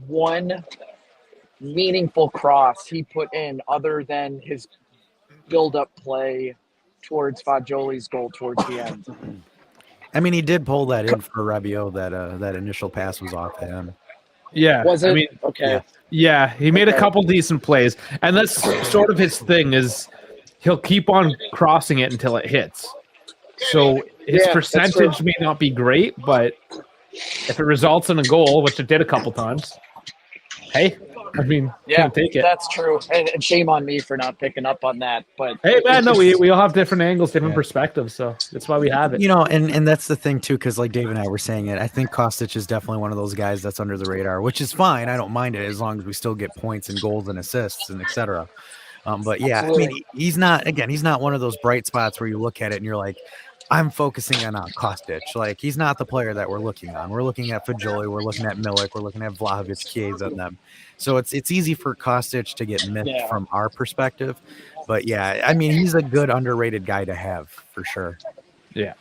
one meaningful cross he put in other than his build-up play towards Fagioli's goal towards the end. I mean, he did pull that in for Rabiot. That initial pass was off to him. Yeah. Was it? I mean, okay. Yeah, he made a couple decent plays, and that's sort of his thing. Is he'll keep on crossing it until it hits. So his percentage may not be great, but if it results in a goal, which it did a couple times, hey, I mean, can't take it. That's true. And shame on me for not picking up on that. But hey, man, no, we all have different angles, different perspectives, so that's why we have it. And that's the thing too, because like Dave and I were saying it, I think Kostic is definitely one of those guys that's under the radar, which is fine. I don't mind it as long as we still get points and goals and assists and etc. But yeah, absolutely. I mean, he's not one of those bright spots where you look at it and you're like, I'm focusing on Kostic. Like, he's not the player that we're looking on. We're looking at Fagioli, we're looking at Milik, we're looking at Vlahovic, Chiesa, and them. So it's easy for Kostic to get missed from our perspective. But yeah, I mean, he's a good underrated guy to have for sure. Yeah.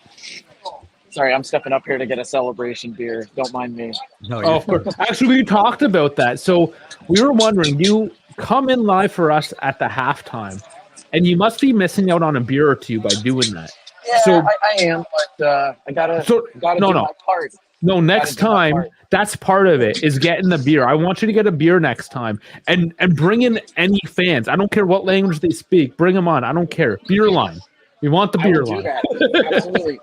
Sorry, I'm stepping up here to get a celebration beer. Don't mind me. No, of course. Actually, we talked about that. So we were wondering, you come in live for us at the halftime, and you must be missing out on a beer or two by doing that. Yeah, so, I am, but I gotta do my part. No, next time, that's part of it, is getting the beer. I want you to get a beer next time, and bring in any fans. I don't care what language they speak. Bring them on. I don't care. Beer line. We want the beer line. That. Absolutely.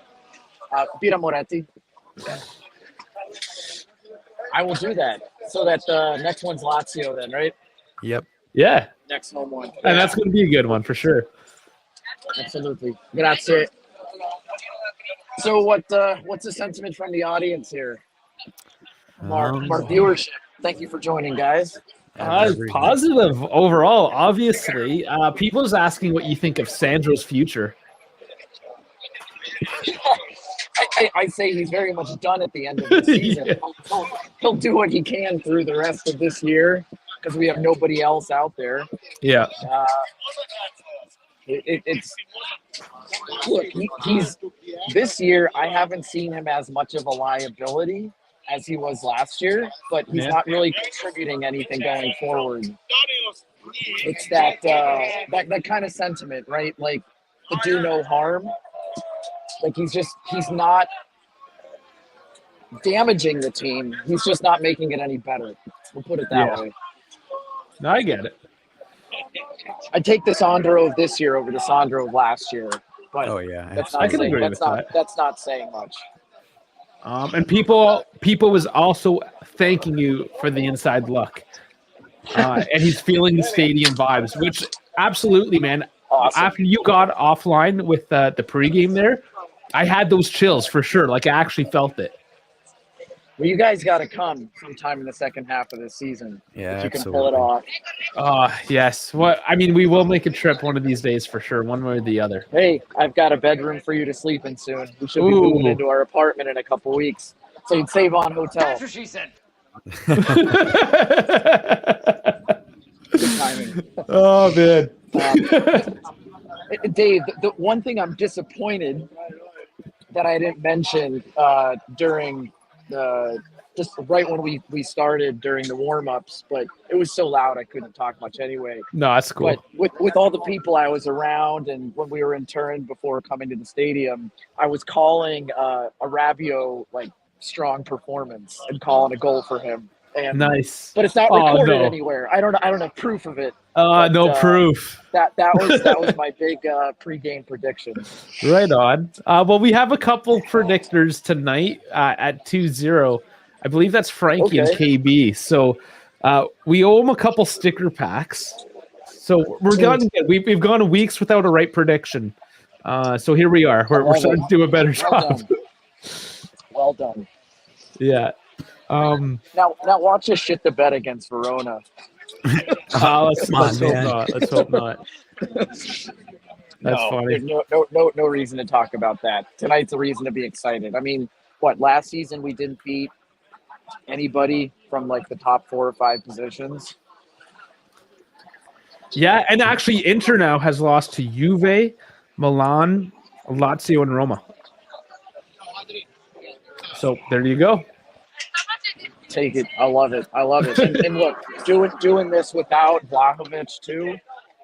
Birra Moretti. I will do that. So that next one's Lazio then, right? Yep. Yeah. Next home one. And that's going to be a good one for sure. Absolutely. Grazie. So what's the sentiment from the audience here? Our viewership. Thank you for joining, guys. Positive overall, obviously. People's asking what you think of Sandro's future. I say he's very much done at the end of the season. Yeah. He'll do what he can through the rest of this year because we have nobody else out there. Yeah. It's look, he's this year. I haven't seen him as much of a liability as he was last year, but he's not really contributing anything going forward. It's that kind of sentiment, right? Like the do no harm. Like he's not damaging the team. He's just not making it any better. We'll put it that way. No, I get it. I take the Sandro of this year over the Sandro of last year, but that's I can agree with that's not saying much. And people was also thanking you for the inside luck, and he's feeling the stadium vibes, which absolutely, man. Awesome. After you got offline with the pregame there, I had those chills for sure. Like I actually felt it. Well, you guys got to come sometime in the second half of this season. Yeah, if you can pull it off. Yes. What I mean, we will make a trip one of these days for sure, one way or the other. Hey, I've got a bedroom for you to sleep in soon. We should be moving into our apartment in a couple weeks, so you'd save on hotel. That's what she said. Good timing. Oh man. Dave, the one thing I'm disappointed that I didn't mention during just right when we started during the warm-ups, but it was so loud I couldn't talk much anyway. No, that's cool. But with all the people I was around and when we were in turn before coming to the stadium, I was calling a Rabiot like strong performance and calling a goal for him. And, nice. But it's not recorded anywhere. I don't have proof of it. No proof. That was my big pregame prediction. Right on. Well, we have a couple predictors tonight at 2-0. I believe that's Frankie and KB. So we owe them a couple sticker packs. So we've gone weeks without a right prediction. So here we are. We're starting to do a better job. Well done. Yeah. Now watch us shit the bed against Verona. Let's hope not. That's funny. There's no reason to talk about that. Tonight's a reason to be excited. I mean, last season we didn't beat anybody from like the top 4 or 5 positions. Yeah, and actually Inter now has lost to Juve, Milan, Lazio, and Roma. So there you go. Take it. I love it. And look, doing this without Vlahovic too,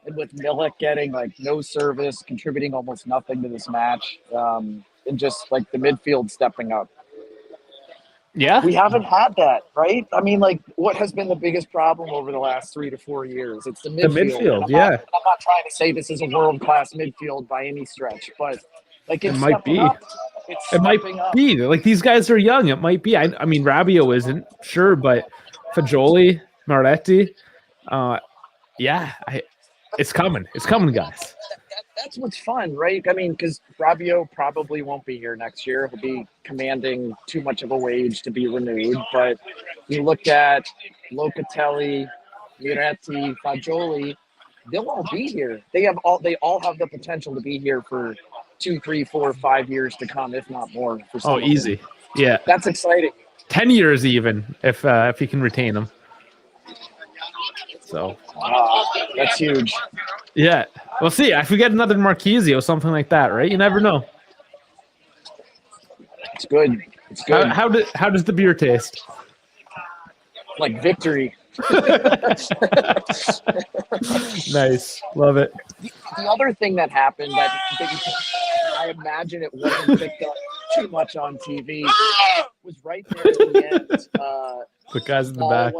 and with Milik getting like no service, contributing almost nothing to this match, and just like the midfield stepping up. Yeah, we haven't had that, right? I mean, like, what has been the biggest problem over the last 3 to 4 years? It's the midfield. I'm not trying to say this is a world-class midfield by any stretch, but like it might be. Up. It might be. Like these guys are young. It might be. I mean, Rabiot isn't sure, but Fagioli, Maretti, it's coming. It's coming, guys. That's what's fun, right? I mean, because Rabiot probably won't be here next year. He'll be commanding too much of a wage to be renewed. But you look at Locatelli, Miretti, Fagioli, they'll all be here. They all have the potential to be here for 2, 3, 4, 5 years to come, if not more. For some easy. Yeah. That's exciting. 10 years even, if you can retain them. So. That's huge. Yeah. We'll see. If we get another Marquisio, something like that, right? You never know. It's good. It's good. How does the beer taste? Like victory. Nice. Love it. The other thing that happened that I imagine it wasn't picked up too much on TV was right there at the end. The guys in the back.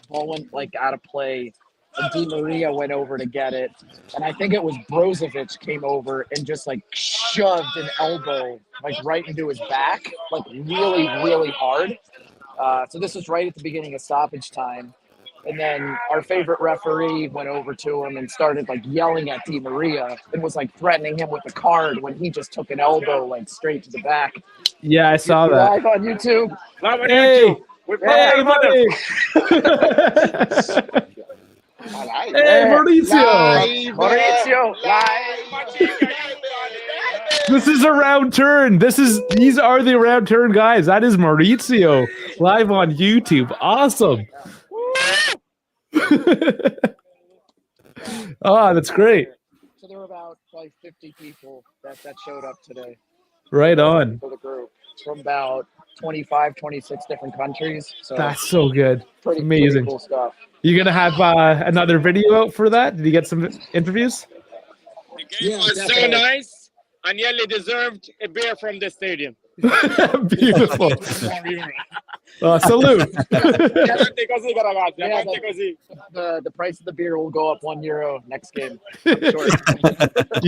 Ball went like out of play, and Di Maria went over to get it. And I think it was Brozovic came over and just like shoved an elbow like right into his back, like really, really hard. So this was right at the beginning of stoppage time. And then our favorite referee went over to him and started like yelling at Di Maria and was like threatening him with a card when he just took an elbow like straight to the back. Yeah, I saw that. Live on YouTube. Live on Hey! YouTube. Hey, buddy! Hey, Maurizio! Maurizio! Live! This is a round turn. These are the round turn guys. That is Maurizio live on YouTube. Awesome. Oh, that's great. So there were about like 50 people that showed up today Right on. for the group from about 25, 26 different countries. So That's so good. pretty Amazing. cool stuff. You gonna have another video out for that? Did you get some interviews? The game was so nice. Agnelli deserved a beer from the stadium. Beautiful. Salute. Avanti così, ragazzi. Yeah, Avanti così. The price of the beer will go up €1 next game. I'm sure.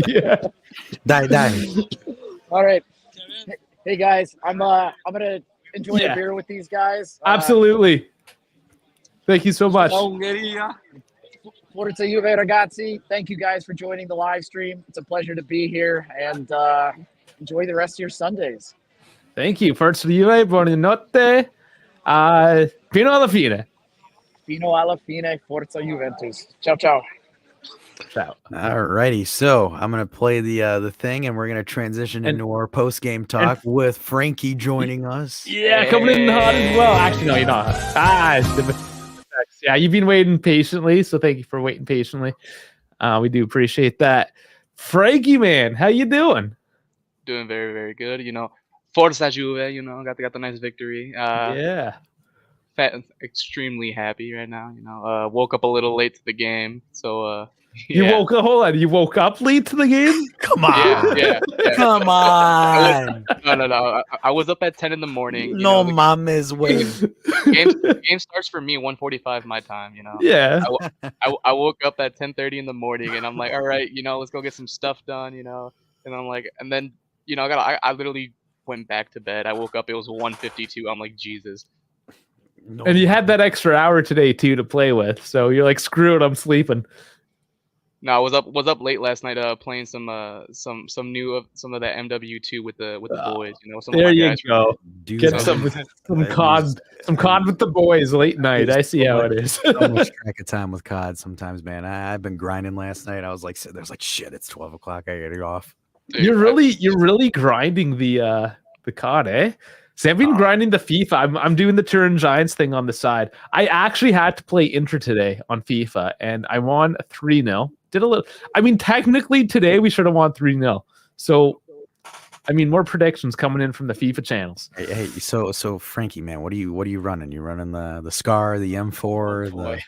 Yeah. Die. All right. Hey guys, I'm gonna enjoy Yeah. a beer with these guys. Absolutely. Thank you so much. Forza Juve ragazzi, thank you guys for joining the live stream. It's a pleasure to be here, and enjoy the rest of your Sundays. Thank you. Forza Juve, buonanotte. Fino alla fine. Fino alla fine, Forza Juventus. Ciao, ciao. Ciao. Alrighty, so I'm gonna play the thing, and we're gonna transition into our post game talk with Frankie joining us. Yeah, coming in hot as well. Actually, no, you're not. Yeah, you've been waiting patiently, so thank you for waiting patiently. We do appreciate that. Frankie, man, how you doing? Doing very, very good. Forza Juve, got the nice victory. Yeah. Extremely happy right now. Woke up a little late to the game, so You woke up. Hold on, you woke up late to the game? Come on, yeah. come on. No. I was up at 10 in the morning. No mames way. Game starts for me 1:45 my time. Yeah. I woke up at 10:30 in the morning, and I'm like, all right, let's go get some stuff done. And I'm like, and then I literally went back to bed. I woke up, it was 1:52. I'm like, Jesus. No. And you had that extra hour today too to play with, so you're like, screw it, I'm sleeping. No, I was up late last night playing some of that MW2 with the boys. Some of There my you guys. go. Dude, Get that some was- COD with the boys late night. I see how it is. So much track of time with COD sometimes, man. I've been grinding last night. I was like, sitting there, like, shit, it's 12 o'clock. I gotta get off. Dude, You're really grinding the COD, eh? See, I've been grinding the FIFA. I'm doing the Turin Giants thing on the side. I actually had to play Inter today on FIFA, and I won 3-0. Did a little. I mean, technically today we should have won 3-0. So, I mean, more predictions coming in from the FIFA channels. Hey, so Frankie, man, what are you running? You running the Scar, the M4,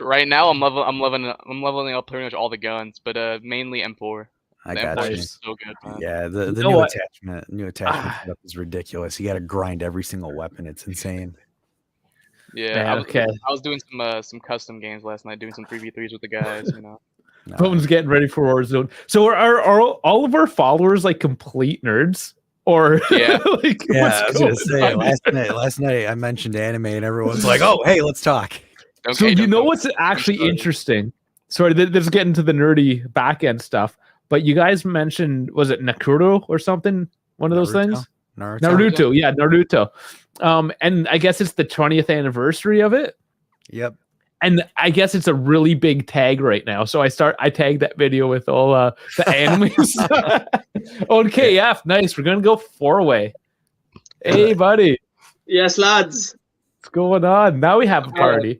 Right now I'm leveling up pretty much all the guns, but mainly M4. I The got M4 you. is so good, man. Yeah, the know new what? attachment setup is ridiculous. You got to grind every single weapon. It's insane. Yeah, Man, okay. I was doing some custom games last night, doing some 3v3s with the guys. No. Phone's getting ready for Warzone. So are all of our followers like complete nerds? Or Yeah. like Yeah, I was gonna say on? last night I mentioned anime and everyone's like, "Oh, hey, let's talk." So Okay, you know don't- what's actually sorry. interesting? Sorry, this is getting to the nerdy back end stuff. But you guys mentioned, was it Nakuro or something? One of those things? Naruto. Yeah, Naruto. And I guess it's the 20th anniversary of it. Yep. And I guess it's a really big tag right now. So I tagged that video with all the animes. On KF, nice. We're gonna go 4-way. Hey, buddy, Yes, lads. what's going on? Now we have a party.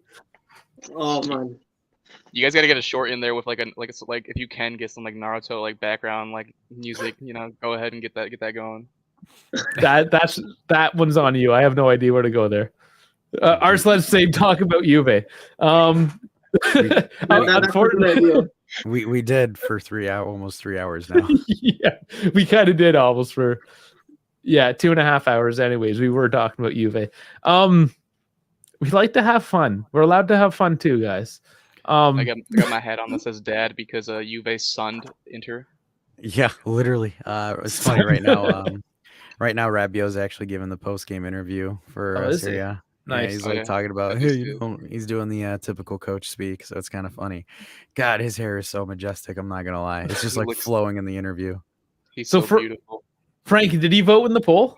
Oh man. You guys gotta get a short in there with like if you can get some like Naruto like background like music, go ahead and get that going. That one's on you. I have no idea where to go there. Arslan saying talk about Juve. That's a good idea. We did for almost 3 hours now. Yeah, we kind of did almost for 2.5 hours. Anyways, we were talking about Juve. We like to have fun. We're allowed to have fun too, guys. I got my hat on that says dad because Juve sunned Inter. Yeah, literally. It's funny right now. Right now, Rabiot's actually giving the post game interview for Oh, is he? Serie A. Nice. Yeah, he's Oh, like yeah. talking about, That's hey, good. he's doing the typical coach speak, so it's kind of funny. God, his hair is so majestic. I'm not gonna lie, it's just He like looks- flowing in the interview. He's So so, for- beautiful. Frankie, did he vote in the poll?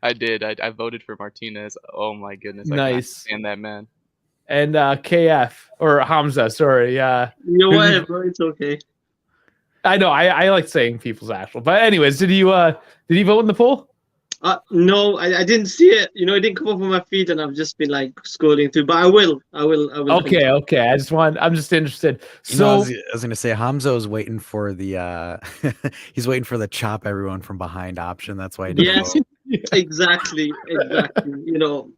I did. I voted for Martinez. Oh my goodness. I Nice. stand that man. And KF or Hamza, sorry. You know Who what, you- bro? It's okay. I know. I like saying people's actual. But anyways, did you vote in the poll? No, I didn't see it. You know, it didn't come up on my feed, and I've just been like scrolling through. But I will. Okay. I'm just interested. You know, I So was gonna say Hamzo's waiting for the he's waiting for the chop everyone from behind option. That's why he didn't Yes, vote. exactly. You know,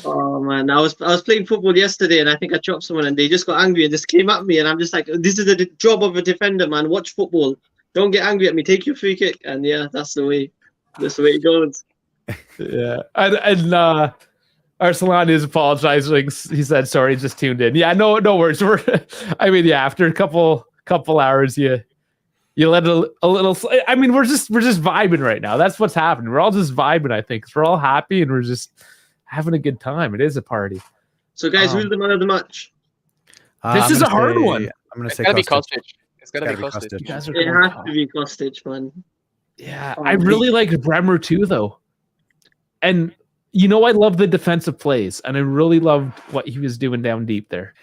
oh man, I was playing football yesterday, and I think I chopped someone, and they just got angry and just came at me, and I'm just like, this is the job of a defender, man. Watch football. Don't get angry at me. Take your free kick, and yeah, that's the way. That's the way it goes. yeah, and Arsalan is apologizing. He said sorry, just tuned in. Yeah, no worries. I mean, yeah, after a couple hours, you let a little. I mean, we're just vibing right now. That's what's happening. We're all just vibing. I think 'cause we're all happy and we're just having a good time. It is a party. So, guys, who's the man of the match? This is a hard one. I'm gonna It's say gotta be Kostic. Kostic. It's gotta be Kostic. You guys are It going has tough. to be Kostic, man. Yeah, I really like Bremer too, though. And you know, I love the defensive plays, and I really loved what he was doing down deep there.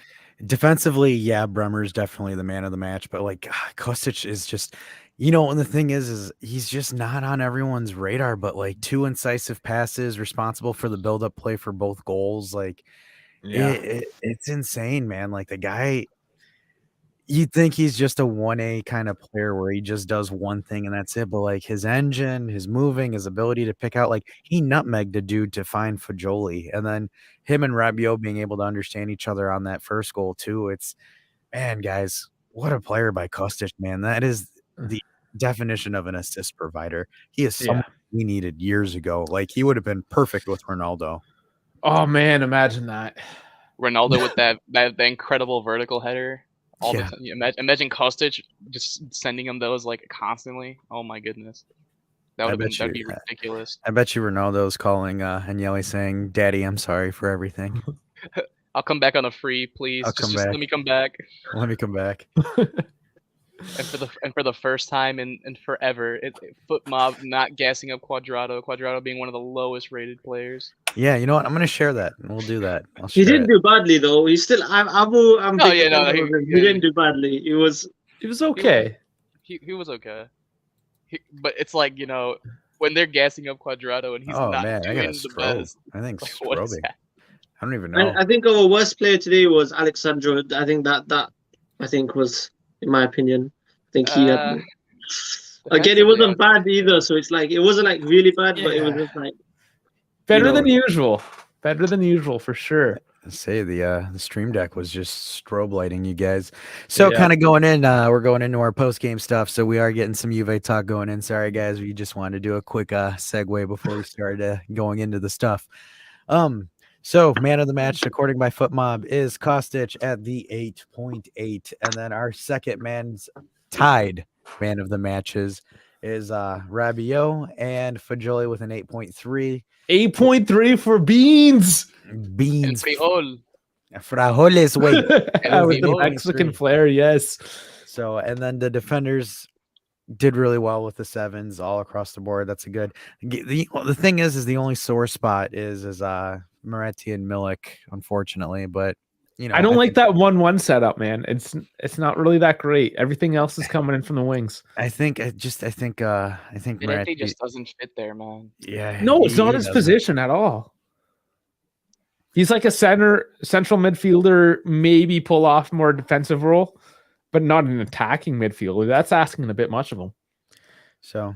Defensively, yeah, Bremer's definitely the man of the match, but like Kostic is just, you know, and the thing is he's just not on everyone's radar. But like 2 incisive passes, responsible for the build-up play for both goals, like it's insane, man. Like the guy. You'd think he's just a 1A kind of player where he just does one thing and that's it. But like his engine, his moving, his ability to pick out, like he nutmegged a dude to find Fajoli. And then him and Rabiot being able to understand each other on that first goal too. It's, man, guys, what a player by Kostic, man. That is the definition of an assist provider. He is someone we needed years ago. Like he would have been perfect with Ronaldo. Oh man, imagine that. Ronaldo with that incredible vertical header. All Yeah. the time. Imagine Kostic just sending him those like constantly. Oh my goodness, that'd be ridiculous. I bet you Ronaldo's calling Agnelli saying, "Daddy, I'm sorry for everything. I'll come back on a free, please. I'll Just come back. let me come back." Let me come back." And for the first time in forever, Foot Mob not gassing up Quadrado. Quadrado being one of the lowest rated players. Yeah, you know what? I'm gonna share that. We'll do that. He didn't do badly though. He still, I'm No, yeah, no, he didn't do badly. It was okay. He was okay. But it's like, you know, when they're gassing up Quadrado and he's not I doing got a the strobe. best. I think Like, what is strobing. that? I don't even know. I think our worst player today was Alexandro. I think that was, in my opinion, I think he had. Again, it wasn't bad either. So it's like it wasn't like really bad, but it was just like better than usual. Better than usual for sure. Say the stream deck was just strobe lighting you guys. So kind of going in, we're going into our post game stuff. So we are getting some Juve talk going in. Sorry guys, we just wanted to do a quick segue before we started going into the stuff. So man of the match, according by FootMob, is Kostic at the 8.8, and then our second man's tied man of the matches is Rabiot and Fajoli with an 8.3. 8.3 for Beans. Beans. Frijoles. Frijoles, wait. With the Mexican flair, yes. So, and then the defenders did really well with the 7s all across the board. That's a good. The thing is the only sore spot is Moretti and Milik, unfortunately. But you know, I don't like that 1-1 setup, man. It's not really that great. Everything else is coming in from the wings. I think Moretti just doesn't fit there, man. Yeah. No, it's not his position at all. He's like a central midfielder, maybe pull off more defensive role, but not an attacking midfielder. That's asking a bit much of him. So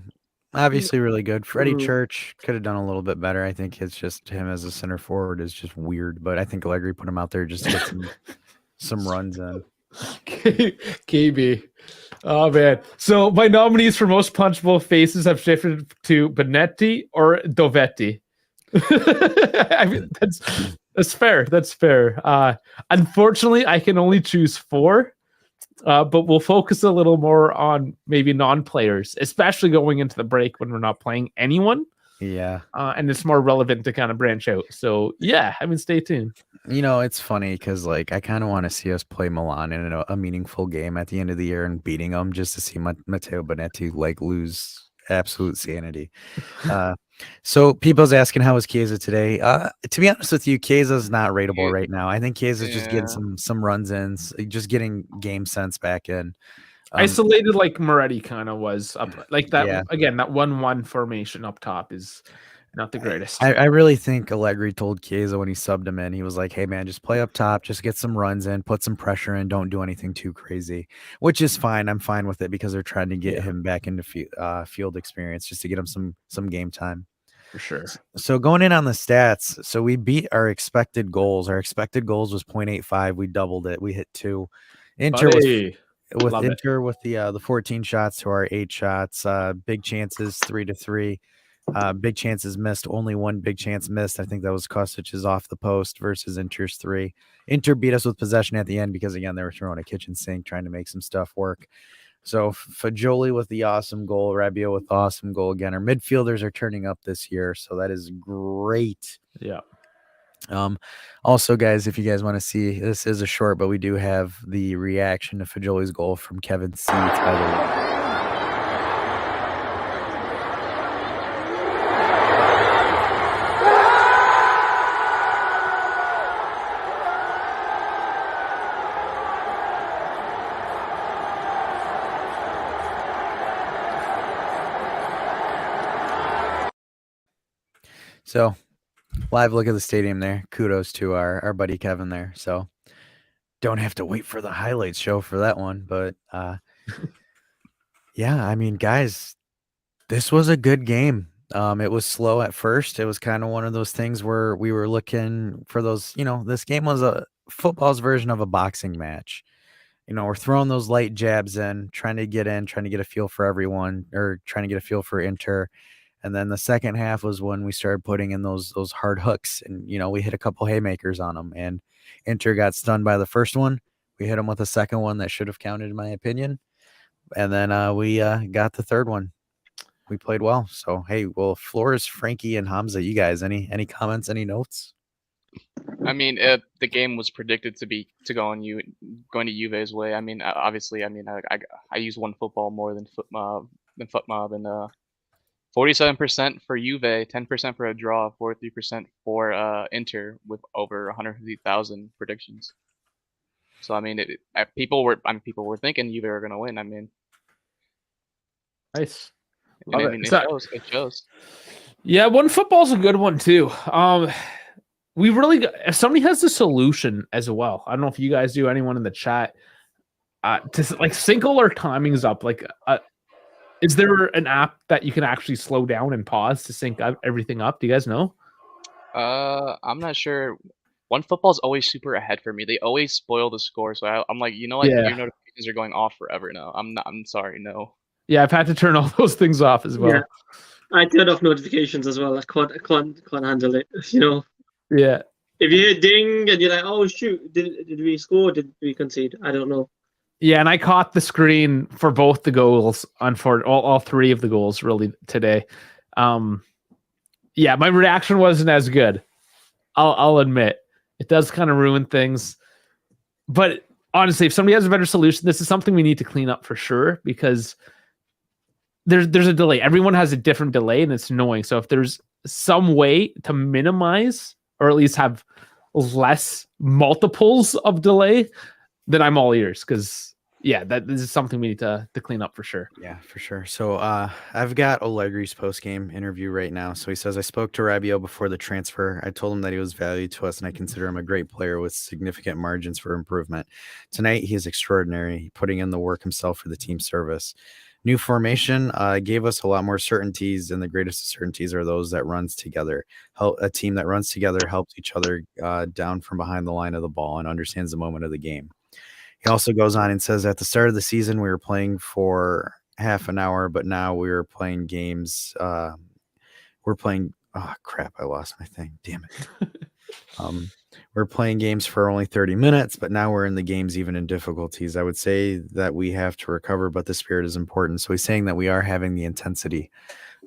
obviously really good. Freddie Church could have done a little bit better. I think it's just him as a center forward is just weird, but I think Allegri put him out there just to get some runs in. KB. Oh man. So my nominees for most punchable faces have shifted to Benetti or Dovetti. I mean, that's fair. That's fair. Unfortunately, I can only choose 4. But we'll focus a little more on maybe non-players, especially going into the break when we're not playing anyone. Yeah. And it's more relevant to kind of branch out. So, yeah, I mean, stay tuned. You know, it's funny because, like, I kind of want to see us play Milan in a meaningful game at the end of the year and beating them just to see Matteo Benetti, like, lose absolute sanity. So people's asking how was Chiesa today. To be honest with you, Chiesa's not rateable right now. I think Chiesa's just getting some runs in, just getting game sense back in. Isolated like Moretti kind of was up like that. Yeah. Again, that 1-1 formation up top is not the greatest. I really think Allegri told Chiesa when he subbed him in, he was like, hey, man, just play up top, just get some runs in, put some pressure in, don't do anything too crazy, which is fine. I'm fine with it because they're trying to get him back into field experience just to get him some game time. For sure. So going in on the stats, so we beat our expected goals. Our expected goals was 0.85. We doubled it. We hit 2. Inter Buddy. with Love it. Inter with the 14 shots to our 8 shots. Big chances 3-3. Big chances missed. Only 1 big chance missed. I think that was Kostic's off the post versus Inter's 3. Inter beat us with possession at the end because again they were throwing a kitchen sink trying to make some stuff work. So Fagioli with the awesome goal, Rabiot with the awesome goal again. Our midfielders are turning up this year, so that is great. Yeah. Also, guys, if you guys want to see, this is a short, but we do have the reaction to Fagioli's goal from Kevin C. Tyler. So, live look at the stadium there. Kudos to our buddy Kevin there. So, don't have to wait for the highlights show for that one. But, yeah, I mean, guys, this was a good game. It was slow at first. It was kind of one of those things where we were looking for those, this game was a football's version of a boxing match. We're throwing those light jabs in, trying to get a feel for everyone or trying to get a feel for Inter. And then the second half was when we started putting in those hard hooks and, we hit a couple haymakers on them and Inter got stunned by the first one. We hit them with a second one that should have counted in my opinion. And then we got the third one. We played well. So, hey, well, Flores, Frankie and Hamza, you guys, any comments, any notes? I mean, the game was predicted to go on going to Juve's way. I mean, obviously, I use one football more than FootMob and 47% for Juve, 10% for a draw, 43% for Inter with over 150,000 predictions. So I mean, people were thinking Juve were going to win. I mean, nice. It shows. Yeah, one football's a good one too. We really if somebody has the solution as well. I don't know if you guys do. Anyone in the chat to like sync all our timings up, like. Is there an app that you can actually slow down and pause to sync everything up? Do you guys know? I'm not sure. One football's always super ahead for me. They always spoil the score, so I'm like, your notifications are going off forever now. I'm sorry, no. Yeah, I've had to turn all those things off as well. Yeah. I turned off notifications as well. I can't handle it. Yeah. If you hear ding and you're like, oh shoot, did we score? Did we concede? I don't know. Yeah, and I caught the screen for both the goals for all 3 of the goals really today. Yeah, my reaction wasn't as good. I'll admit. It does kind of ruin things. But honestly, if somebody has a better solution, this is something we need to clean up for sure because there's a delay. Everyone has a different delay and it's annoying. So if there's some way to minimize or at least have less multiples of delay, then I'm all ears because this is something we need to clean up for sure. Yeah, for sure. So I've got Allegri's post-game interview right now. So he says, I spoke to Rabiot before the transfer. I told him that he was valued to us and I consider him a great player with significant margins for improvement. Tonight, he is extraordinary, putting in the work himself for the team service. New formation gave us a lot more certainties, and the greatest of certainties are those that runs together. A team that runs together helps each other down from behind the line of the ball and understands the moment of the game. He also goes on and says, at the start of the season, we were playing for half an hour, but now we are playing games. Oh, crap, I lost my thing. Damn it. We're playing games for only 30 minutes, but now we're in the games even in difficulties. I would say that we have to recover, but the spirit is important. So he's saying that we are having the intensity.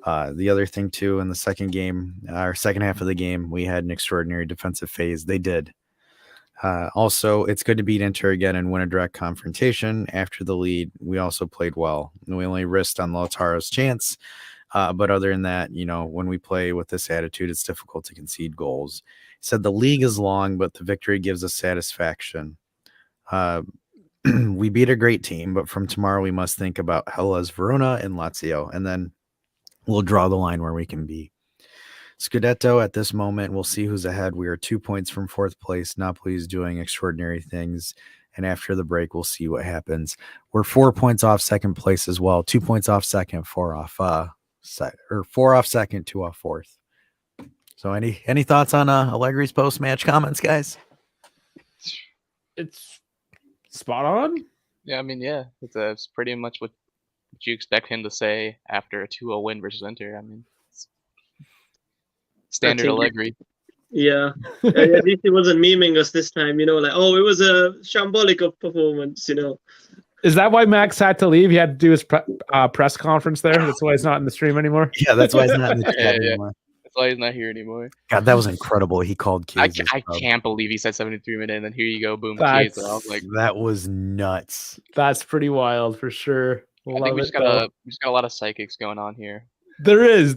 The other thing, too, in the second half of the game, we had an extraordinary defensive phase. They did. Also, it's good to beat Inter again and win a direct confrontation. After the lead, we also played well. We only risked on Lautaro's chance. But other than that, when we play with this attitude, it's difficult to concede goals. He said the league is long, but the victory gives us satisfaction. we beat a great team, but from tomorrow we must think about Hellas Verona and Lazio, and then we'll draw the line where we can be. Scudetto at this moment, we'll see who's ahead. We are 2 points from fourth place. Napoli is doing extraordinary things. And after the break, we'll see what happens. We're 4 points off second place as well. 2 points off second, 4 off 4 off second, 2 off fourth. So any thoughts on Allegri's post-match comments, guys? It's spot on. Yeah, I mean, yeah, it's pretty much what you expect him to say after a 2-0 win versus Inter. I mean, it's standard Allegri. Yeah. At least he wasn't memeing us this time, you know, like, oh, it was a shambolic of performance, you know. Is that why Max had to leave? He had to do his press conference there. That's why he's not in the stream anymore. Yeah, that's why he's not in the chat anymore. That's why he's not here anymore. God, that was incredible. He called Chiesa. I can't believe he said 73 minutes, and then here you go, boom, That's- Chiesa. I was like, that was nuts. That's pretty wild for sure. I think we just got a lot of psychics going on here. There's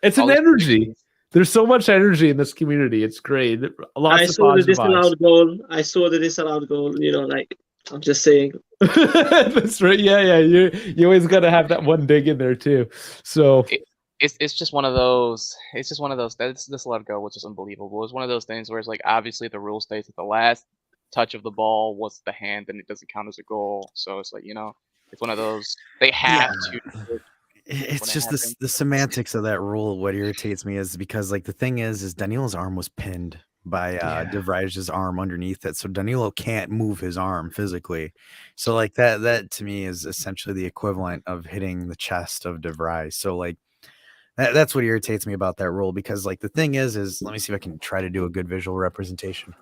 it's All an these energy. predictions. There's so much energy in this community. It's great. Lots I of saw the positive disallowed goal. I saw the disallowed goal, you know, like, I'm just saying. vibes. That's right. Yeah. You always got to have that one dig in there too. So It's just one of those. It's just one of those. This let go, which is unbelievable. It's one of those things where it's like obviously the rule states that the last touch of the ball was the hand, and it doesn't count as a goal. So it's like, you know, it's one of those. They have to. It's just the semantics of that rule. What irritates me is because like the thing is Danilo's arm was pinned by De Vrij's arm underneath it, so Danilo can't move his arm physically. So like that to me is essentially the equivalent of hitting the chest of De Vrij. So like that's what irritates me about that rule, because like the thing is let me see if I can try to do a good visual representation.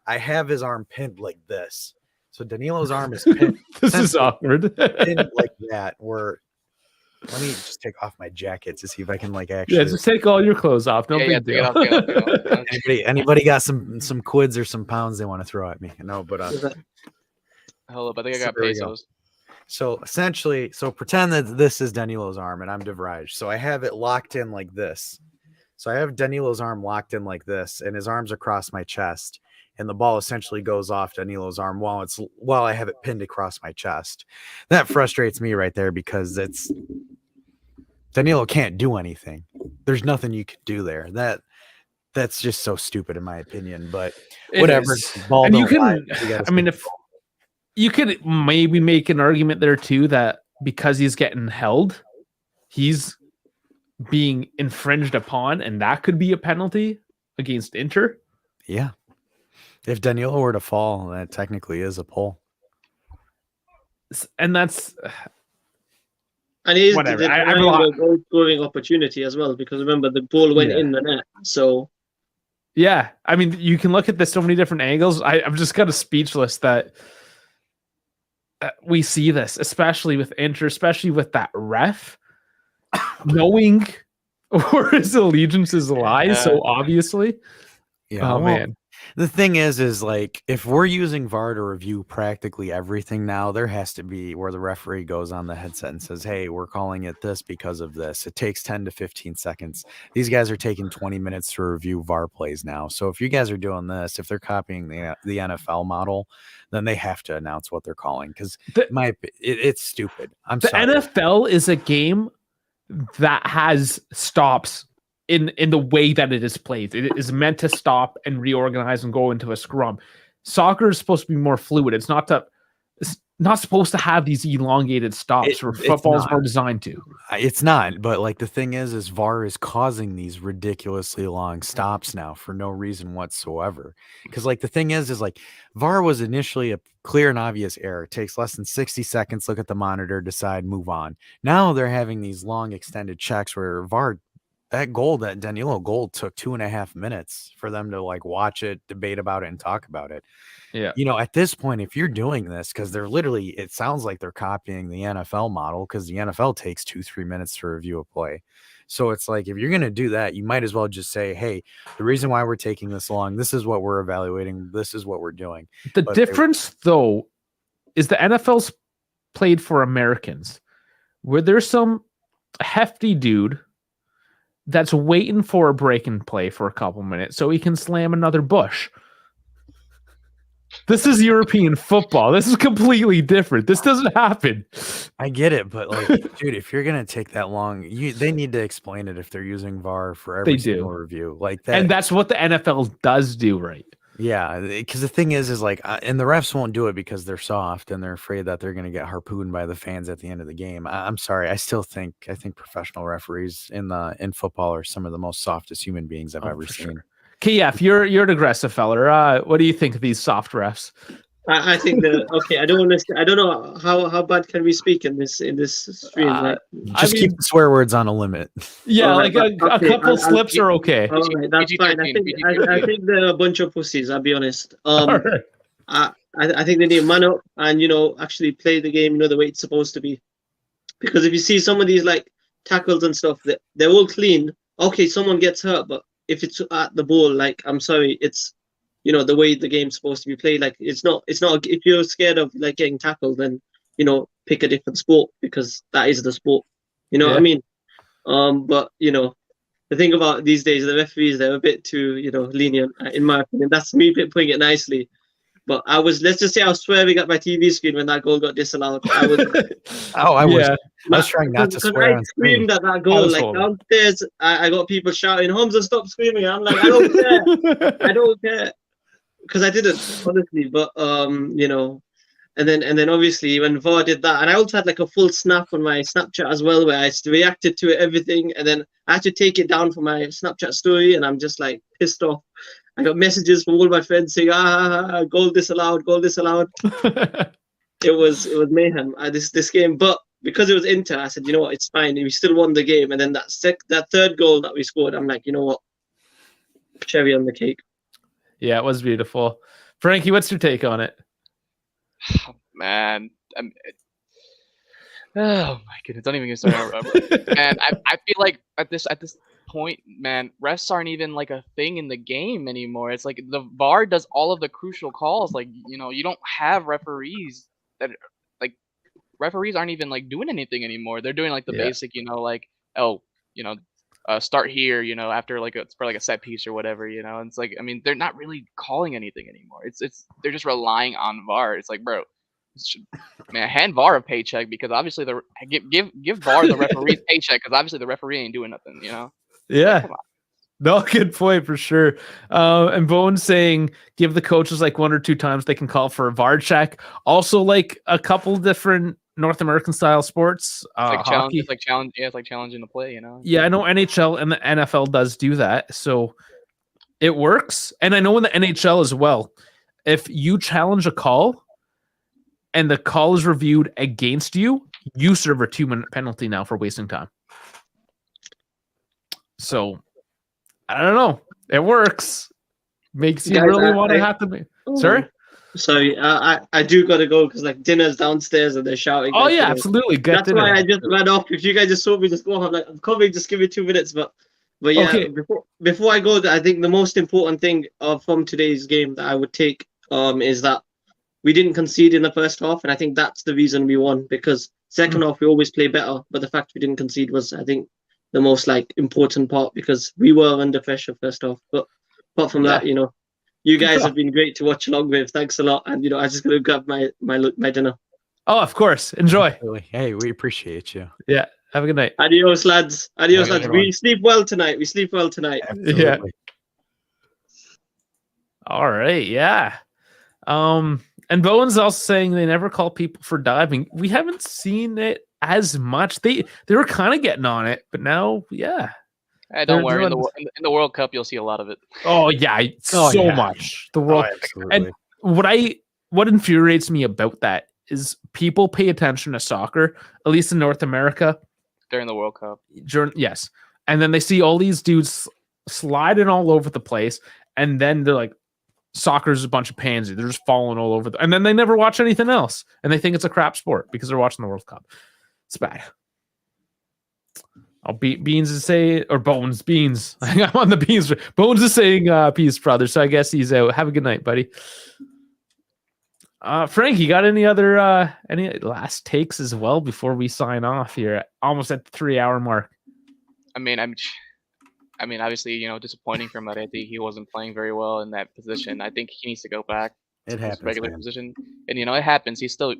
I have his arm pinned like this, so Danilo's arm is pinned. this is awkward. Pinned like that. Where let me just take off my jacket to see if I can like actually. Yeah, just take all your clothes off. No big take it deal. off, take it off. Anybody got some quids or some pounds they want to throw at me? No, but Hold up, I think I got So there we go. pesos. So essentially, pretend that this is Danilo's arm and I'm De Vrij. So I have it locked in like this. So I have Danilo's arm locked in like this, and his arm's across my chest, and the ball essentially goes off Danilo's arm while I have it pinned across my chest. That frustrates me right there, because Danilo can't do anything. There's nothing you could do there. That's just so stupid in my opinion. But whatever. Ball And you don't lie. can. You gotta I mean, stick if you could maybe make an argument there too that because he's getting held, he's being infringed upon, and that could be a penalty against Inter. Yeah. If Danilo were to fall, that technically is a pull. And that's And it is Whatever. the I block- goal scoring opportunity as well, because remember the ball went Yeah. in the net. So yeah. I mean, you can look at this so many different angles. I'm just kind of speechless that we see this, especially with Inter, especially with that ref, knowing where his allegiances lie so obviously. Yeah. Oh man. The thing is like, if we're using VAR to review practically everything now, there has to be where the referee goes on the headset and says, hey, we're calling it this because of this. It takes 10 to 15 seconds. These guys are taking 20 minutes to review VAR plays now. So if you guys are doing this, if they're copying the NFL model, then they have to announce what they're calling, because it's stupid. The NFL is a game that has stops in the way that it is played. It is meant to stop and reorganize and go into a scrum. Soccer is supposed to be more fluid. It's not supposed to have these elongated stops where football is more designed to. It's not, but like the thing is VAR is causing these ridiculously long stops now for no reason whatsoever. Because like the thing is like VAR was initially a clear and obvious error. It takes less than 60 seconds, look at the monitor, decide, move on. Now they're having these long extended checks where VAR, that Danilo goal took 2.5 minutes for them to like watch it, debate about it, and talk about it. Yeah. You know, at this point, if you're doing this, because it sounds like they're copying the NFL model, because the NFL takes 2-3 minutes to review a play. So it's like, if you're going to do that, you might as well just say, hey, the reason why we're taking this long, this is what we're evaluating, this is what we're doing. The difference, though, is the NFL's played for Americans, where there's some hefty dude that's waiting for a break and play for a couple minutes so he can slam another bush. This is European football. This is completely different. This doesn't happen. I get it, but like, dude, if you're gonna take that long, they need to explain it if they're using VAR for every They do. single review like that. And that's what the NFL does do, right? Yeah, because the thing is like, and the refs won't do it because they're soft and they're afraid that they're gonna get harpooned by the fans at the end of the game. I'm sorry, I think professional referees in football are some of the most softest human beings I've ever seen. Sure. KF, you're an aggressive feller. What do you think of these soft refs? I think that okay. I don't know how bad can we speak in this stream. Like, Just keep the swear words on a limit. Yeah, All right, like a couple slips are okay. All right, that's fine. I think they're a bunch of pussies. I'll be honest. All right. I think they need to man up and actually play the game the way it's supposed to be. Because if you see some of these like tackles and stuff, they're all clean. Okay, someone gets hurt, but if it's at the ball, like I'm sorry, it's the way the game's supposed to be played. Like it's not. If you're scared of like getting tackled, then pick a different sport because that is the sport. You know what I mean? But the thing about these days, the referees, they're a bit too lenient, in my opinion. That's me putting it nicely. But let's just say I was swearing at my TV screen when that goal got disallowed. I was trying not to swear. I screamed at that goal. Like downstairs, I got people shouting, "Hamza, stop screaming!" I'm like, I don't care. I don't care. Because I didn't, honestly. But and then obviously when VAR did that, and I also had like a full snap on my Snapchat as well, where I reacted to it, everything, and then I had to take it down for my Snapchat story, and I'm just like pissed off. I got messages from all my friends saying, goal disallowed, goal disallowed. It was mayhem this game, but because it was Inter, I said, you know what, it's fine. We still won the game, and then that third goal that we scored, I'm like, you know what, cherry on the cake. Yeah, it was beautiful. Frankie, what's your take on it? Man, oh my goodness, don't even get started. Man, I feel like at this point, man, refs aren't even like a thing in the game anymore. It's like the VAR does all of the crucial calls. Like you don't have referees that like referees aren't even like doing anything anymore. They're doing like the basic, like start here, after like for like a set piece or whatever, and it's like, I mean, they're not really calling anything anymore. It's they're just relying on VAR. It's like, bro, man, hand VAR a paycheck because obviously give VAR the referee's paycheck because obviously the referee ain't doing nothing, Yeah. Come on. No, good point for sure. And Bones saying give the coaches like 1 or 2 times they can call for a VAR check. Also, like a couple different North American style sports. Hockey. It's like challenging the play, Yeah, I know NHL and the NFL does do that, so it works. And I know in the NHL as well, if you challenge a call and the call is reviewed against you, you serve a 2-minute penalty now for wasting time. So I don't know. It works. Makes you really want to have to be. Sorry? Sorry, I do gotta go because like dinner's downstairs and they're shouting. Oh yeah, absolutely. That's why I just ran off. If you guys just saw me just go off, I'm like, I'm coming. Just give me 2 minutes. But yeah, okay. Before I go, I think the most important thing from today's game that I would take is that we didn't concede in the first half, and I think that's the reason we won. Because second half we always play better, but the fact we didn't concede was, I think, the most like important part because we were under pressure first half. But apart from that, you guys have been great to watch along with. Thanks a lot. And I just gonna grab my dinner. Oh, of course. Enjoy. Hey, we appreciate you. Yeah. Have a good night. Adios, lads. Adios, lads. We sleep well tonight. Absolutely. Yeah. All right. Yeah. And Bowen's also saying they never call people for diving. We haven't seen it as much. They were kind of getting on it, but now, yeah. Hey, don't worry. In the World Cup, you'll see a lot of it. Oh yeah, much. The World absolutely. And what infuriates me about that is people pay attention to soccer, at least in North America, during the World Cup. Yes, and then they see all these dudes sliding all over the place, and then they're like, "Soccer's a bunch of pansy." They're just falling all over, and then they never watch anything else, and they think it's a crap sport because they're watching the World Cup. It's bad. I'll beat Beans is saying, or Bones, Beans. I'm on the Beans. Bones is saying peace, brother. So I guess he's out. Have a good night, buddy. Frank, you got any last takes as well before we sign off here? Almost at the 3-hour mark. I mean, obviously, disappointing for him. I think he wasn't playing very well in that position. I think he needs to go back. It his happens, regular man. position. And it happens. He's still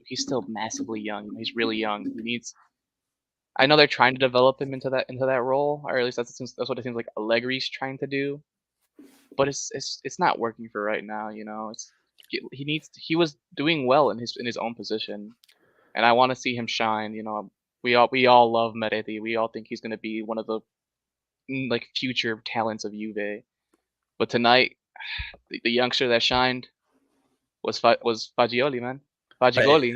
massively young. He's really young. He needs. I know they're trying to develop him into that role, or at least that's what it seems like Allegri's trying to do. But it's not working for right now. He was doing well in his own position, and I want to see him shine. We all love Meretti. We all think he's going to be one of the like future talents of Juve. But tonight, the youngster that shined was Fagioli, man. Fagigoli,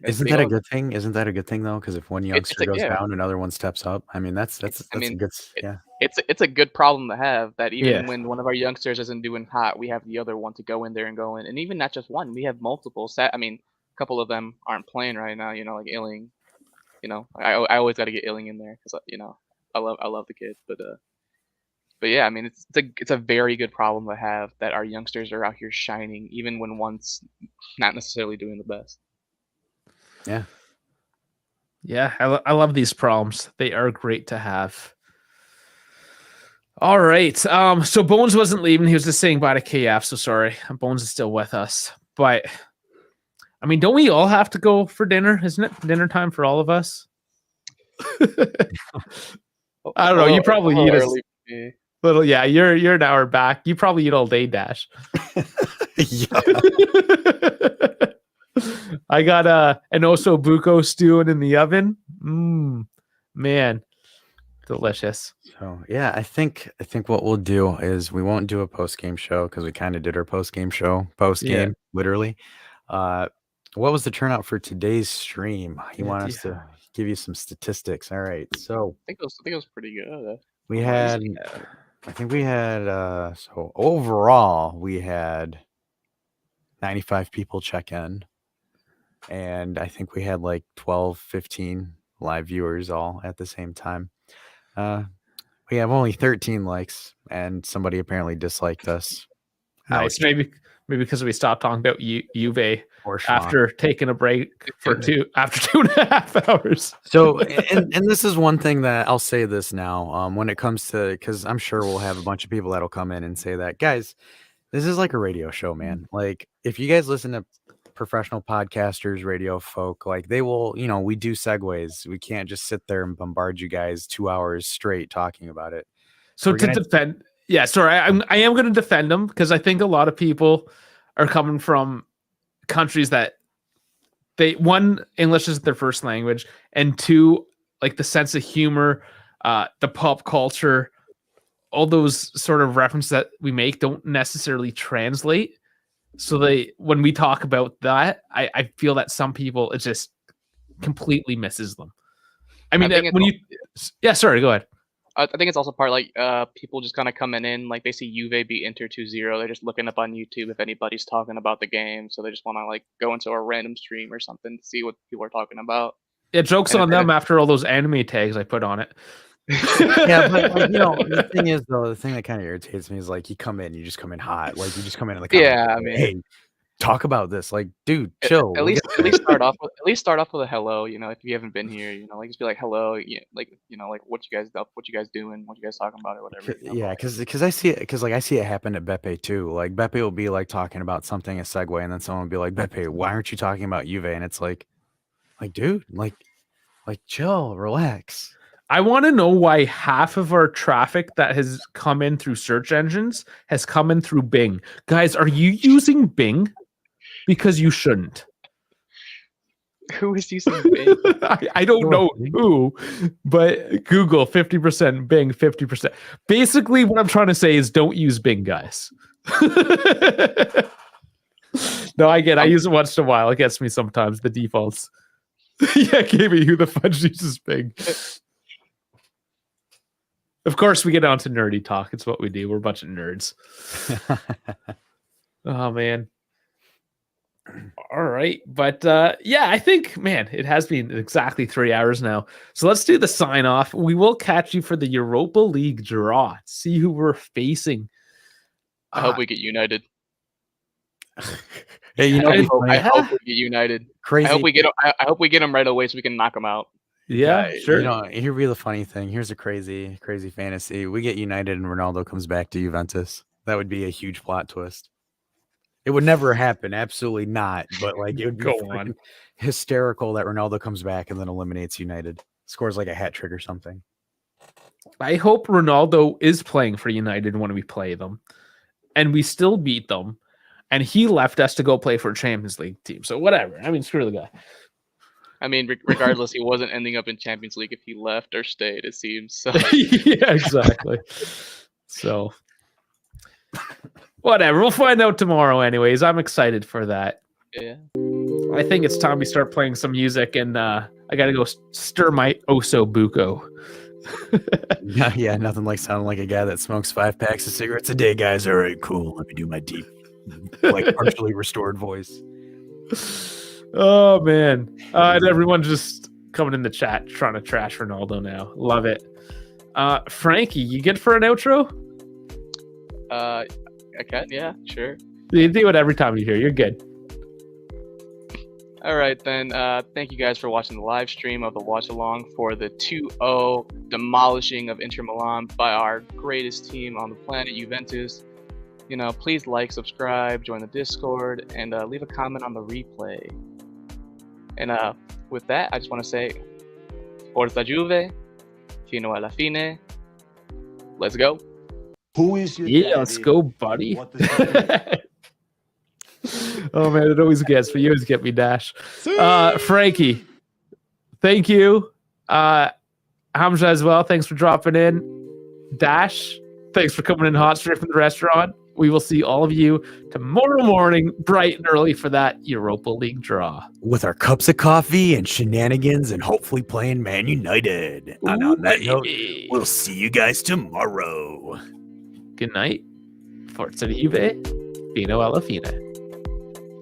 Isn't that a good thing? Isn't that a good thing though? Because if one youngster goes yeah. down, another one steps up. I mean, that's a good. Yeah. It's a good problem to have. That even when one of our youngsters isn't doing hot, we have the other one to go in there and go in. And even not just one, we have multiple. I mean, a couple of them aren't playing right now. Like Illing. I always got to get Illing in there because I love the kid. But yeah, I mean, it's a very good problem to have that our youngsters are out here shining, even when one's not necessarily doing the best. Yeah. Yeah, I love these problems. They are great to have. All right. So Bones wasn't leaving. He was just saying bye to KF. So sorry. Bones is still with us. But I mean, don't we all have to go for dinner? Isn't it dinner time for all of us? I don't know. You probably eat early. Little, yeah, you're an hour back. You probably eat all day, Dash. Yeah. I got an osso buco stewing in the oven. Man, delicious. So yeah, I think what we'll do is we won't do a post game show because we kind of did our post game show literally. What was the turnout for today's stream? You want us to give you some statistics? All right, so I think it was pretty good. We had, I think we had, so overall we had 95 people check in, and I think we had like 12, 15 live viewers all at the same time. We have only 13 likes, and somebody apparently disliked us. Nice. Maybe because we stopped talking about Juve Or after taking a break after 2.5 hours. So, and this is one thing that I'll say this now, when it comes to, because I'm sure we'll have a bunch of people that'll come in and say that, guys, this is like a radio show, man. Like, if you guys listen to professional podcasters, radio folk, like they will, we do segues. We can't just sit there and bombard you guys 2 hours straight talking about it. So to defend, yeah, sorry, I am going to defend them because I think a lot of people are coming from countries that one, English is their first language, and two, like the sense of humor, the pop culture, all those sort of references that we make don't necessarily translate. So when we talk about that, I feel that some people, it just completely misses them. I mean, sorry, go ahead. I think it's also part like people just kind of coming in, like they see Juve beat Inter 2-0. They're just looking up on YouTube if anybody's talking about the game. So they just want to like go into a random stream or something to see what people are talking about. Yeah, joke's on them after all those anime tags I put on it. Yeah, but like, the thing is though, the thing that kind of irritates me is like you just come in hot, like you just come in the comments, I mean, hey, talk about this, like, dude, chill. At least start off with a hello. If you haven't been here, like just be like hello, like what you guys doing, what you guys talking about or whatever. Yeah, because I see it happen at Beppe too. Like Beppe will be like talking about something, a segue, and then someone will be like, Beppe, why aren't you talking about Juve? And it's like dude, like chill, relax. I want to know why half of our traffic that has come in through search engines has come in through Bing. Guys, are you using Bing? Because you shouldn't. Who is using Bing? I don't know who, but Google 50%, Bing 50%. Basically, what I'm trying to say is don't use Bing, guys. No, I use it once in a while. It gets me sometimes, the defaults. Yeah, KB, who the fudge uses Bing? Of course, we get on to nerdy talk. It's what we do. We're a bunch of nerds. Oh, man. All right. But I think, man, it has been exactly 3 hours now. So let's do the sign off. We will catch you for the Europa League draw. See who we're facing. I hope we get United. Hey, I hope we get United. Crazy. I hope we get them right away so we can knock them out. Yeah, sure. Here'll be the funny thing. Here's a crazy fantasy. We get United and Ronaldo comes back to Juventus. That would be a huge plot twist. It would never happen. Absolutely not. But like, it would be Go freaking on. hysterical that Ronaldo comes back and then eliminates United, scores like a hat trick or something. I hope Ronaldo is playing for United when we play them, and we still beat them. And he left us to go play for a Champions League team. So whatever. I mean, screw the guy. I mean, regardless, he wasn't ending up in Champions League if he left or stayed, it seems. So Yeah, exactly. So whatever. We'll find out tomorrow anyways. I'm excited for that. yeah. I think it's time we start playing some music, and I got to go stir my Oso Buco. Yeah, nothing like sounding like a guy that smokes 5 packs of cigarettes a day, guys. All right, cool. Let me do my deep, like partially restored voice. Oh man. And everyone just coming in the chat trying to trash Ronaldo now. Love it. Frankie, you good for an outro? I can, yeah, sure. You do it every time you hear. You're good. All right, then. Thank you guys for watching the live stream of the watch along for the 2-0 demolishing of Inter Milan by our greatest team on the planet, Juventus. You know, please like, subscribe, join the Discord, and leave a comment on the replay. And with that, I just want to say, Forza Juve, fino alla fine. Let's go. Who is your Yeah, let's daddy? go, buddy. What does he do? Oh man, it always gets me. You always get me, Dash. Frankie, thank you. Hamza as well. Thanks for dropping in. Dash, thanks for coming in hot straight from the restaurant. We will see all of you tomorrow morning, bright and early, for that Europa League draw. With our cups of coffee and shenanigans and hopefully playing Man United. And on that note, baby. we'll see you guys tomorrow. Good night. Forza Juve, fino alla fine.